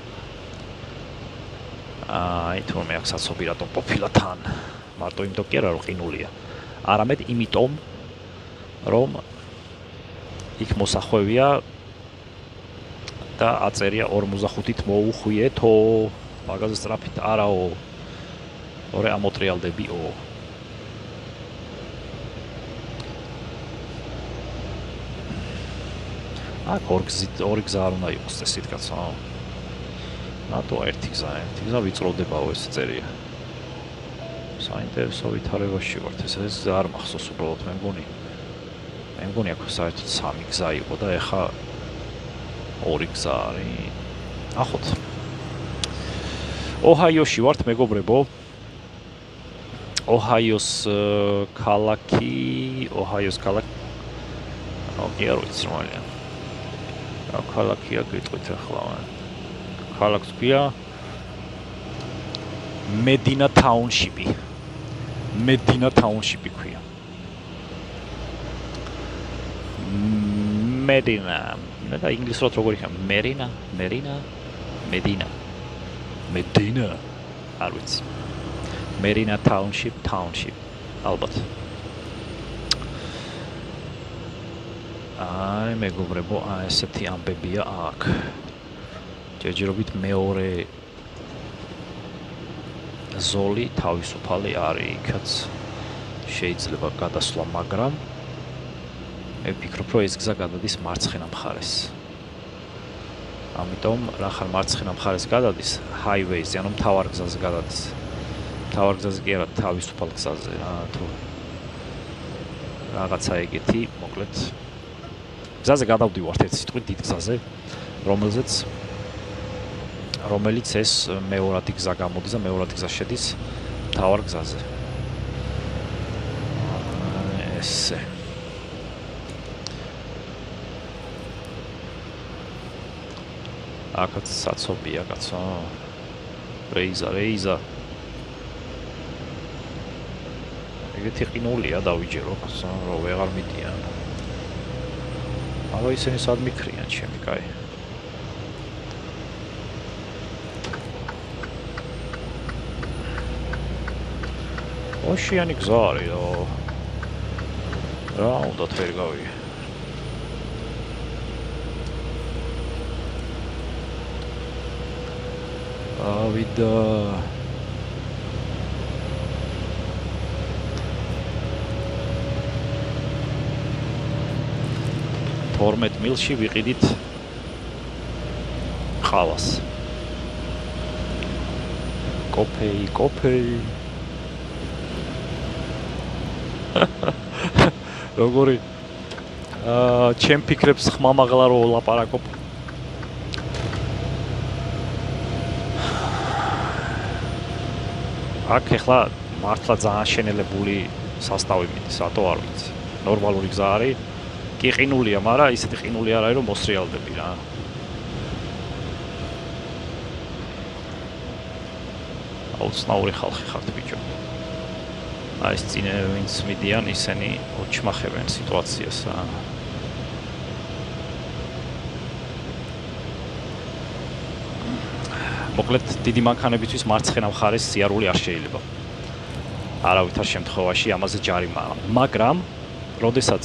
აი თორმე აქ საცობი რატომ ყოფილა თან. მარტო იმიტომ კი არა რომ ყინულია. არამედ იმიტომ რომ იქ მოსახვევია და აწერია 45-ით მოუხვიეთო. მაგაზე სწრაფით არაო. ორე ამოტრიალდებიო. აქ ორი გზა არ უნდა იყოს წესით კაცო. რატო ერთი გზა ვიწროვდებაო ეს წერია. საინტერესო ვითარებაში ვართ. ეს არ მახსოვს უბრალოდ მე მგონი აქ საერთოდ 3 გზა იყო და ეხა 2 გზა არის. ახოთ. ოჰაიოში ვართ მეგობრებო. ოჰაიოს ქალაქი. კი არ ვიცი რომელია. ქალაქია გიტყვით ახლა. ქალაქს ქვია მედინა ტაუნშიპი. ქვია. მედინა. და ინგლისურად როგორ იქნება? მედინა. არ ვიცი. მედინა ტაუნშიპ. ალბათ. აი მეგობრებო, ესეთი ამბებია აქ. ჯერჯერობით მეორე ზოლი თავისუფალი არის იქაც შეიძლება გადასვლა, მაგრამ მე ვფიქრობ, რომ ეს გზა გადადის მარცხენა მხარეს. ამიტომ რახან მარცხენა მხარეს გადადის, highway-ზე, ანუ მთავარ გზაზე გადადის. მთავარ გზაზე კი არა, თავისუფალ გზაზე რა თუ რაღაცა ეგეთი, მოკლედ გზაზე გადავდივართ ერთ სიტყვით დიდ გზაზე, რომელიც ეს მეორადი გზა გამოდის და მეორადი გზა შედის მთავარ გზაზე. ესე. აქაც საცობია კაცო. რეიზა. ეგეთი ყინულია დავიჯერო კაცო, რომ ვეღარ მიდიან. აბა ისინი სად მიქრიან ჩემი კაი. ოშიანი გზა არის რა უნდა თვერ გავიგე. ავიდა. თორმეტ მილში ვიყიდით ხავას. კოფეი. როგორი ჩემ ფიქრებს ხმამაღლა რო ვლაპარაკობ. აქ ახლა მართლა ძალიან შენელებული სასტავი მიდის, რატო არ ვიცი. ნორმალური გზა არის. კი ყინულია, მაგრამ ისეთი ყინული არ არის რომ მოსრიალდები რა. აუცნაური ხალხი ხართ ბიჭო. აი ეს წინე ვინც მიდიან, ისინი ოჩმახებენ სიტუაციას რა. მოკლედ დიდი მანქანებისთვის მარცხენა მხარეს სიარული არ შეიძლება. არავითარ შემთხვევაში ამაზე ჯარიმაა. მაგრამ როდესაც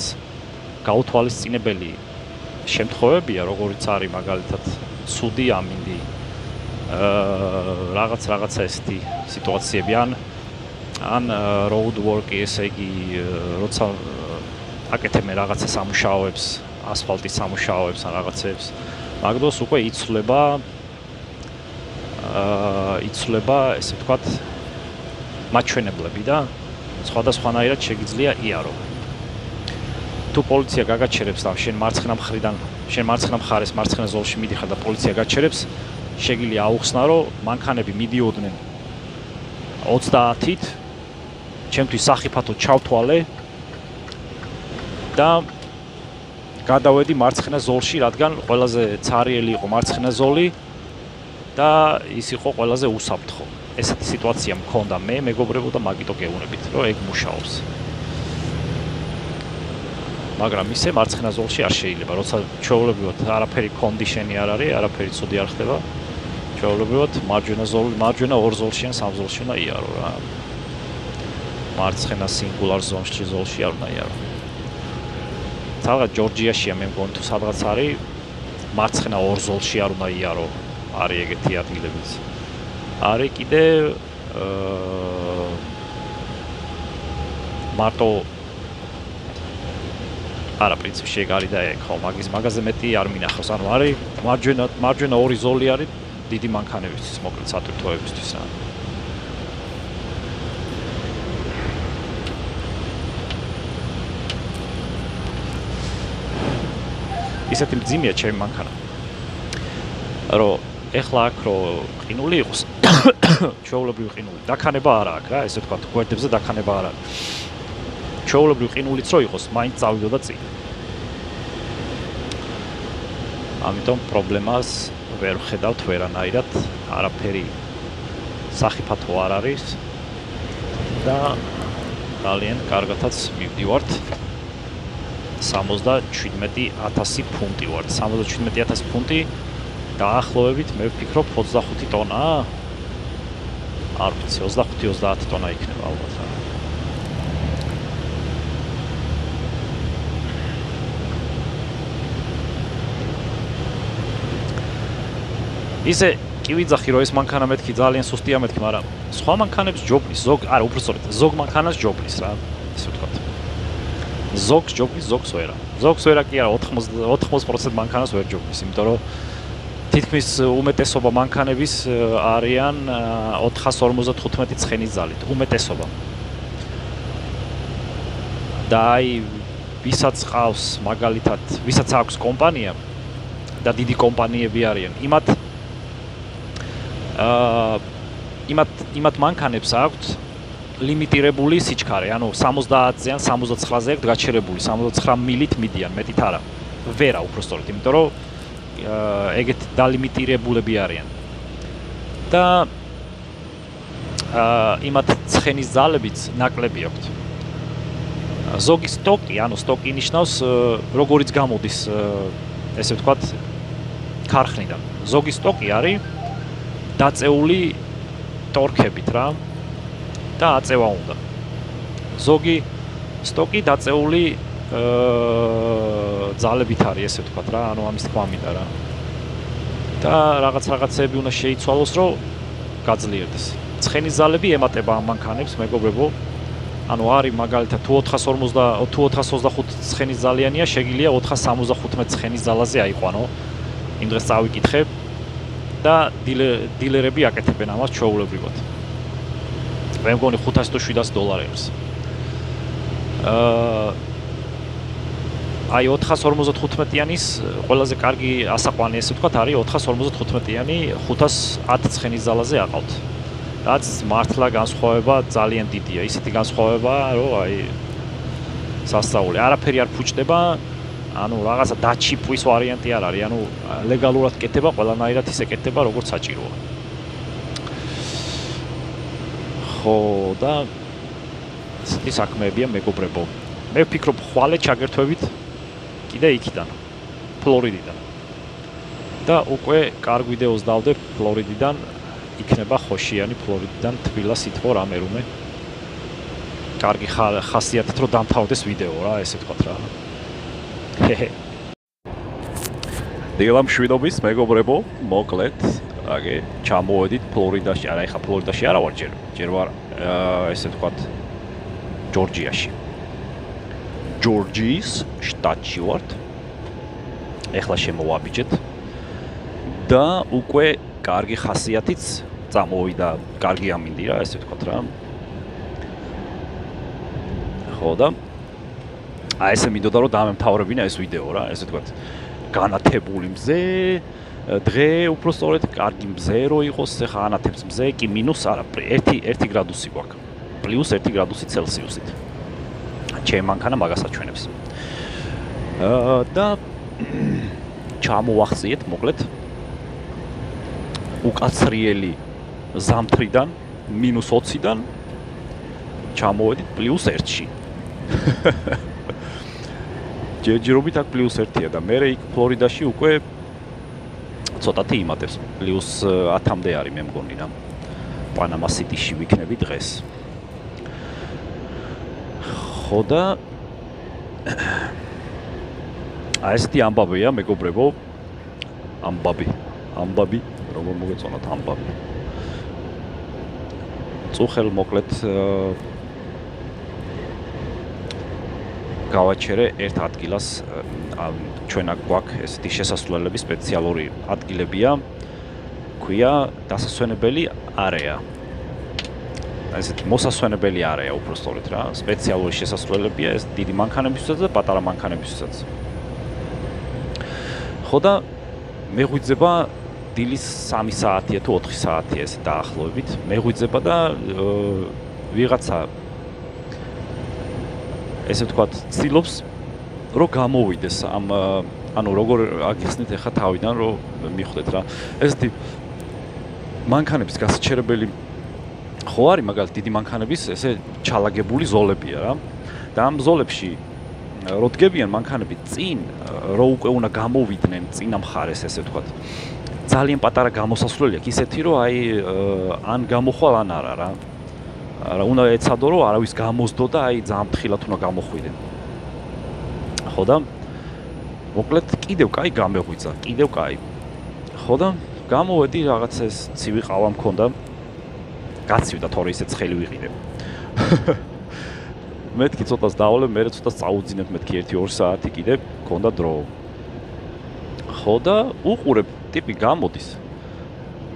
გაუთვალისწინებელი შემთხვევებია, როგორიც არის მაგალითად ცუდი ამინდი, რაღაცა ესეთი სიტუაციები ან ან road work-ი, ესე იგი, როცა აკეთებენ რაღაცა სამუშაოებს, ასფალტის სამუშაოებს ან რაღაცებს, მაგ დროს უკვე იცვლება, ესე ვთქვათ, მაჩვენებლები და სხვადასხვანაირად შეგიძლია იარო. თუ პოლიცია გაგაჩერებს და შენ მარცხენა მხარეს მარცხენა ზოლში მიდიხარ და პოლიცია გაჩერებს, შეგიძლია აუხსნა, რომ მანქანები მიდიოდნენ 30-ით, ჩემთვის სახიფათო ჩავთვალე და გადავედი მარცხენა ზოლში, რადგან ყველაზე ცარიელი იყო მარცხენა ზოლი და ის იყო ყველაზე უსაფრთხო. ესეთი სიტუაცია მქონდა მე, მეგობრებო და მაგიტო გეუბნებით, რომ ეგ მუშაობს. მაგრამ ისე მარცხენა ზოლში არ შეიძლება, როცა ჩვეულებრივად არაფერი კონდიშენი არ არის, არაფერი ცუდი არ ხდება. ჩვეულებრივად მარჯვენა ორ ზოლში ან სამ ზოლში უნდა იარო რა. მარცხენა სინგულარ ზოლში არ უნდა იარო. სადღაც ჯორჯიაშია მე მგონი თუ სადღაც არის მარცხენა ორ ზოლში არ უნდა იარო. არის ეგეთი ადგილებიც. არის კიდე მარტო არა პრინციპში ეგ არის და ეგ ხო მაგაზე მეტი არ მინახავს. ანუ არის მარჯვენა ორი ზოლი არის დიდი მანქანებისთვის, მოკლედ სატვირთოებისთვის რა. ისეთი მძიმეა ჩემი მანქანა. რომ ეხლა აქ რო ყინული იყოს, ჩვეულებრივი ყინული, დაქანება არა აქვს რა, ესე ვთქვათ, გვერდებზე დაქანება არა აქვს. ჩვეულებრივი ყინულიც რო იყოს, მაინც წავიდოდა წინ. ამიტომ პრობლემას ვერ ვხედავთ ვერანაირად, არაფერი სახიფათო არ არის და ძალიან კარგათაც მივდივართ. 77,000 ფუნტი ვარ. 77,000 ფუნტი დაახლოებით მე ვფიქრობ 25 ტონაა. არ ვიცი, 25-30 ტონა იქნება ალბათ რა. ისე კი ვიძახი რომ ეს მანქანა მეთქი ძალიან სუსტია მეთქი, მაგრამ სხვა მანქანებს ჯობლის, ზოგ მანქანას ჯობლის რა, ესე ვთქვათ. ზოგს ჯობლის, ზოგს ვერა. ზოგს ვერა კი არა, 80% მანქანას ვერ ჯობლის, იმიტომ რომ თითქმის უმეტესობა მანქანების არიან 455 ცხენის ძალით, უმეტესობა. და აი ვისაც ყავს მაგალითად, ვისაც აქვს კომპანია და დიდი კომპანიები არიან, იმათ მანქანებს აქვთ ლიმიტირებული სიჩქარე, ანუ 70-ზე ან 79-ზე აქვთ გაჩერებული, 79 მილით მიდიან, მეტით არა. ვერა უბრალოდ, იმიტომ რომ ეგეთ დალიმიტირებულები არიან. და იმათ ცხენის ძალებიც ნაკლები აქვთ. ზოგი სტოკი, ანუ სტოკი ნიშნავს როგორიც გამოდის, ესე ვთქვათ, ქარხნიდან. ზოგი სტოკი არის დაწეული ტორქებით რა და აწევა უნდა. ზოგი სტოკი დაწეული ძალებით არის, ესე ვთქვათ რა, ანუ ამის თქმა მინდა რა. და რაღაცეები უნდა შეიცვალოს, რომ გაძლიერდეს. ცხენის ძალები ემატება ამ მანქანებს, მეგობრებო. ანუ არის მაგალითად თუ 425 ცხენის ძალიანია, შეგიძლია 475 ცხენის ძალაზე აიყვანო. იმ დღეს წავიკითხე და დილერები აკეთებენ ამას ჩვეულებრივად. მე მგონი $500-700. აი 455-იანის ყველაზე კარგი ასაყვანი, ესე ვთქვათ, არის 455-იანი 510 ცხენის ძალაზე აყავთ. რაც მართლა განსხვავება ძალიან დიდია. ისეთი განსხვავება, რომ აი სასწაული, არაფერი არ ფუჭდება, ანუ რაღაცა დაჩიპვის ვარიანტი არ არის, ანუ ლეგალურად კეთება, ყველანაირად ისე კეთება, როგორც საჭიროა. ხო და ისეთი საქმეებია მეგობრებო. მე ვფიქრობ, ხვალე ჩაგერთვებით კიდე იქიდან, ფლორიდიდან. და უკვე კარგ ვიდეოს დავდებ ფლორიდიდან, იქნება ხოშიანი ფლორიდიდან თბილა სითბო რამე. კარგი ხასიათით რომ დამთავრდეს ვიდეო რა, ესე ვთქვათ რა. დილა მშვიდობის მეგობრებო, მოკლედ აგე ჩამოვედით ფლორიდაში, არა ეხა ფლორიდაში არა ვარ ჯერ ვარ ესე ვთქვათ ჯორჯიაში. ჯორჯიის შტატში ვართ. ეხლა შემოვაბიჯეთ და უკვე კარგი ხასიათიც წამოვიდა, კარგი ამინდი რა, ესე ვთქვათ რა. ხო და აი ესე მინდოდა რომ დამემთავრებინა ეს ვიდეო რა, ესე ვთქვათ განათებული მზე, დღე უпростоრეთ კარგი მზე რო იყოს, ეხა ანათებს მზე კი მინუს არა, 1 გრადუსი გვაქვს. პლუს 1 გრადუსი ცელსიუსით. ჩემ მანქანა მაგას აჩვენებს. და ჩამოვახციეთ მოკლედ უკაცრიელი ზამთრიდან -20-დან ჩამოვედით +1-ში. ჯერჯერობით აქ +1-ია და მე იქ ფლორიდაში უკვე ცოტათი იმატებს. +10-მდე არის მე მგონი რა. პანამა სიტიში ვიქნები დღეს. ხო და აი ესეთი ამბავია მეგობრებო. ამბავი, როგორ მოგეწონათ ამბავი. წუხელ მოკლედ გავაჩერე ერთ ადგილას, ჩვენ აქ გვაქვს ესეთი შესასვლელები, სპეციალური ადგილებია, ქვია დასასვენებელი არეა. ესეთი მოსასვენებელი არეა უпростоრეთ რა, სპეციალური შესასვლელებია, ეს დიდი მანქანებისთვისაც და პატარა მანქანებისთვისაც. ხო და მეღვიძება დილის 3 საათია თუ 4 საათია ეს დაახლოებით. მეღვიძება და ვიღაცა ესე ვთქვათ, ცდილობს რომ გამოვიდეს ამ ანუ როგორ აგიხსნით ახლა თავიდან რომ მიხვდეთ რა. ესეთი მანქანების გასაჩერებელი ხო არის მაგალითად დიდი მანქანების ესე ჩალაგებული ზოლებია რა. და ამ ზოლებში რო დგებიან მანქანები წინ, რო უკვე უნდა გამოვიდნენ წინა მხარეს ესე ვთქვათ. ძალიან პატარა გამოსასვლელი აქვს ისეთი რომ აი ან გამოხვალ ან არა რა. რა უნდა ეცადო რომ არავის გამოსდო და აი ძალიან ფრთხილად უნდა გამოხვიდე. ხო და მოკლედ კიდევ კაი გამეღვიძა, კიდევ კაი. ხო და გამოვედი რაღაც ეს ცივი ყავა მქონდა. გაცივდა თორე ისე ცხელი ვიყიდე. მეთქი ცოტას დაავლებ, მე ცოტას წაუძინებ, მეთქი 1-2 საათი კიდე მქონდა დრო. ხო და უყურებ ტიპი გამოდის.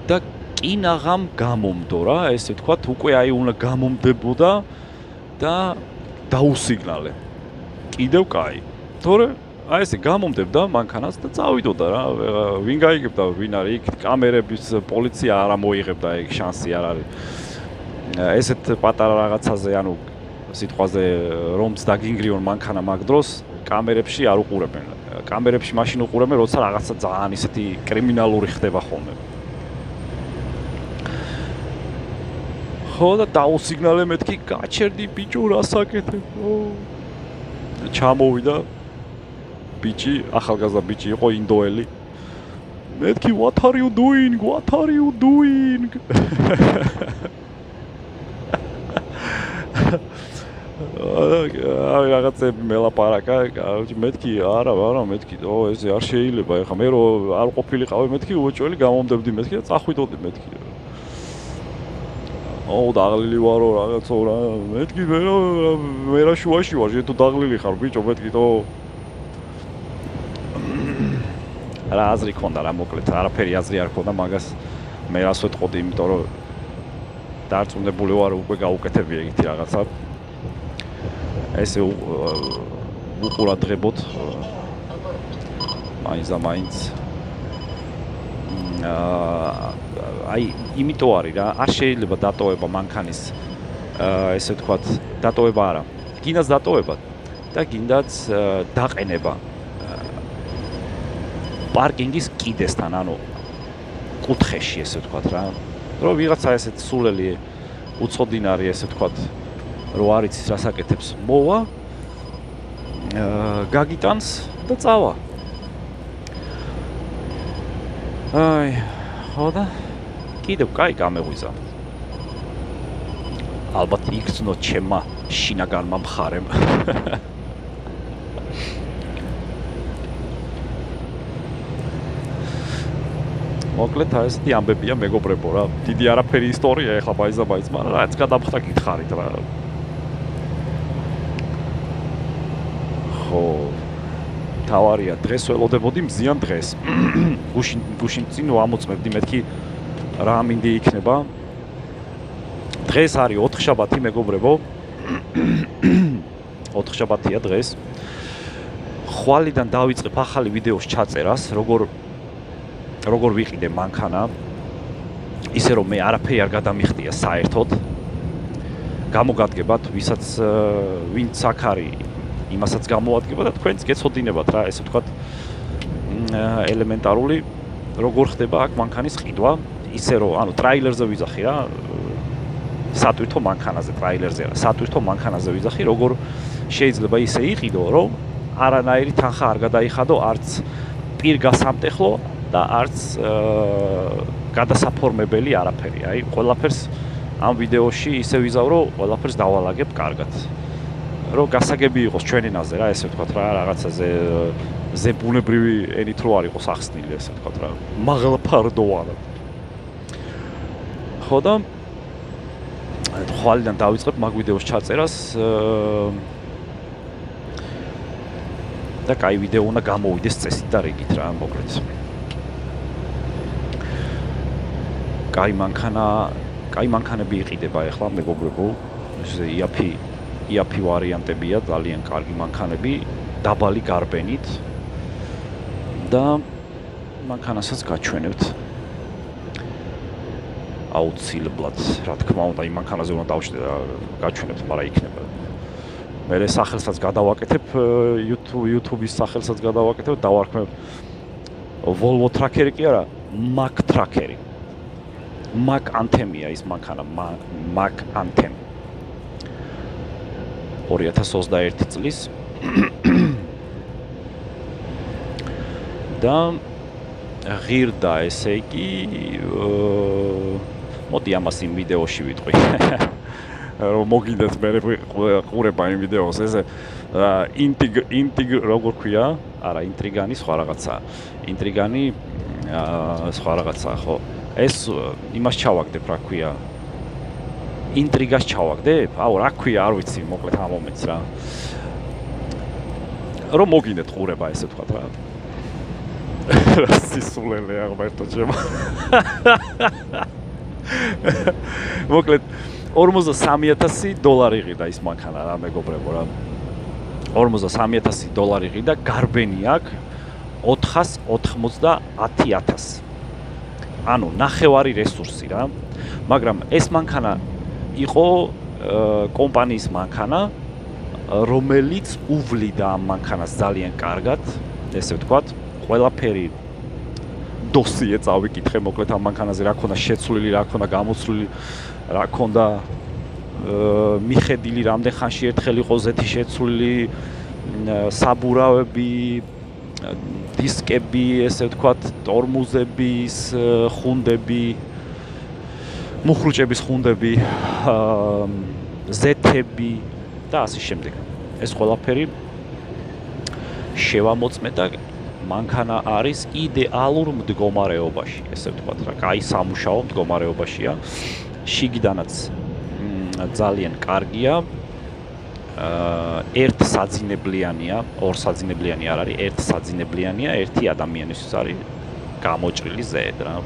და კინაღამ გამომდო რა, ესე ვთქვათ, უკვე აი უნდა გამომდებოდა და დაუსიგნალე. კიდევ კაი. თორე აი ესე გამომდებდა მანქანას და წავიდოდა რა. ვინ გაიგებდა, ვინ არის იქ კამერების პოლიცია არ მოიღებდა, ეგ შანსი არ არის. ესეთ პატარა რაღაცაზე, ანუ სიტყვაზე რომც დაგინგრიონ მანქანა მაგ დროს კამერებში არ უყურებენ. კამერებში მაშინ უყურებენ, როცა რაღაცა ძალიან ისეთი კრიმინალური ხდება ხოლმე. ხო და დაუსიგნალე მეთქი, გაჩერდი ბიჭო, რა საკეთებო? ჩამოვიდა ბიჭი, ახალგაზრდა ბიჭი იყო ინდოელი. მეთქი, what are you doing? What are you doing? აი რაღაცები მელაპარაკა, მეთქი არა, მეთქი, ესე არ შეიძლება, ეხა მე რო არ ყოფილიყავი, მეთქი უეჭველი გამომდებდი, მეთქი და წახვიდოდი, მეთქი. დაღლილი ვარო რაღაცო რა, მეთქი მე რა შუაში ვარ, შენ თუ დაღლილი ხარ, ბიჭო, მეთქი რა აზრი ქონდა რა, მოკლედ, არაფერი აზრი არ ქონდა მაგას. მე რას ვეთყოდი, იმიტომ რომ დარწმუნებული ვარ უკვე გაუკეთებია ეგეთი რაღაცა. ესე უყურადღებოთ მაინც და მაინც აი იმიტომ არის რა, არ შეიძლება დატოვება მანქანის ესე ვთქვათ, დატოვება არა. გინდაც დატოვება და გინდაც დაყენება პარკინგის კიდესთან, ანუ კუთხეში ესე ვთქვათ რა. რომ ვიღაცა ესეთ სულელი უცოდინარი ესე ვთქვათ რო არ იცის რას აკეთებს, მოვა, გაგიტანს და წავა. აი, ხო და კიდევ კაი გამეღვიძა. ალბათ იგრძნო ჩემმა შინაგანმა მხარემ. მოკლედ აი ესეთი ამბებია მეგობრებო რა. დიდი არაფერი ისტორია ეხლა ბაიძ, მაგრამ რაც გადამხდა გითხარით რა. ხო თავარია დღეს ველოდებოდი მზიან დღეს. გუშინ წინ ვამოწმებდი მეთქი რა მინდი იქნება. დღეს არის 4 შაბათი მეგობრებო. 4 შაბათია დღეს. ხვალიდან დავიწყებ ახალი ვიდეოს ჩაწერას, როგორ ვიყიდე მანქანა. ისე რომ მე არაფერი არ გადამიხდია საერთოდ. გამოგადგებათ, ვინც აქ არის, იმასაც გამოადგება და თქვენც გეცოდინებათ რა, ესე ვთქვათ, ელემენტარული როგორ ხდება აქ მანქანის ყიდვა, ისე რომ ანუ ტრაილერზე ვიძახი რა. სატვირთო მანქანაზე, ტრაილერზე არა, სატვირთო მანქანაზე ვიძახი, როგორ შეიძლება ისე იყიდო, რომ არანაირი თანხა არ გადაიხადო არც პირგასამტეხლო და არც გადასაფორმებელი არაფერი. აი, ყველაფერს ამ ვიდეოში ისე ვიზავრო, ყველაფერს დავალაგებ კარგად. რომ გასაგები იყოს ჩვენი ნაზე რა, ესე ვთქვათ რა, რაღაცაზე ზებუნებრივი ენით რო არ იყოს ახსნილი, ესე ვთქვათ რა. მაღალფარდოვანად. ხო და ხვალიდან დავიწყებ მაგ ვიდეოს ჩაწერას და კაი ვიდეო უნდა გამოვიდეს წესით და რიგით რა, მოკლედ. კაი მანქანები იყიდება ახლა მეგობრებო. ესე იაფი ვარიანტებია, ძალიან კარგი მანქანები, დაბალი გარბენით და მანქანასაც გაჩვენებთ. აუცილებლად, რა თქმა უნდა, იმ მანქანაზე უნდა დავშდე და გაჩვენებთ, მაგრამ იქნება. მე სახელსაც გადავაკეთებ, YouTube-ის სახელსაც გადავაკეთებ, დავარქმევ Volvo Tracker კი არა, Mac Tracker. Mac Anthem-ია ის მანქანა, Mac Anthem. 2021 წლის და ღირდა ესე იგი მოდი ამას იმ ვიდეოში ვიტყვი რომ მოგინდათ მე ყურება იმ ვიდეოს ესე როგორ ქვია არა ინტრიგანი სხვა რაღაცა ინტრიგანი სხვა რაღაცა ხო ეს იმას ჩავაგდებ რა ქვია ინტრიგას ჩავაგდებ? აუ, რა ქვია, არ ვიცი, მოკლედ ამ მომენტს რა. რომ მოგინდეთ ყურება, ესე ვთქვათ რა. რა სისულელე აღმერთო ჩემო. მოკლედ $43,000 იყიდა ის მანქანა რა, მეგობრებო რა. $43,000 იყიდა, გარბენი აქვს $490,000. ანუ ნახევარი რესურსი რა. მაგრამ ეს მანქანა იყო კომპანიის მანქანა, რომელიც უვლიდა ამ მანქანას ძალიან კარგად, ესე ვთქვათ, ყველაფერი დოსიე წავიკითხე, მოკლედ ამ მანქანაზე რა ქონდა შეცვლილი, რა ქონდა გამოცვლილი, რა ქონდა მიხედილი რამდენ ხანში ერთხელ იყო ზეთი შეცვლილი, საბურავები, დისკები, ესე ვთქვათ, ტორმუზების ხუნდები, მუხრუჭების ხუნდები, ზეთები და ასე შემდეგ. ეს ყველაფერი შევამოწმე და მანქანა არის იდეალურ მდგომარეობაში, ესე ვთქვათ რა, კაი სამუშაო მდგომარეობაშია. შიგიდანაც ძალიან კარგია. ერთ საძინებლიანია, ორ საძინებლიანი არ არის, ერთ საძინებლიანია, ერთი ადამიანისთვის არის გამოჭრილი ზედ რა.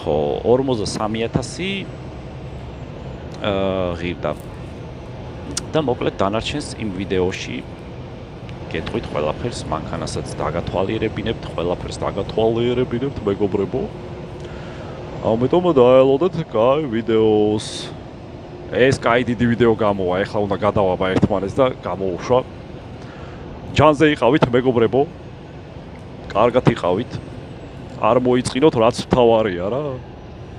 ხო, 43,000 ღირდა. და მოკლედ დანარჩენს იმ ვიდეოში გეტყვით ყველაფერს, მანქანასაც დაგათვალიერებინებთ, ყველაფერს დაგათვალიერებინებთ, მეგობრებო. ამიტომ დაელოდეთ კაი ვიდეოს. ეს კაი დიდი ვიდეო გამოვა, ეხლა უნდა გადავაბა ერთმანეთს და გამოუშვა. ჯანზე იყავით, მეგობრებო. კარგად იყავით. არ მოიწყინოთ, რაც თავარია რა.